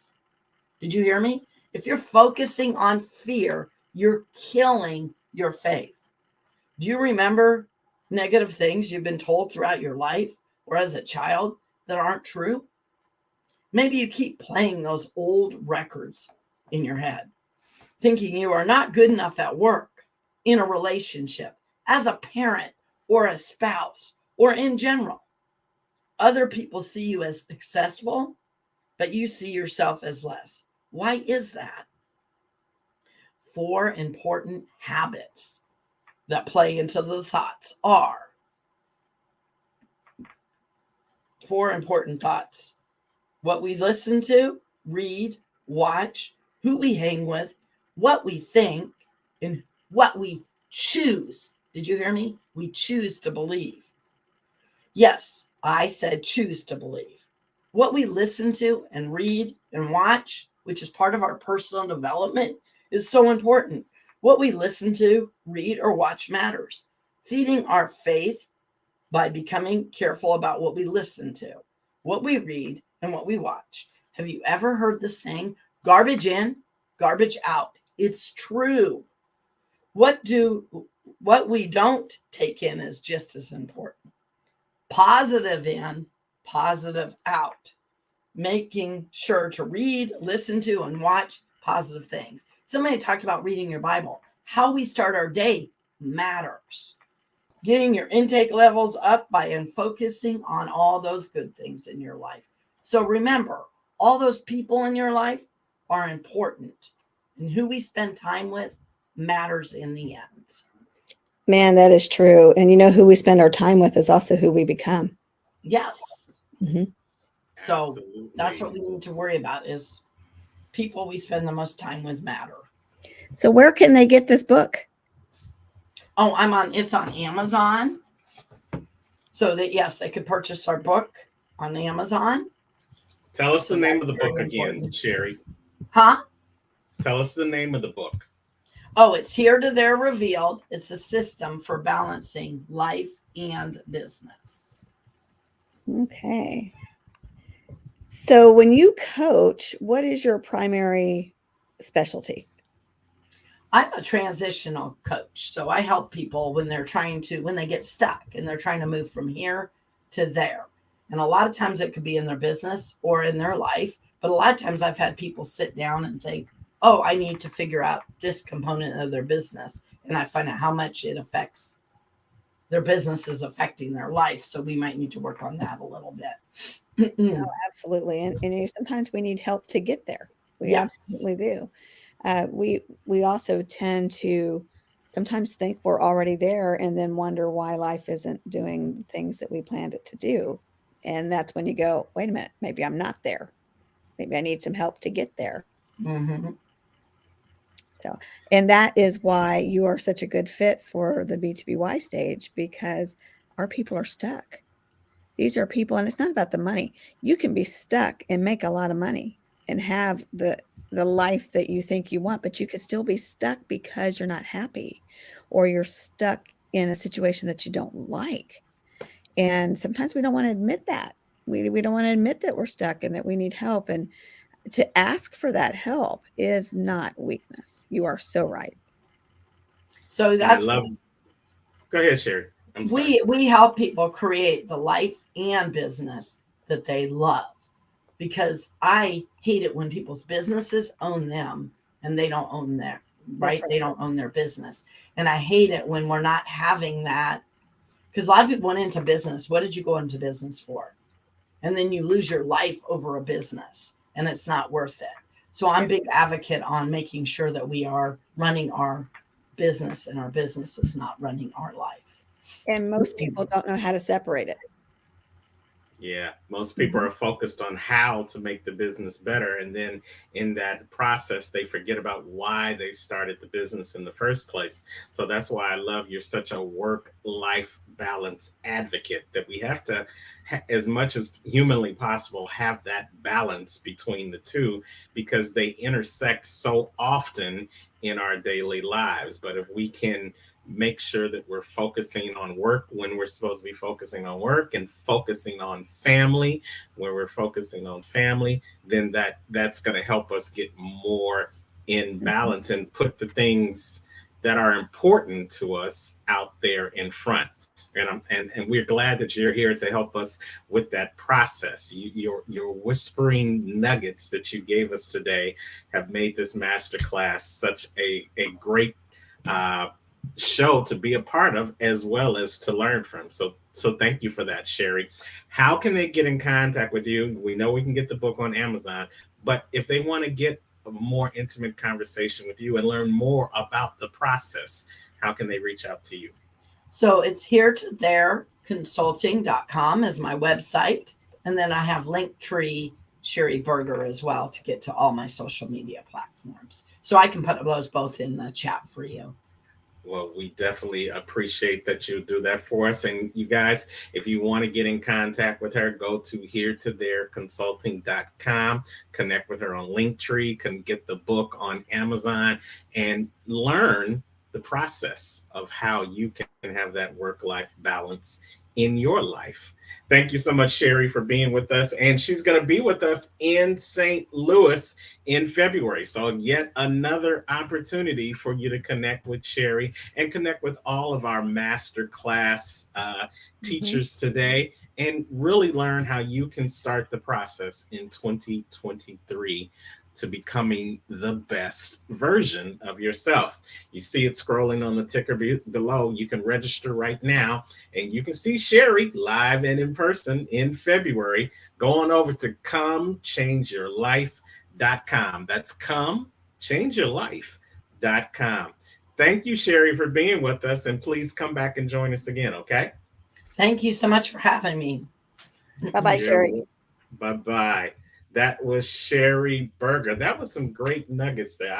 Did you hear me? If you're focusing on fear, you're killing your faith. Do you remember negative things you've been told throughout your life or as a child that aren't true? Maybe you keep playing those old records in your head, thinking you are not good enough at work, in a relationship, as a parent or a spouse, or in general. Other people see you as successful, but you see yourself as less. Why is that? 4 important habits that play into the thoughts are 4 important thoughts: what we listen to, read, watch, who we hang with, what we think, and what we choose. Did you hear me? We choose to believe. Yes, I said choose to believe. What we listen to and read and watch, which is part of our personal development, is so important. What we listen to, read, or watch matters. Feeding our faith by becoming careful about what we listen to, what we read, and what we watch. Have you ever heard the saying, garbage in, garbage out? It's true. What we don't take in is just as important. Positive in, positive out. Making sure to read, listen to, and watch positive things. Somebody talked about reading your Bible. How we start our day matters. Getting your intake levels up by focusing on all those good things in your life. So remember, all those people in your life are important, and who we spend time with matters in the end. Man, that is true. And you know, who we spend our time with is also who we become. Yes. Mm-hmm. So Absolutely. that's what we need to worry about, is people we spend the most time with matter. So where can they get this book? Oh, it's on Amazon. So that, yes, they could purchase our book on Amazon. Tell us So the name that's of the very book again, important. Sherry. Huh? Tell us the name of the book. Oh, it's Here to There Revealed. It's a system for balancing life and business. Okay. So when you coach, what is your primary specialty? I'm a transitional coach. So I help people when they get stuck and they're trying to move from here to there. And a lot of times it could be in their business or in their life. But a lot of times I've had people sit down and think, oh, I need to figure out this component of their business. And I find out how much it affects their business is affecting their life. So we might need to work on that a little bit. Oh, absolutely. And you know, sometimes we need help to get there. We Yes. absolutely do. We also tend to sometimes think we're already there and then wonder why life isn't doing the things that we planned it to do. And that's when you go, wait a minute, maybe I'm not there. Maybe I need some help to get there. Mm-hmm. So, and that is why you are such a good fit for the BTBY stage, because our people are stuck. These are people, and it's not about the money. You can be stuck and make a lot of money and have the life that you think you want, but you could still be stuck because you're not happy, or you're stuck in a situation that you don't like. And sometimes we don't want to admit that. We don't want to admit that we're stuck and that we need help. And to ask for that help is not weakness. You are so right. So And I that's love. Go ahead, Sherry. I'm sorry. we help people create the life and business that they love. because I hate it when people's businesses own them and they don't own their right. They don't own their business. And I hate it when we're not having that, because a lot of people went into business. What did you go into business for? And then you lose your life over a business, and it's not worth it. So I'm a big advocate on making sure that we are running our business and our business is not running our life. And most people don't know how to separate it. Yeah, most people are focused on how to make the business better. And then in that process, they forget about why they started the business in the first place. So that's why I love you're such a work-life balance advocate, that we have to, as much as humanly possible, have that balance between the two, because they intersect so often in our daily lives. But if we can make sure that we're focusing on work when we're supposed to be focusing on work, and focusing on family when we're focusing on family, then that's going to help us get more in balance and put the things that are important to us out there in front. And we're glad that you're here to help us with that process. Your whispering nuggets that you gave us today have made this masterclass such a great show to be a part of, as well as to learn from. So thank you for that, Sherry. How can they get in contact with you? We know we can get the book on Amazon, but if they want to get a more intimate conversation with you and learn more about the process, how can they reach out to you? So it's here to there consulting.com is my website. And then I have Linktree Sherry Berger as well to get to all my social media platforms. So I can put those both in the chat for you. Well, we definitely appreciate that you do that for us. And you guys, if you want to get in contact with her, go to heretothereconsulting.com, connect with her on Linktree, can get the book on Amazon, and learn the process of how you can have that work-life balance in your life. Thank you so much, Sherry, for being with us. And she's going to be with us in St. Louis in February. So yet another opportunity for you to connect with Sherry and connect with all of our masterclass teachers today, and really learn how you can start the process in 2023 to becoming the best version of yourself. You see it scrolling on the ticker below. You can register right now, and you can see Sherry live and in person in February. Go on over to comechangeyourlife.com. That's comechangeyourlife.com. Thank you, Sherry, for being with us, and please come back and join us again, okay? Thank you so much for having me. Bye-bye, Sherry. Bye-bye. That was Sherry Berger. That was some great nuggets there.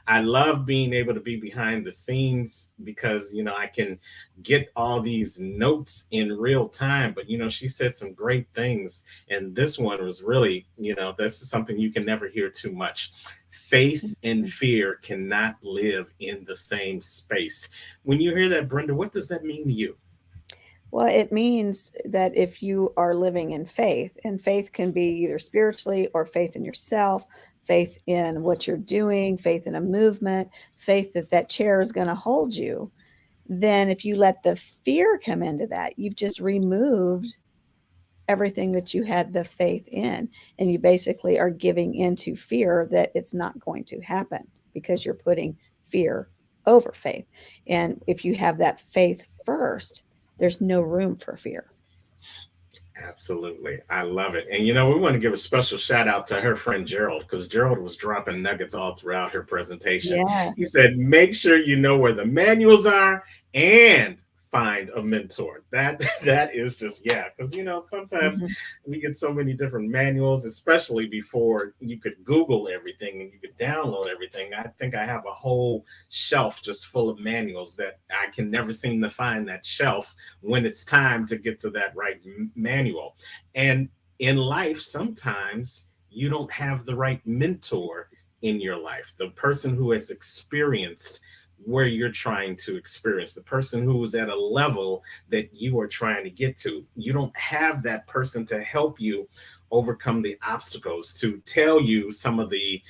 I love being able to be behind the scenes, because, I can get all these notes in real time. But, she said some great things. And this one was really, this is something you can never hear too much. Faith and fear cannot live in the same space. When you hear that, Brenda, what does that mean to you? Well, it means that if you are living in faith, and faith can be either spiritually or faith in yourself, faith in what you're doing, faith in a movement, faith that that chair is going to hold you, then if you let the fear come into that, you've just removed everything that you had the faith in. And you basically are giving into fear that it's not going to happen, because you're putting fear over faith. And if you have that faith first, there's no room for fear. Absolutely. I love it. And, we want to give a special shout out to her friend Gerald, because Gerald was dropping nuggets all throughout her presentation. Yes. He said, make sure you know where the manuals are and find a mentor. That is just, because, sometimes we get so many different manuals, especially before you could Google everything and you could download everything. I think I have a whole shelf just full of manuals that I can never seem to find that shelf when it's time to get to that right manual. And in life, sometimes you don't have the right mentor in your life, the person who has experienced where you're trying to experience, the person who is at a level that you are trying to get to. You don't have that person to help you overcome the obstacles, to tell you some of the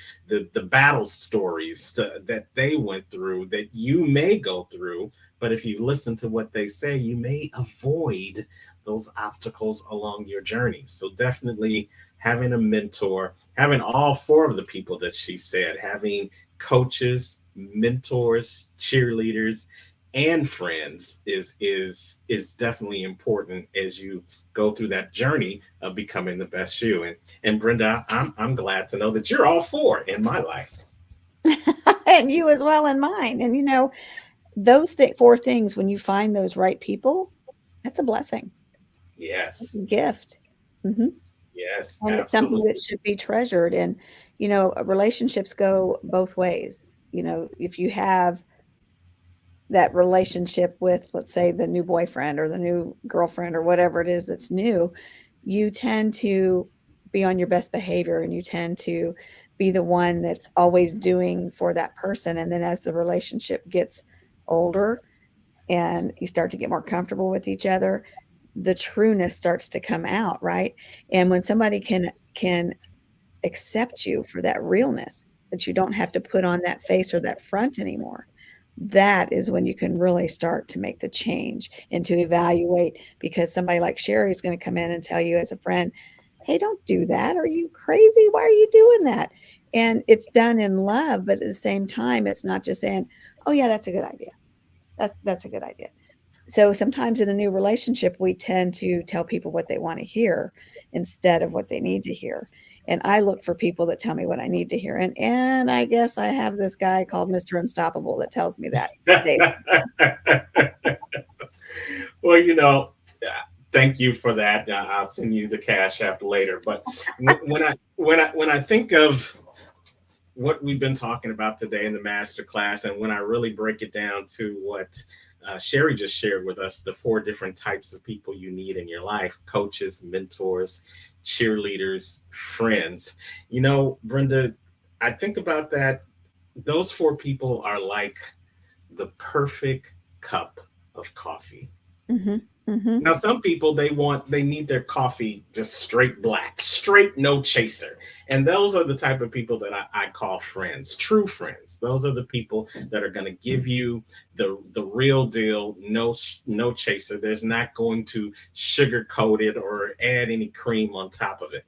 battle stories that they went through, that you may go through. But if you listen to what they say, you may avoid those obstacles along your journey. So definitely having a mentor, having all four of the people that she said, having coaches, mentors, cheerleaders, and friends is definitely important as you go through that journey of becoming the best you. And Brenda, I'm glad to know that you're all four in my life. And you as well in mine. And those four things, when you find those right people, that's a blessing. It's Yes, a gift. Hmm. yes, And it's something that absolutely. should be treasured. And, relationships go both ways. If you have that relationship with, let's say, the new boyfriend or the new girlfriend or whatever it is that's new, you tend to be on your best behavior and you tend to be the one that's always doing for that person. And then as the relationship gets older and you start to get more comfortable with each other, the trueness starts to come out, right? And when somebody can accept you for that realness, that you don't have to put on that face or that front anymore, that is when you can really start to make the change and to evaluate, because somebody like Sherry is going to come in and tell you as a friend, hey, don't do that. Are you crazy? Why are you doing that? And it's done in love, but at the same time, it's not just saying, oh yeah, that's a good idea. That's a good idea. So sometimes in a new relationship, we tend to tell people what they want to hear instead of what they need to hear. And I look for people that tell me what I need to hear. And I guess I have this guy called Mr. Unstoppable that tells me that daily. Well, thank you for that. I'll send you the cash app later. But when I think of what we've been talking about today in the master class, and when I really break it down to what Sherry just shared with us, the four different types of people you need in your life: coaches, mentors, cheerleaders, friends. Brenda, I think about that. Those four people are like the perfect cup of coffee. Hmm. Hmm. Now, some people they need their coffee just straight black, straight no chaser. And those are the type of people that I call friends, true friends. Those are the people that are going to give you the real deal, no chaser. There's not going to sugarcoat it or add any cream on top of it.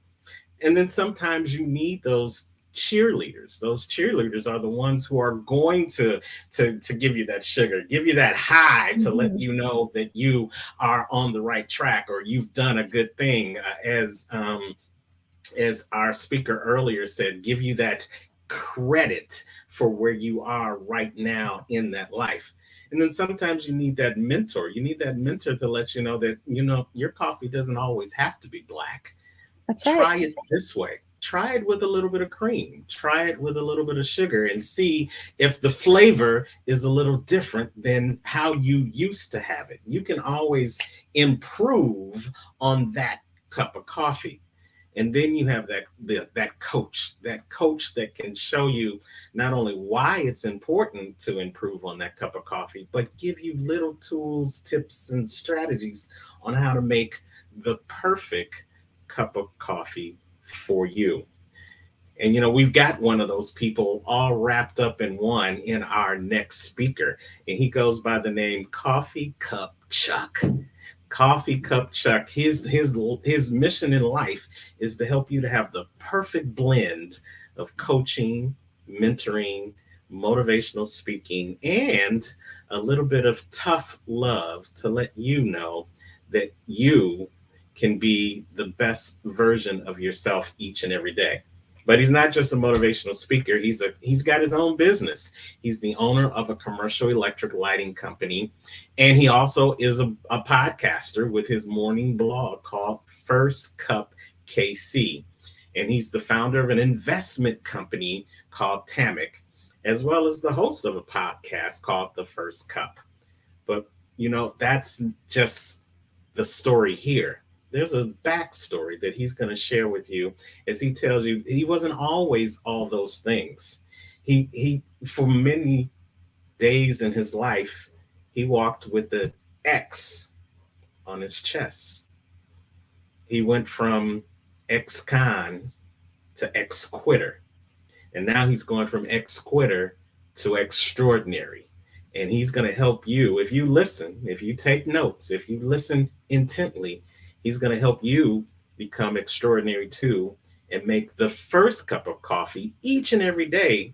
And then sometimes you need those cheerleaders. Those cheerleaders are the ones who are going to give you that sugar, give you that high, to let Hmm. you know that you are on the right track or you've done a good thing. As our speaker earlier said, give you that credit for where you are right now in that life. And then sometimes you need that mentor. You need that mentor to let you know that your coffee doesn't always have to be black. That's right. Try it this way. Try it with a little bit of cream. Try it with a little bit of sugar and see if the flavor is a little different than how you used to have it. You can always improve on that cup of coffee. And then you have that coach that can show you not only why it's important to improve on that cup of coffee, but give you little tools, tips, and strategies on how to make the perfect cup of coffee for you. And we've got one of those people all wrapped up in one in our next speaker, and he goes by the name Coffee Cup Chuck. Coffee Cup Chuck. His mission in life is to help you to have the perfect blend of coaching, mentoring, motivational speaking, and a little bit of tough love to let you know that you can be the best version of yourself each and every day. But he's not just a motivational speaker. He's got his own business. He's the owner of a commercial electric lighting company, and he also is a podcaster with his morning blog called First Cup KC. And he's the founder of an investment company called Tamic, as well as the host of a podcast called The First Cup. But that's just the story here. There's a backstory that he's going to share with you as he tells you he wasn't always all those things. He for many days in his life, he walked with the X on his chest. He went from ex-con to ex-quitter. And now he's going from ex-quitter to extraordinary. And he's going to help you. If you listen, if you take notes, if you listen intently, he's going to help you become extraordinary too and make the first cup of coffee each and every day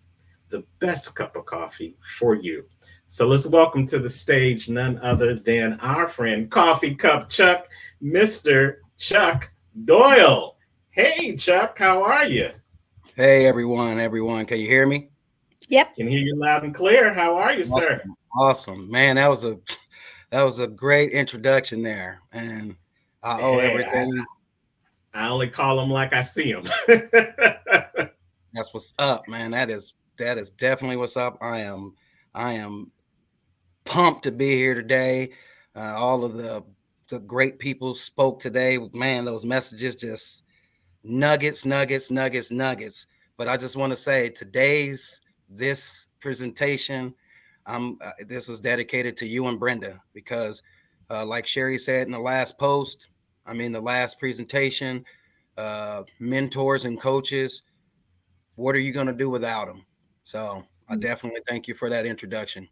the best cup of coffee for you. So let's welcome to the stage none other than our friend Coffee Cup Chuck, Mr. Chuck Doyle. Hey, Chuck, how are you? Hey, everyone. Can you hear me? Yep. Can hear you loud and clear. How are you, sir? Awesome. Man, that was a great introduction there. And I owe Hey, everything. I only call them like I see them. That's what's up, man. That is definitely what's up. I am pumped to be here today. All of the great people spoke today. Man, those messages just nuggets. But I just want to say this presentation, this is dedicated to you and Brenda because, like Sherry said in the last post, the last presentation, mentors and coaches, what are you going to do without them? So I definitely thank you for that introduction.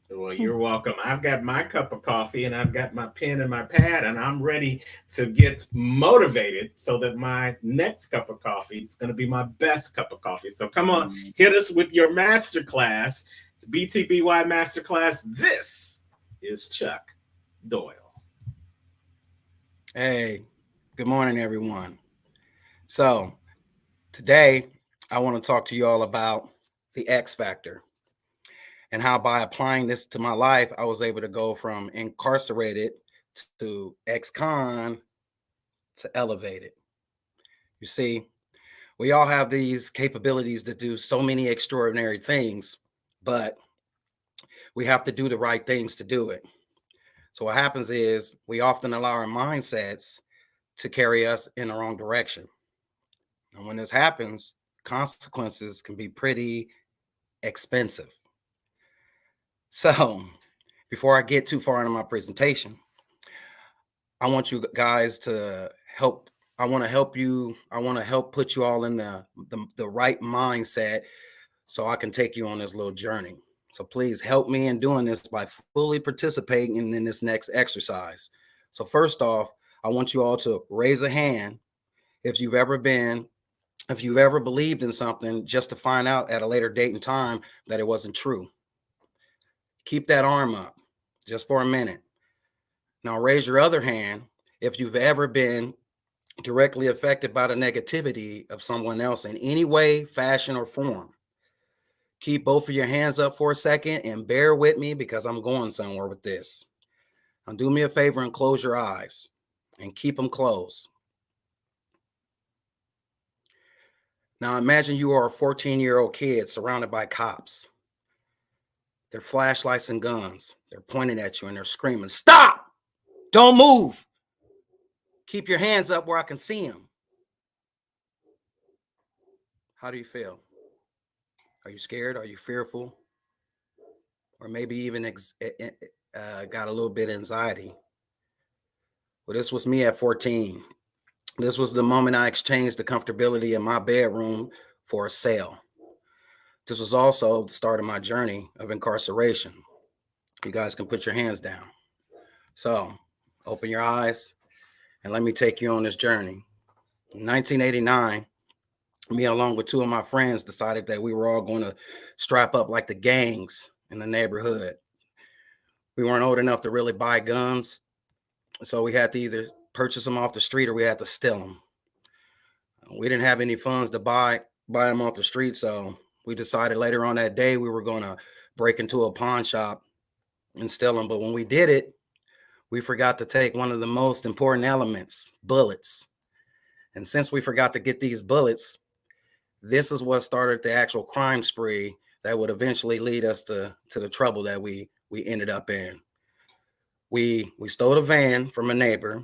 Well, you're welcome. I've got my cup of coffee and I've got my pen and my pad, and I'm ready to get motivated so that my next cup of coffee is going to be my best cup of coffee. So come on, hit us with your masterclass, BTBY Masterclass. This is Chuck Doyle. Hey, good morning, everyone. So today I want to talk to you all about the X factor and how by applying this to my life, I was able to go from incarcerated to ex-con to elevated. You see, we all have these capabilities to do so many extraordinary things, but we have to do the right things to do it. So what happens is we often allow our mindsets to carry us in the wrong direction. And when this happens, consequences can be pretty expensive. So before I get too far into my presentation, I want you guys to help. I want to help you. I want to help put you all in the right mindset so I can take you on this little journey. So please help me in doing this by fully participating in this next exercise. So first off, I want you all to raise a hand if you've ever believed in something just to find out at a later date and time that it wasn't true. Keep that arm up just for a minute. Now raise your other hand if you've ever been directly affected by the negativity of someone else in any way, fashion, or form. Keep both of your hands up for a second and bear with me because I'm going somewhere with this. Now do me a favor and close your eyes and keep them closed. Now imagine you are a 14-year-old kid surrounded by cops. They're flashlights and guns. They're pointing at you and they're screaming, "Stop! Don't move! Keep your hands up where I can see them." How do you feel? Are you scared? Are you fearful? Or maybe even got a little bit of anxiety? Well, this was me at 14. This was the moment I exchanged the comfortability in my bedroom for a cell. This was also the start of my journey of incarceration. You guys can put your hands down. So open your eyes and let me take you on this journey. In 1989, me along with two of my friends decided that we were all going to strap up like the gangs in the neighborhood. We weren't old enough to really buy guns, so we had to either purchase them off the street or we had to steal them. We didn't have any funds to buy them off the street, so we decided later on that day we were going to break into a pawn shop and steal them. But when we did it, we forgot to take one of the most important elements, bullets. And since we forgot to get these bullets, this is what started the actual crime spree that would eventually lead us to the trouble that we ended up in. We stole a van from a neighbor,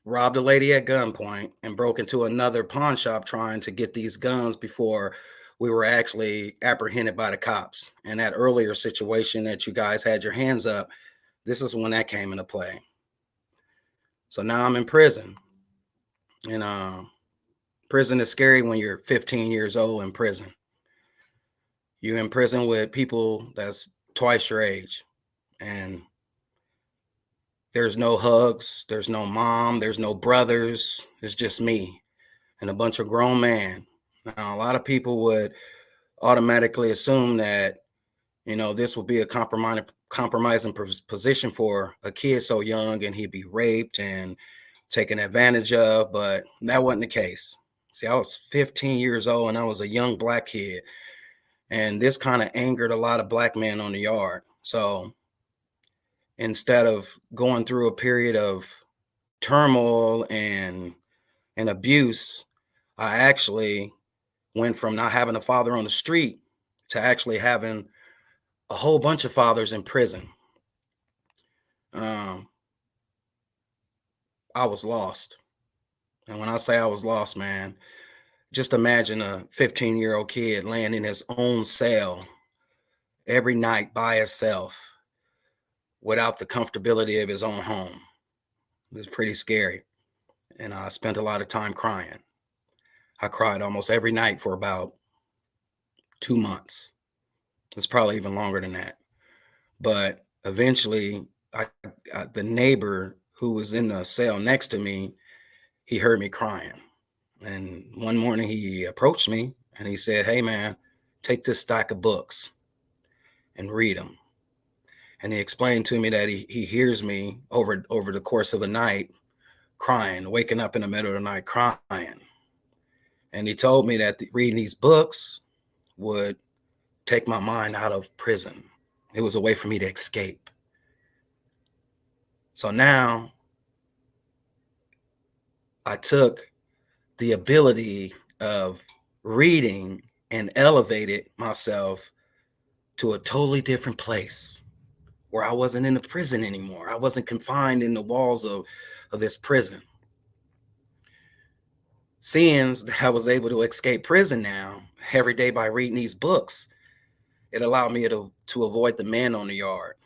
robbed a lady at gunpoint, and broke into another pawn shop trying to get these guns before we were actually apprehended by the cops. And that earlier situation that you guys had your hands up, this is when that came into play. So now I'm in prison. And prison is scary when you're 15 years old in prison. You're in prison with people that's twice your age. And there's no hugs, there's no mom, there's no brothers. It's just me. and a bunch of grown men. Now, a lot of people would automatically assume that, this would be a compromising position for a kid so young, and he'd be raped and taken advantage of, but that wasn't the case. See, I was 15 years old and I was a young black kid, and this kind of angered a lot of black men on the yard. So instead of going through a period of turmoil and abuse, I actually went from not having a father on the street to actually having a whole bunch of fathers in prison. I was lost. And when I say I was lost, man, just imagine a 15-year-old kid laying in his own cell every night by himself without the comfortability of his own home. It was pretty scary. And I spent a lot of time crying. I cried almost every night for about 2 months. It's probably even longer than that. But eventually, the neighbor who was in the cell next to me, he heard me crying. And one morning he approached me and he said, "Hey, man, take this stack of books and read them." And he explained to me that he hears me over the course of the night crying, waking up in the middle of the night crying. And he told me that reading these books would take my mind out of prison. It was a way for me to escape. So now I took the ability of reading and elevated myself to a totally different place where I wasn't in the prison anymore. I wasn't confined in the walls of this prison. Seeing that I was able to escape prison now every day by reading these books, it allowed me to avoid the men on the yard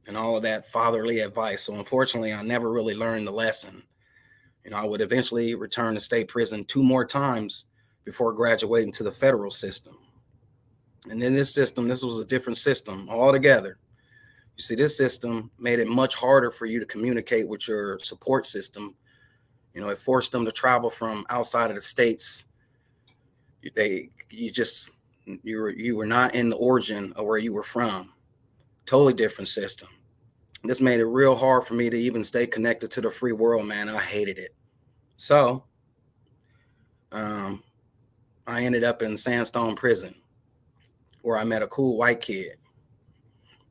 and all of that fatherly advice. So unfortunately, I never really learned the lesson. I would eventually return to state prison 2 more times before graduating to the federal system. And in this system, this was a different system altogether. You see, this system made it much harder for you to communicate with your support system. It forced them to travel from outside of the states. You were not in the origin of where you were from. Totally different system. This made it real hard for me to even stay connected to the free world, man. I hated it. So I ended up in Sandstone Prison, where I met a cool white kid.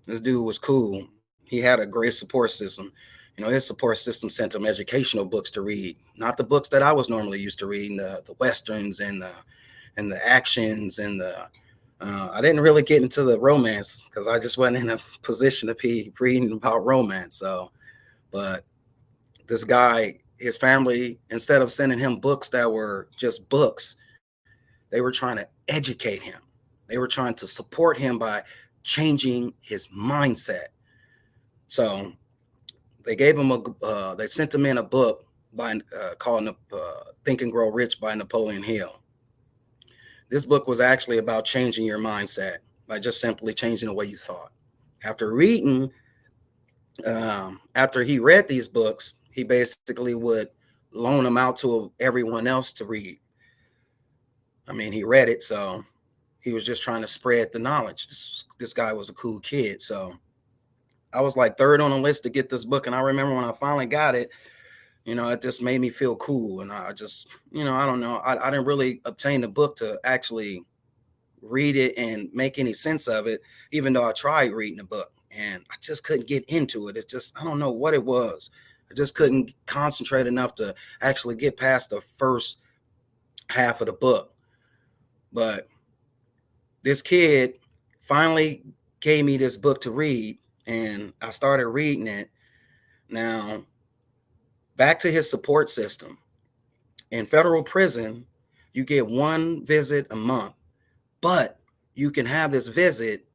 This dude was cool. He had a great support system. His support system sent him educational books to read, not the books that I was normally used to reading, the Westerns and the actions and I didn't really get into the romance because I just wasn't in a position to be reading about romance. So, but this guy, his family, instead of sending him books that were just books, they were trying to educate him. They were trying to support him by changing his mindset. So they gave him they sent him in a book called Think and Grow Rich by Napoleon Hill. This book was actually about changing your mindset by just simply changing the way you thought. After he read these books, he basically would loan them out to everyone else to read. I mean, he read it, so he was just trying to spread the knowledge. This guy was a cool kid. So I was like third on the list to get this book. And I remember when I finally got it, it just made me feel cool. And I just, I don't know. I didn't really obtain the book to actually read it and make any sense of it, even though I tried reading the book. And I just couldn't get into it. It just, I don't know what it was. I just couldn't concentrate enough to actually get past the first half of the book. But this kid finally gave me this book to read, and I started reading it. Now, back to his support system. In federal prison, you get 1 visit a month, but you can have this visit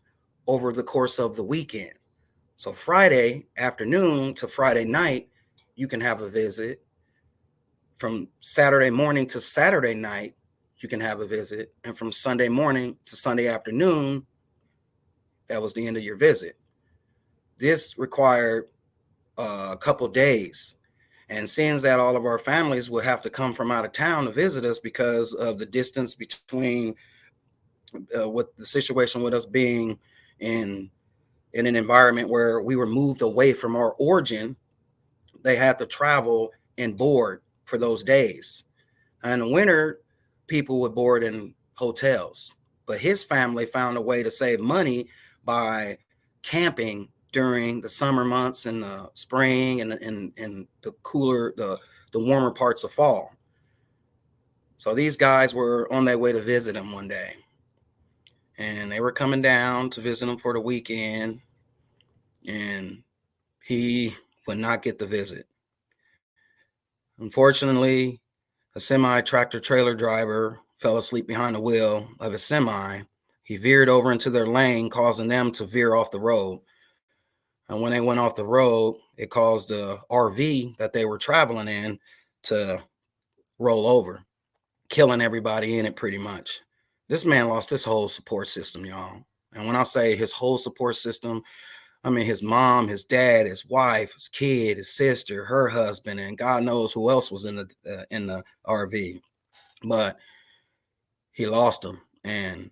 over the course of the weekend. So Friday afternoon to Friday night, you can have a visit. From Saturday morning to Saturday night, you can have a visit. And from Sunday morning to Sunday afternoon, that was the end of your visit. This required a couple days. And seeing that all of our families would have to come from out of town to visit us because of the distance between with the situation with us being in an environment where we were moved away from our origin, they had to travel and board for those days. And in the winter, people would board in hotels. But his family found a way to save money by camping during the summer months and the spring and the cooler, the warmer parts of fall. So these guys were on their way to visit him one day. And they were coming down to visit him for the weekend. And he would not get the visit. Unfortunately, a semi-tractor trailer driver fell asleep behind the wheel of a semi. He veered over into their lane, causing them to veer off the road. And when they went off the road, it caused the RV that they were traveling in to roll over, killing everybody in it pretty much. This man lost his whole support system, y'all. And when I say his whole support system, I mean his mom, his dad, his wife, his kid, his sister, her husband, and God knows who else was in the RV. But he lost them, and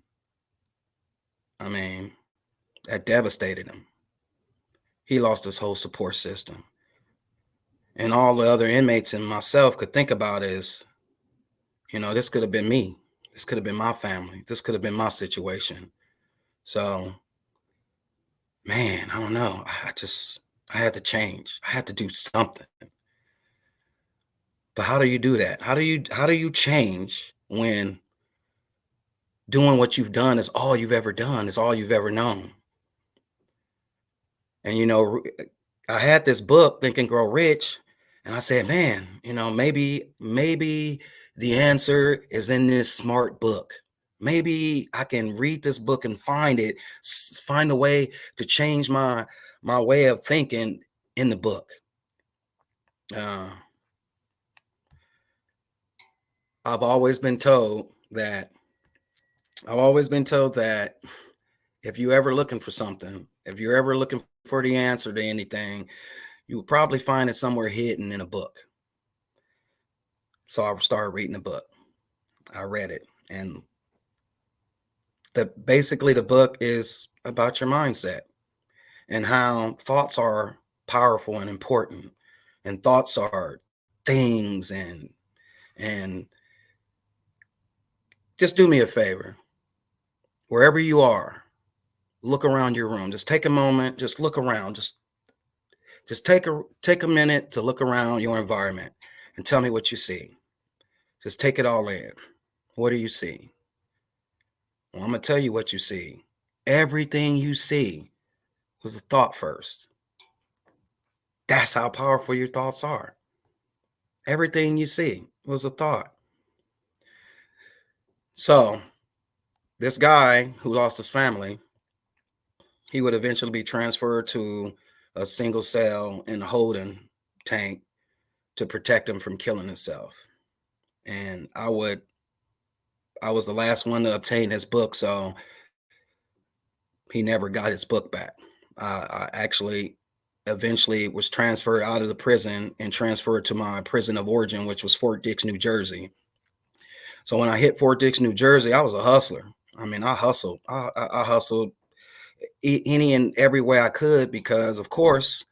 I mean that devastated him. He lost his whole support system, and all the other inmates and myself could think about is, you know, this could have been me. This could have been my family. This could have been my situation. So, man, I don't know. I had to change. I had to do something. But how do you do that? How do you change when doing what you've done is all you've ever done, is all you've ever known? And, you know, I had this book, Think and Grow Rich, and I said, man, you know, maybe the answer is in this smart book. Maybe I can read this book and find a way to change my way of thinking in the book. I've always been told that if you're ever looking for something, if you're ever looking for the answer to anything, you will probably find it somewhere hidden in a book. So I started reading the book. I read it, and basically the book is about your mindset and how thoughts are powerful and important, and thoughts are things. And just do me a favor, wherever you are, look around your room. Just take a moment, just look around, just take a minute to look around your environment and tell me what you see. Just take it all in. What do you see? Well, I'm going to tell you what you see. Everything you see was a thought first. That's how powerful your thoughts are. Everything you see was a thought. So this guy who lost his family, he would eventually be transferred to a single cell in a holding tank to protect him from killing himself. And I was the last one to obtain his book, so he never got his book back. I actually eventually was transferred out of the prison and transferred to my prison of origin, which was Fort Dix, New Jersey. So when I hit Fort Dix, New Jersey, I was a hustler. I mean, I hustled. I hustled any and every way I could because, of course,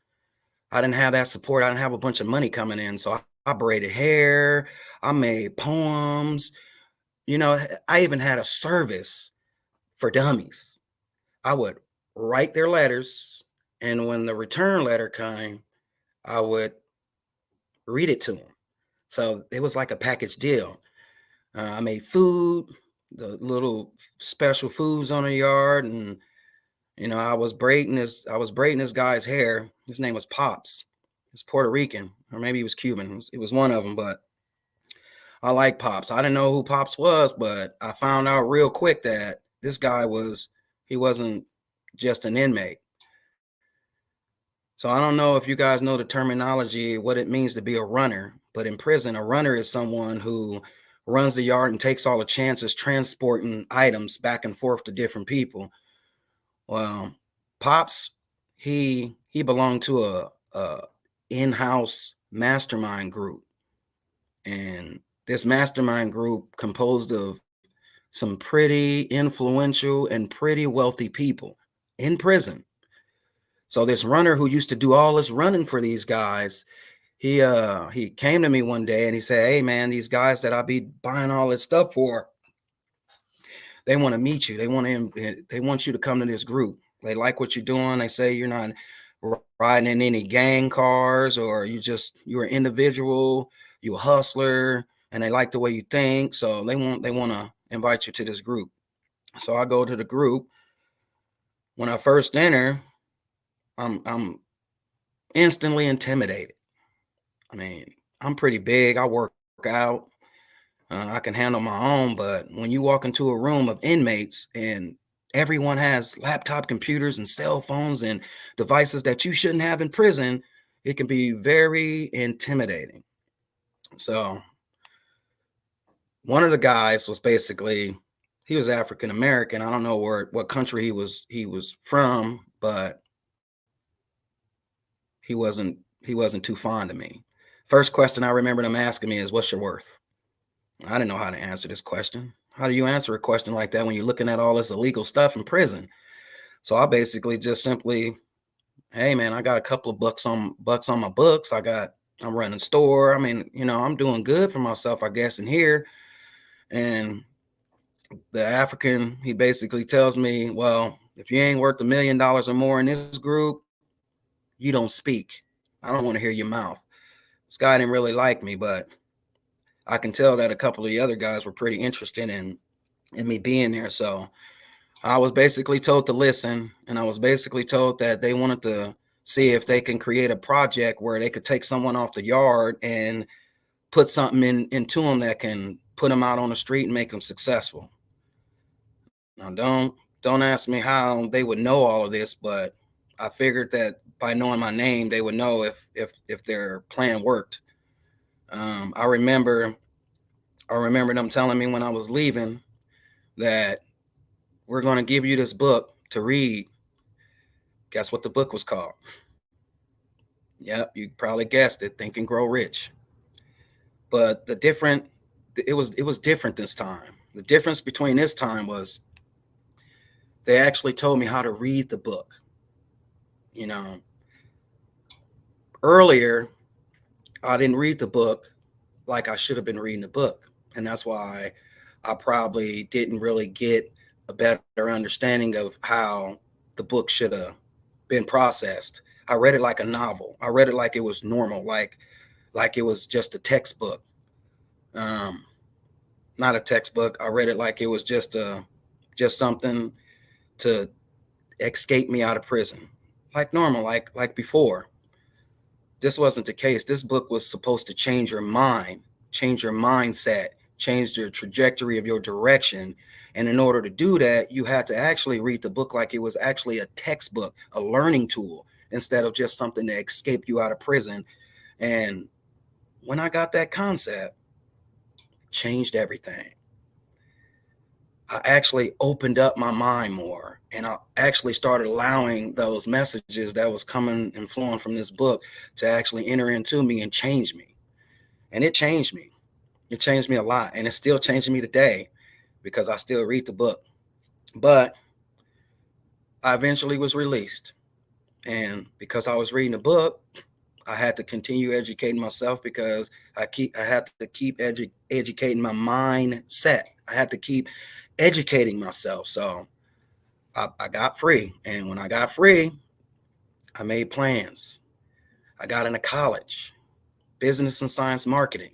I didn't have that support. I didn't have a bunch of money coming in. So I braided hair. I made poems. You know, I even had a service for dummies. I would write their letters, and when the return letter came, I would read it to them. So it was like a package deal. I made food, the little special foods on the yard, and you know, I was braiding this guy's hair. His name was Pops. He was Puerto Rican, or maybe he was Cuban. It was one of them, but I like Pops. I didn't know who Pops was, but I found out real quick that this guy he wasn't just an inmate. So I don't know if you guys know the terminology, what it means to be a runner, but in prison, a runner is someone who runs the yard and takes all the chances transporting items back and forth to different people. Well, Pops, he belonged to a in-house mastermind group. And this mastermind group composed of some pretty influential and pretty wealthy people in prison. So this runner who used to do all this running for these guys, he came to me one day and he said, "Hey man, these guys that I be buying all this stuff for, they want to meet you. They want you to come to this group. They like what you're doing. They say you're not riding in any gang cars, or you're an individual, you're a hustler, and they like the way you think. So they want to invite you to this group." So I go to the group. When I first enter, I'm instantly intimidated. I mean, I'm pretty big. I work out. I can handle my own. But when you walk into a room of inmates and everyone has laptop computers and cell phones and devices that you shouldn't have in prison, it can be very intimidating. So one of the guys was he was African American. I don't know what country he was from, but he wasn't too fond of me. First question I remember them asking me is, "What's your worth?" I didn't know how to answer this question. How do you answer a question like that when you're looking at all this illegal stuff in prison? So I basically just simply, "Hey man, I got a couple of bucks on my books. I'm running a store. I mean, I'm doing good for myself, I guess, in here." And the African, he basically tells me, "Well, if you ain't worth $1 million or more in this group, you don't speak. I don't want to hear your mouth." This guy didn't really like me, but I can tell that a couple of the other guys were pretty interested in me being there. So I was basically told to listen, and I was basically told that they wanted to see if they can create a project where they could take someone off the yard and put something into them that can put them out on the street and make them successful. Now, don't ask me how they would know all of this, but I figured that by knowing my name, they would know if their plan worked. I remember them telling me when I was leaving that we're going to give you this book to read. Guess what the book was called? Yep, you probably guessed it, Think and Grow Rich. But it was different this time. The difference between this time was they actually told me how to read the book. Earlier, I didn't read the book like I should have been reading the book. And that's why I probably didn't really get a better understanding of how the book should have been processed. I read it like a novel. I read it like it was normal, like it was just a textbook. Not a textbook. I read it like it was just something to escape me out of prison, like normal, like before. This wasn't the case. This book was supposed to change your mind, change your mindset, change the trajectory of your direction. And in order to do that, you had to actually read the book like it was actually a textbook, a learning tool, instead of just something to escape you out of prison. And when I got that concept, changed everything. I actually opened up my mind more, and I actually started allowing those messages that was coming and flowing from this book to actually enter into me and change me. And it changed me. It changed me a lot, and it's still changing me today because I still read the book. But I eventually was released, and because I was reading the book, I had to continue educating myself because I had to keep educating my mindset. I had to keep educating myself. So I got free. And when I got free, I made plans. I got into college, business and science marketing.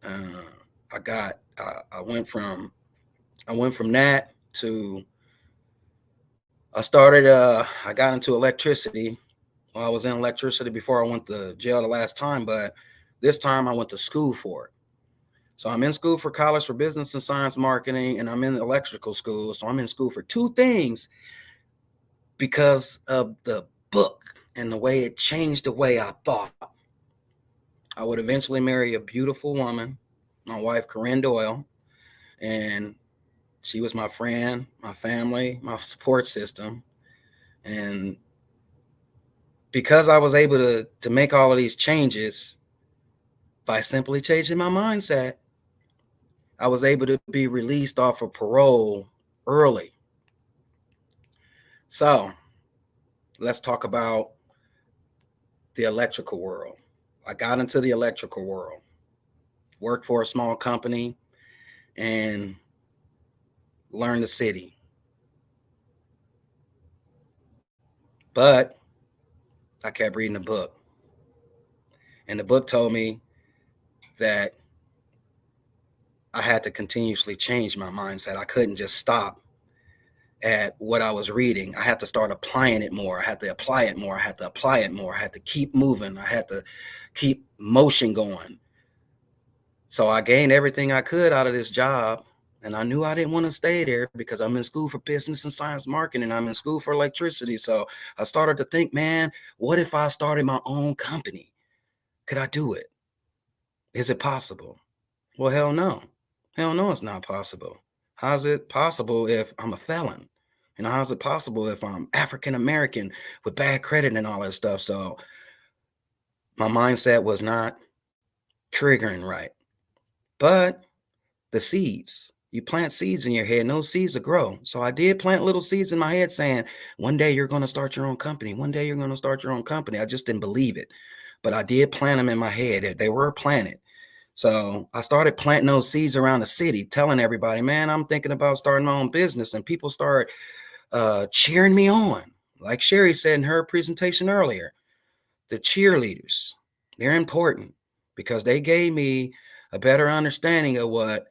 I went from that to I got into electricity. Well, I was in electricity before I went to jail the last time, but this time I went to school for it. So I'm in school for college for business and science marketing, and I'm in electrical school. So I'm in school for two things because of the book and the way it changed the way I thought. I would eventually marry a beautiful woman, my wife, Corinne Doyle, and she was my friend, my family, my support system. And because I was able to make all of these changes by simply changing my mindset, I was able to be released off of parole early. So let's talk about the electrical world. I got into the electrical world, worked for a small company, and learned the city. But I kept reading a book. And the book told me that I had to continuously change my mindset. I couldn't just stop at what I was reading. I had to start applying it more. I had to apply it more. I had to apply it more. I had to keep moving. I had to keep motion going. So I gained everything I could out of this job. And I knew I didn't want to stay there because I'm in school for business and science marketing. I'm in school for electricity. So I started to think, man, what if I started my own company? Could I do it? Is it possible? Well, hell no. Hell no, it's not possible. How's it possible if I'm a felon? And how's it possible if I'm African American with bad credit and all that stuff? So my mindset was not triggering right. But the seeds, you plant seeds in your head and those seeds will grow. So I did plant little seeds in my head saying, one day you're going to start your own company. One day you're going to start your own company. I just didn't believe it. But I did plant them in my head. They were planted. So I started planting those seeds around the city, telling everybody, man, I'm thinking about starting my own business. And people start cheering me on. Like Sherry said in her presentation earlier, the cheerleaders, they're important because they gave me a better understanding of what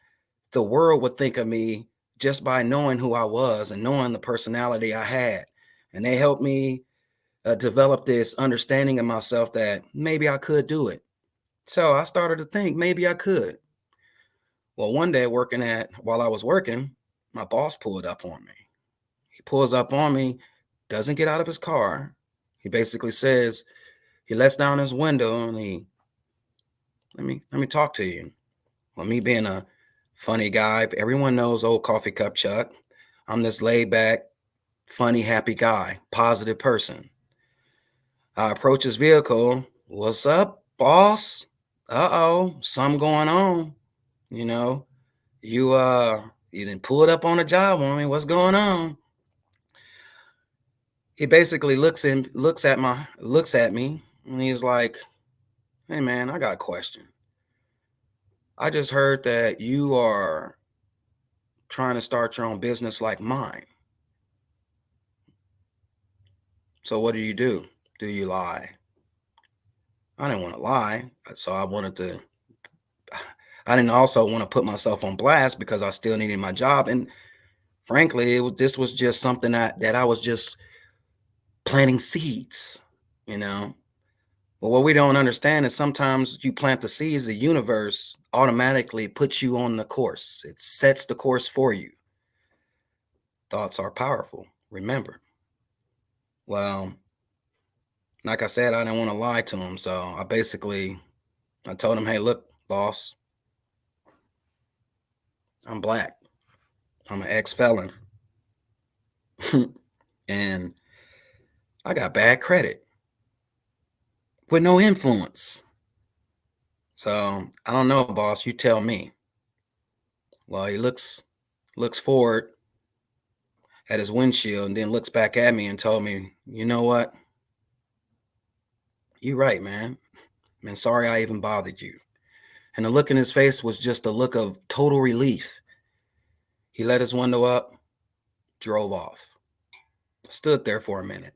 the world would think of me just by knowing who I was and knowing the personality I had. And they helped me develop this understanding of myself that maybe I could do it. So I started to think maybe I could. Well, one day while I was working, my boss pulled up on me. He pulls up on me, doesn't get out of his car. He basically says, he lets down his window and let me talk to you. Well, me being a funny guy, everyone knows old coffee cup Chuck. I'm this laid back, funny, happy guy, positive person. I approach his vehicle. What's up, boss? Uh-oh, something going on. You know, you didn't pull it up on a job on me. What's going on? He basically looks at me, and he's like, hey man, I got a question. I just heard that you are trying to start your own business like mine. So what do you do? Do you lie? I didn't want to lie. So I didn't also want to put myself on blast because I still needed my job. And frankly, this was just something that I was just planting seeds, you know. But what we don't understand is sometimes you plant the seeds, the universe automatically puts you on the course. It sets the course for you. Thoughts are powerful, remember. Well, like I said, I didn't want to lie to him. So I told him, hey, look, boss, I'm black. I'm an ex-felon. And I got bad credit with no influence. So I don't know, boss, you tell me. Well, he looks forward at his windshield and then looks back at me and told me, you know what? You're right, man. Man, sorry I even bothered you. And the look in his face was just a look of total relief. He let his window up, drove off. Stood there for a minute.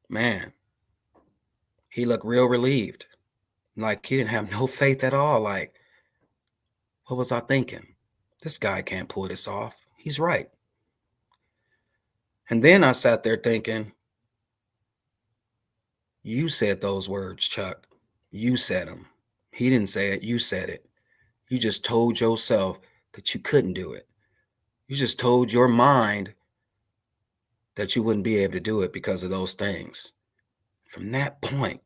Man, he looked real relieved. Like he didn't have no faith at all. Like, what was I thinking? This guy can't pull this off. He's right. And then I sat there thinking, you said those words, Chuck. You said them. He didn't say it. You said it. You just told yourself that you couldn't do it. You just told your mind that you wouldn't be able to do it because of those things. From that point,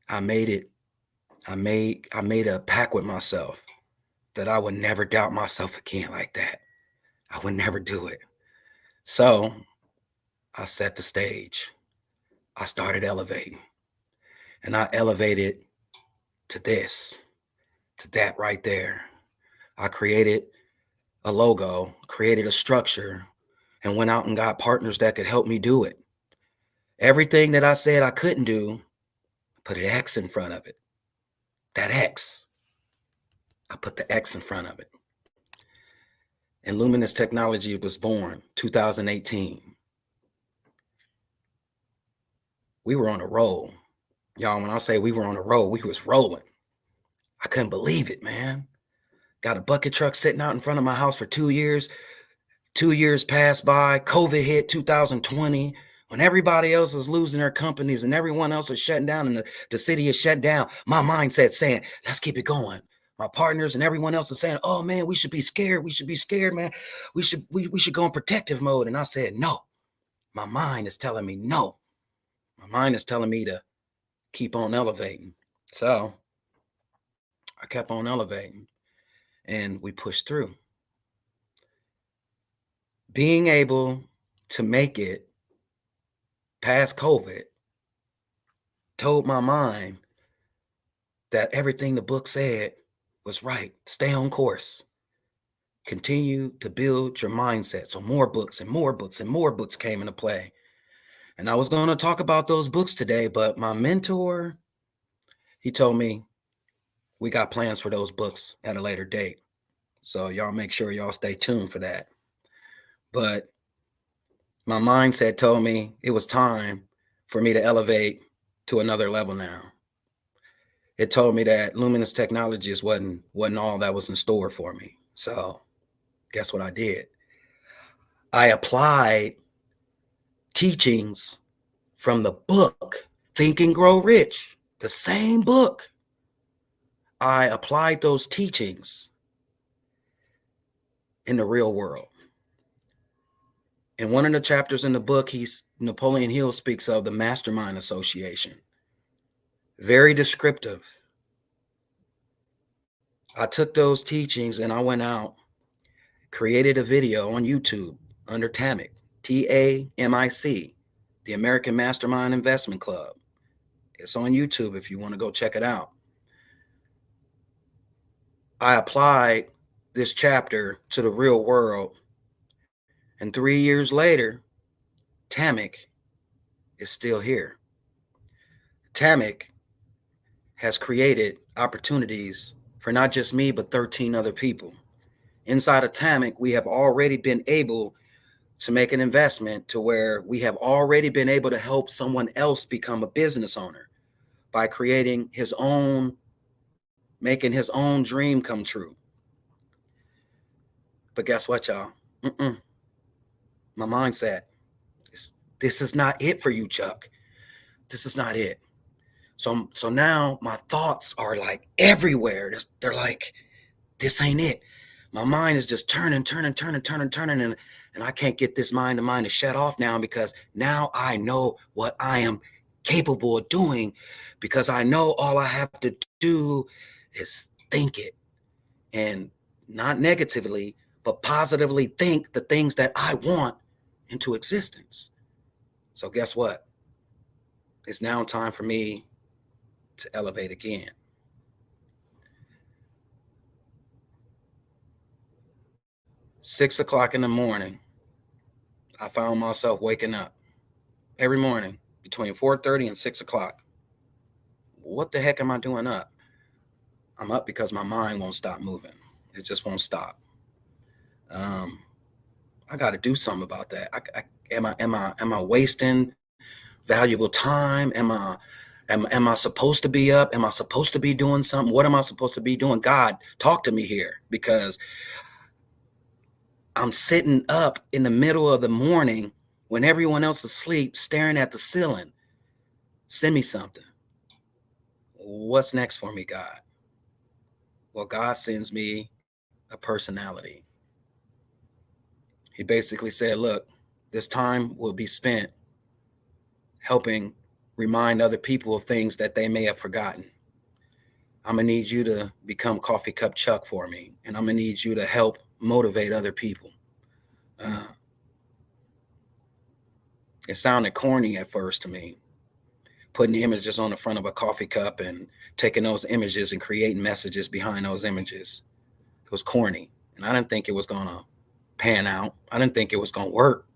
I made a pact with myself that I would never doubt myself again like that. I would never do it. So I set the stage. I started elevating, and I elevated to this, to that right there. I created a logo, created a structure, and went out and got partners that could help me do it. Everything that I said I couldn't do, put an X in front of it. That X, I put the X in front of it. And Luminous Technology was born 2018. We were on a roll. Y'all, when I say we were on a roll, we was rolling. I couldn't believe it, man. Got a bucket truck sitting out in front of my house for 2 years. 2 years passed by. COVID hit 2020. When everybody else is losing their companies and everyone else is shutting down and the city is shut down, my mindset saying, let's keep it going. My partners and everyone else is saying, oh man, we should be scared. We should be scared, man. We should go in protective mode. And I said, no. My mind is telling me no. My mind is telling me to keep on elevating. So I kept on elevating and we pushed through. Being able to make it past COVID told my mind that everything the book said was right. Stay on course. Continue to build your mindset. So more books and more books and more books came into play. And I was going to talk about those books today, but my mentor, he told me we got plans for those books at a later date. So y'all make sure y'all stay tuned for that. But my mindset told me it was time for me to elevate to another level now. It told me that Luminous Technologies wasn't all that was in store for me. So guess what I did? I applied teachings from the book, Think and Grow Rich, the same book. I applied those teachings in the real world. In one of the chapters in the book, Napoleon Hill speaks of the Mastermind Association. Very descriptive. I took those teachings and I went out, created a video on YouTube under TAMIC, TAMIC, the American Mastermind Investment Club. It's on YouTube if you want to go check it out. I applied this chapter to the real world, and 3 years later, TAMIC is still here. TAMIC has created opportunities for not just me, but 13 other people. Inside of TAMIC, we have already been able to make an investment to where we have already been able to help someone else become a business owner by creating his own, making his own dream come true. But guess what, y'all? My mindset is, this is not it for you, Chuck. This is not it. So now my thoughts are like everywhere. They're like, this ain't it. My mind is just turning, and I can't get this mind to shut off now, because now I know what I am capable of doing, because I know all I have to do is think it, and not negatively, but positively think the things that I want into existence. So guess what? It's now time for me to elevate again. Six o'clock in the morning, I found myself waking up every morning between 4:30 and 6 o'clock. What the heck am I doing up? I'm up because my mind won't stop moving. It just won't stop. I got to do something about that. Am I wasting valuable time? Am I supposed to be up? Am I supposed to be doing something? What am I supposed to be doing? God, talk to me here, because I'm sitting up in the middle of the morning when everyone else is asleep, staring at the ceiling. Send me something. What's next for me, God? Well, God sends me a personality. He basically said, look, this time will be spent helping remind other people of things that they may have forgotten. I'm going to need you to become Coffee Cup Chuck for me. And I'm going to need you to help motivate other people. It sounded corny at first to me, putting images on the front of a coffee cup and taking those images and creating messages behind those images. It was corny. And I didn't think it was going to pan out. I didn't think it was going to work.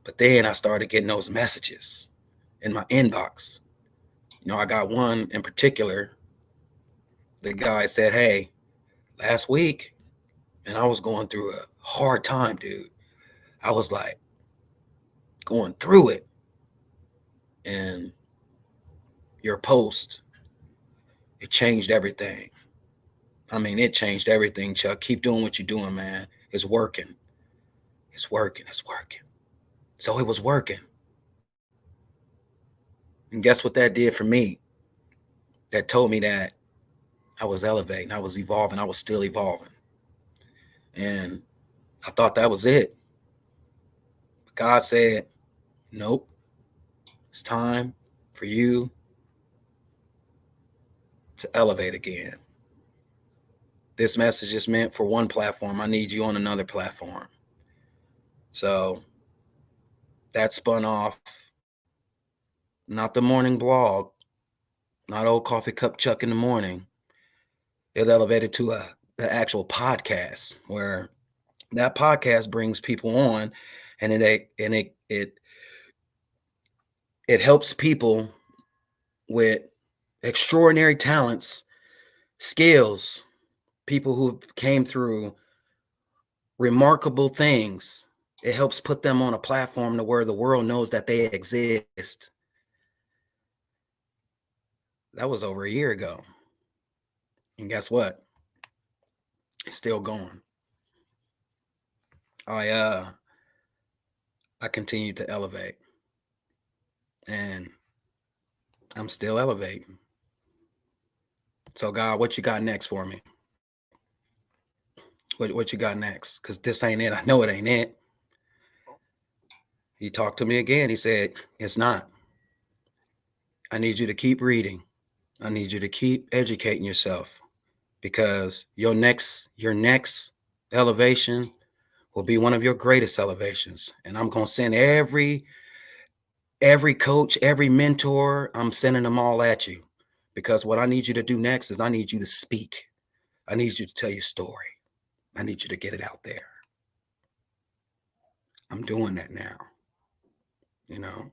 But then I started getting those messages in my inbox. You know, I got one in particular. The guy said, hey, last week, and I was going through a hard time, dude. I was like going through it. And your post, it changed everything. I mean, it changed everything, Chuck. Keep doing what you're doing, man. It's working. It's working. It's working. So it was working. And guess what that did for me? That told me that I was elevating, I was evolving, I was still evolving. And I thought that was it. But God said, nope, it's time for you to elevate again. This message is meant for one platform. I need you on another platform. So that spun off, not the morning blog, not old Coffee Cup Chuck in the morning. It elevated to the actual podcast, where that podcast brings people on, and it helps people with extraordinary talents, skills, people who came through remarkable things. It helps put them on a platform to where the world knows that they exist. That was over a year ago. And guess what? It's still going. I continue to elevate. And I'm still elevating. So God, what you got next for me? What you got next? Because this ain't it. I know it ain't it. He talked to me again. He said, it's not. I need you to keep reading. I need you to keep educating yourself, because your next elevation will be one of your greatest elevations. And I'm going to send every coach, every mentor, I'm sending them all at you, because what I need you to do next is I need you to speak. I need you to tell your story. I need you to get it out there. I'm doing that now, you know?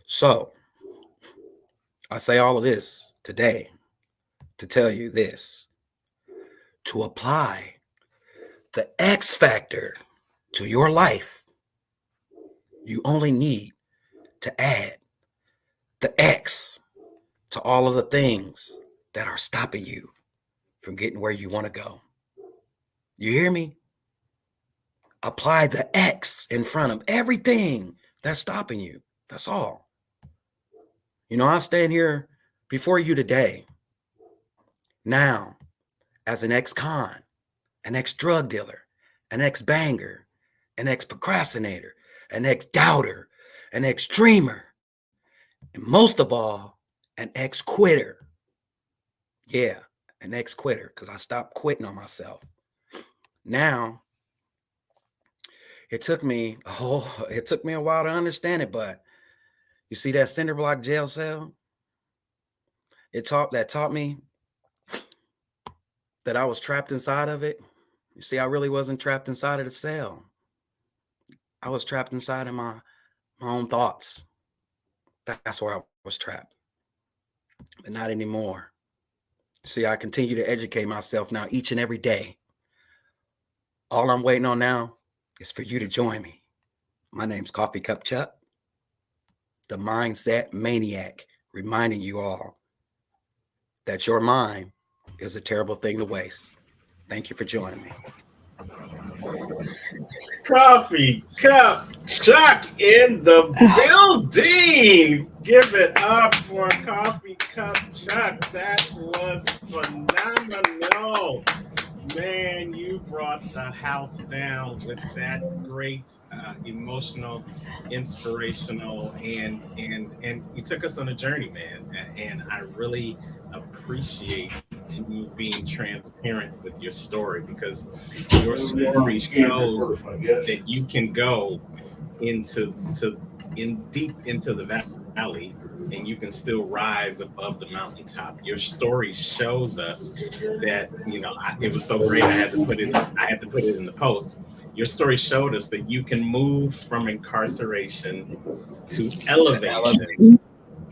So I say all of this today to tell you this: to apply the X factor to your life, you only need to add the X to all of the things that are stopping you from getting where you want to go. You hear me? Apply the X in front of everything that's stopping you. That's all. You know, I stand here before you today now as an ex-con, an ex-drug dealer, an ex-banger, an ex-procrastinator, an ex-doubter, an ex-dreamer, and most of all, an ex-quitter. Yeah, an ex-quitter, because I stopped quitting on myself. Now, it took me a while to understand it, but you see that cinder block jail cell? That taught me that I was trapped inside of it. You see, I really wasn't trapped inside of the cell. I was trapped inside of my own thoughts. That's where I was trapped, but not anymore. See, I continue to educate myself now each and every day. All I'm waiting on now is for you to join me. My name's Coffee Cup Chuck, the mindset maniac, reminding you all that your mind is a terrible thing to waste. Thank you for joining me. Coffee Cup Chuck in the building. Give it up for Coffee Cup Chuck. That was phenomenal. Man, you brought the house down with that great emotional, inspirational, and you took us on a journey, man. And I really appreciate you being transparent with your story, because your story shows that you can go into in deep into the valley, and you can still rise above the mountaintop. Your story shows us that, it was so great. I had to put it in the post. Your story showed us that you can move from incarceration to To elevation, elevate.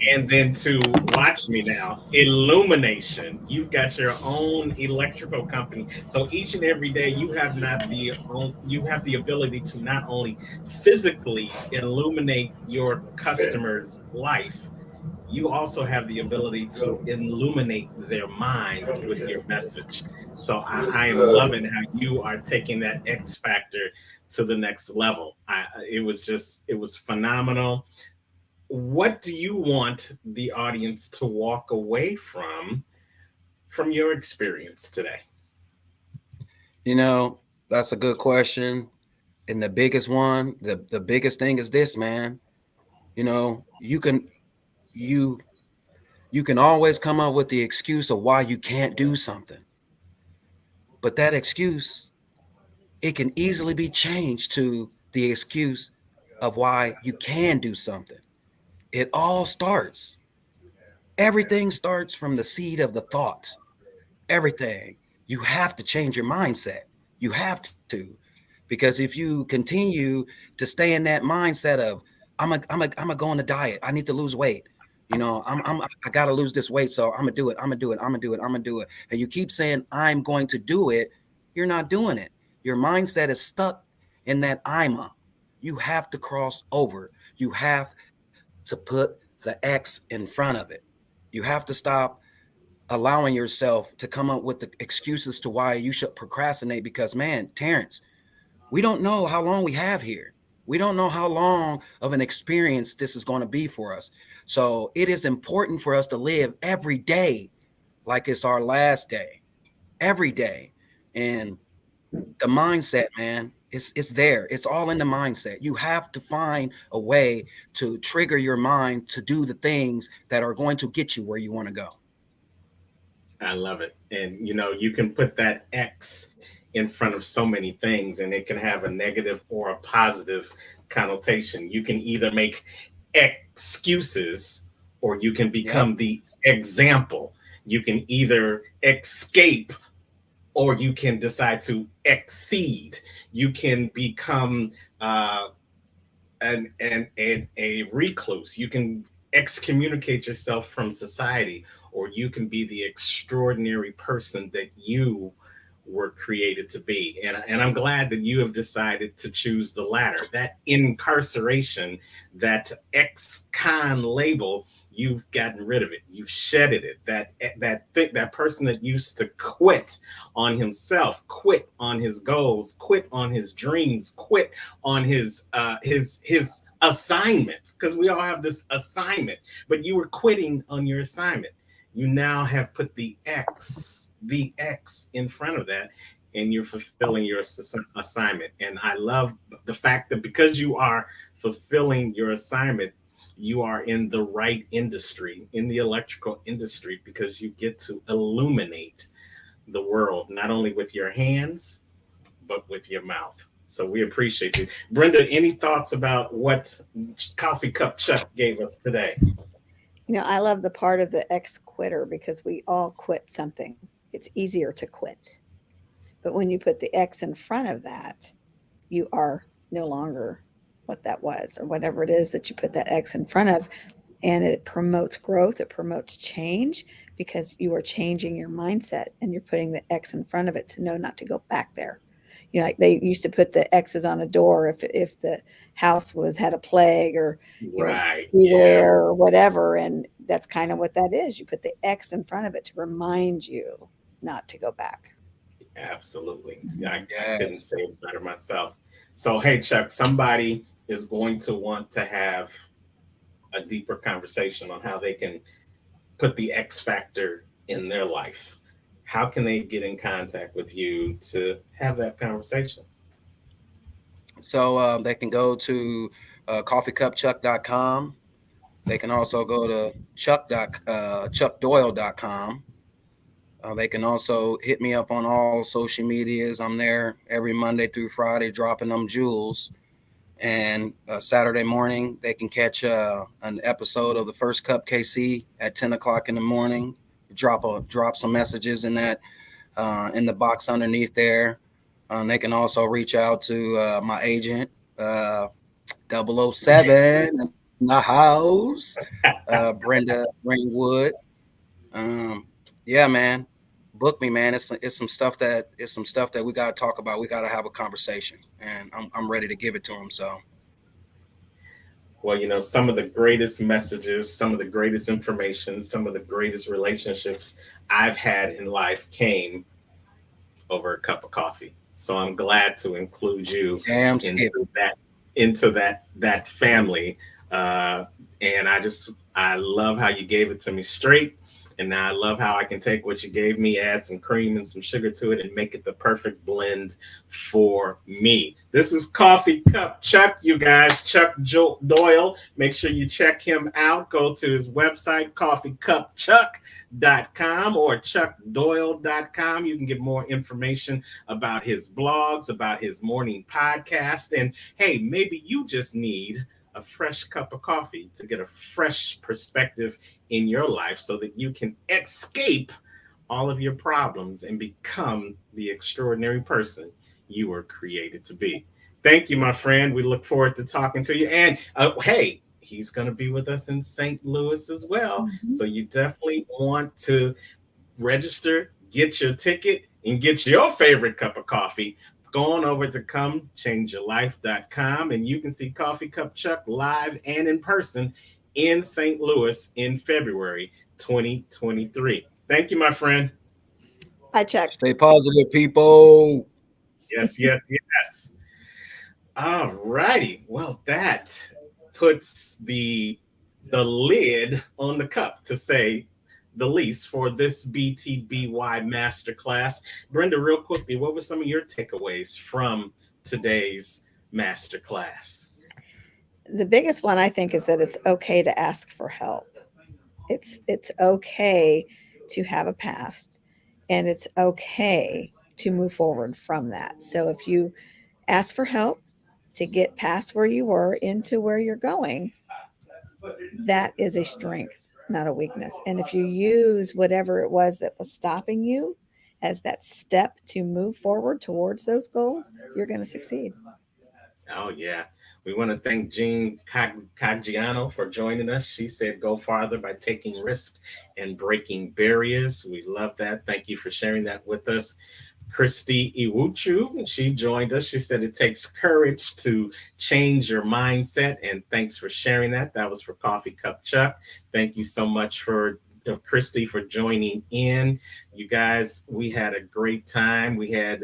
and then to, watch me now, illumination. You've got your own electrical company. So each and every day you have the ability to not only physically illuminate your customer's life, you also have the ability to illuminate their mind with your message. So I am loving how you are taking that X factor to the next level. It was phenomenal. What do you want the audience to walk away from your experience today? You know, that's a good question. And the biggest one, the biggest thing is this, man. You know, you you can always come up with the excuse of why you can't do something. But that excuse, it can easily be changed to the excuse of why you can do something. It all starts. Everything starts from the seed of the thought. Everything. You have to change your mindset. You have to. Because if you continue to stay in that mindset of I'm a go on a diet. I need to lose weight. You know, I gotta lose this weight. So I'm gonna do it. I'm gonna do it. I'm gonna do it. I'm gonna do it. And you keep saying I'm going to do it, you're not doing it. Your mindset is stuck in that I'm a. You have to cross over. You have to put the X in front of it. You have to stop allowing yourself to come up with the excuses to why you should procrastinate. Because, man, Terrence, we don't know how long we have here. We don't know how long of an experience this is going to be for us. So it is important for us to live every day like it's our last day, every day. And the mindset, man, it's there. It's all in the mindset. You have to find a way to trigger your mind to do the things that are going to get you where you want to go. I love it. And you can put that X in front of so many things, and it can have a negative or a positive connotation. You can either make excuses, or you can Yep. become the example. You can either escape, or you can decide to exceed. You can become a recluse. You can excommunicate yourself from society, or you can be the extraordinary person that you were created to be. And I'm glad that you have decided to choose the latter. That incarceration, that ex-con label, you've gotten rid of it. You've shedded it. That person that used to quit on himself, quit on his goals, quit on his dreams, quit on his assignments, because we all have this assignment, but you were quitting on your assignment. You now have put the X in front of that, and you're fulfilling your assignment. And I love the fact that because you are fulfilling your assignment, you are in the right industry, in the electrical industry, because you get to illuminate the world, not only with your hands, but with your mouth. So we appreciate you. Brenda, any thoughts about what Coffee Cup Chuck gave us today? I love the part of the ex quitter because we all quit something. It's easier to quit. But when you put the X in front of that, you are no longer what that was, or whatever it is that you put that X in front of. And it promotes growth, it promotes change, because you are changing your mindset and you're putting the X in front of it to know not to go back there. Like they used to put the X's on a door if the house had a plague, or Right. Yeah. beware or whatever. And that's kind of what that is. You put the X in front of it to remind you not to go back. Absolutely. I couldn't Yes. say it better myself. So, hey, Chuck, somebody is going to want to have a deeper conversation on how they can put the X factor in their life. how can they get in contact with you to have that conversation? So they can go to coffeecupchuck.com. They can also go to chuckdoyle.com. They can also hit me up on all social medias. I'm there every Monday through Friday dropping them jewels. And Saturday morning, they can catch an episode of the First Cup KC at 10 o'clock in the morning. Drop some messages in that in the box underneath there. They can also reach out to my agent, 007 in the house, Brenda Ringwood. Yeah, man, book me, man. It's some stuff that we got to talk about. We got to have a conversation, and I'm ready to give it to them. So. Well, some of the greatest messages, some of the greatest information, some of the greatest relationships I've had in life came over a cup of coffee. So I'm glad to include you Damn into that family. Uh, and I love how you gave it to me straight. And now I love how I can take what you gave me, add some cream and some sugar to it, and make it the perfect blend for me. This is Coffee Cup Chuck, you guys. Chuck Doyle. Make sure you check him out. Go to his website, coffeecupchuck.com or chuckdoyle.com. You can get more information about his blogs, about his morning podcast. And hey, maybe you just need a fresh cup of coffee to get a fresh perspective in your life so that you can escape all of your problems and become the extraordinary person you were created to be. Thank you, my friend. We look forward to talking to you. And hey, he's going to be with us in St. Louis as well. Mm-hmm. So you definitely want to register, get your ticket, and get your favorite cup of coffee. Go on over to comechangeyourlife.com and you can see Coffee Cup Chuck live and in person in St. Louis in February 2023. Thank you, my friend. Hi, Chuck. Stay positive, people. Yes, yes, yes. All righty. Well, that puts the lid on the cup, to say the least, for this BTBY Masterclass. Brenda, real quickly, what were some of your takeaways from today's Masterclass? The biggest one, I think, is that it's okay to ask for help. It's okay to have a past, and it's okay to move forward from that. So if you ask for help to get past where you were into where you're going, that is a strength, not a weakness. And if you use whatever it was that was stopping you as that step to move forward towards those goals, you're going to succeed. Oh, yeah. We want to thank Jean Caggiano for joining us. She said, go farther by taking risks and breaking barriers. We love that. Thank you for sharing that with us. Christy Iwuchu, she joined us. She said it takes courage to change your mindset. And thanks for sharing that. That was for Coffee Cup Chuck. Thank you so much for Christy for joining in. You guys, we had a great time. We had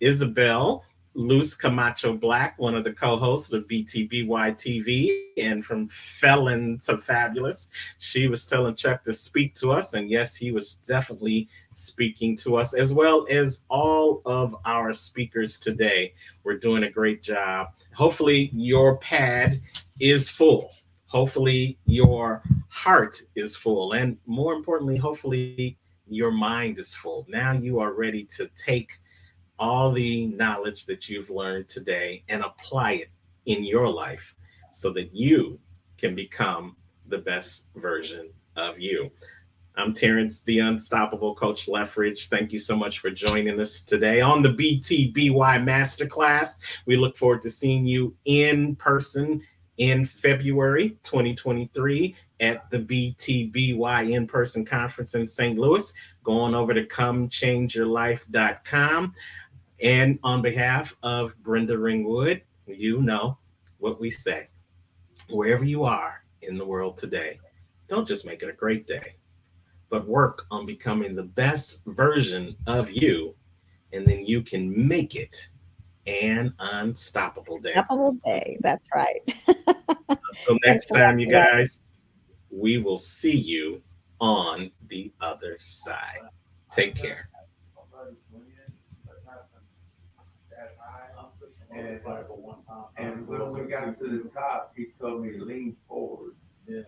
Isabel Luz Camacho Black, one of the co-hosts of BTBY TV, and from Felon to Fabulous. She was telling Chuck to speak to us, and yes, he was definitely speaking to us, as well as all of our speakers today. We're doing a great job. Hopefully your pad is full. Hopefully your heart is full. And more importantly, hopefully your mind is full. Now you are ready to take all the knowledge that you've learned today and apply it in your life so that you can become the best version of you. I'm Terrence, the Unstoppable Coach Leffridge. Thank you so much for joining us today on the BTBY Masterclass. We look forward to seeing you in person in February 2023 at the BTBY in-person conference in St. Louis. Go on over to comechangeyourlife.com. And on behalf of Brenda Ringwood, you know what we say. Wherever you are in the world today, don't just make it a great day, but work on becoming the best version of you, and then you can make it an unstoppable day. Unstoppable day. That's right. Until next time, you guys, we will see you on the other side. Take care. And when we got to the top, he told me to lean forward. Yeah.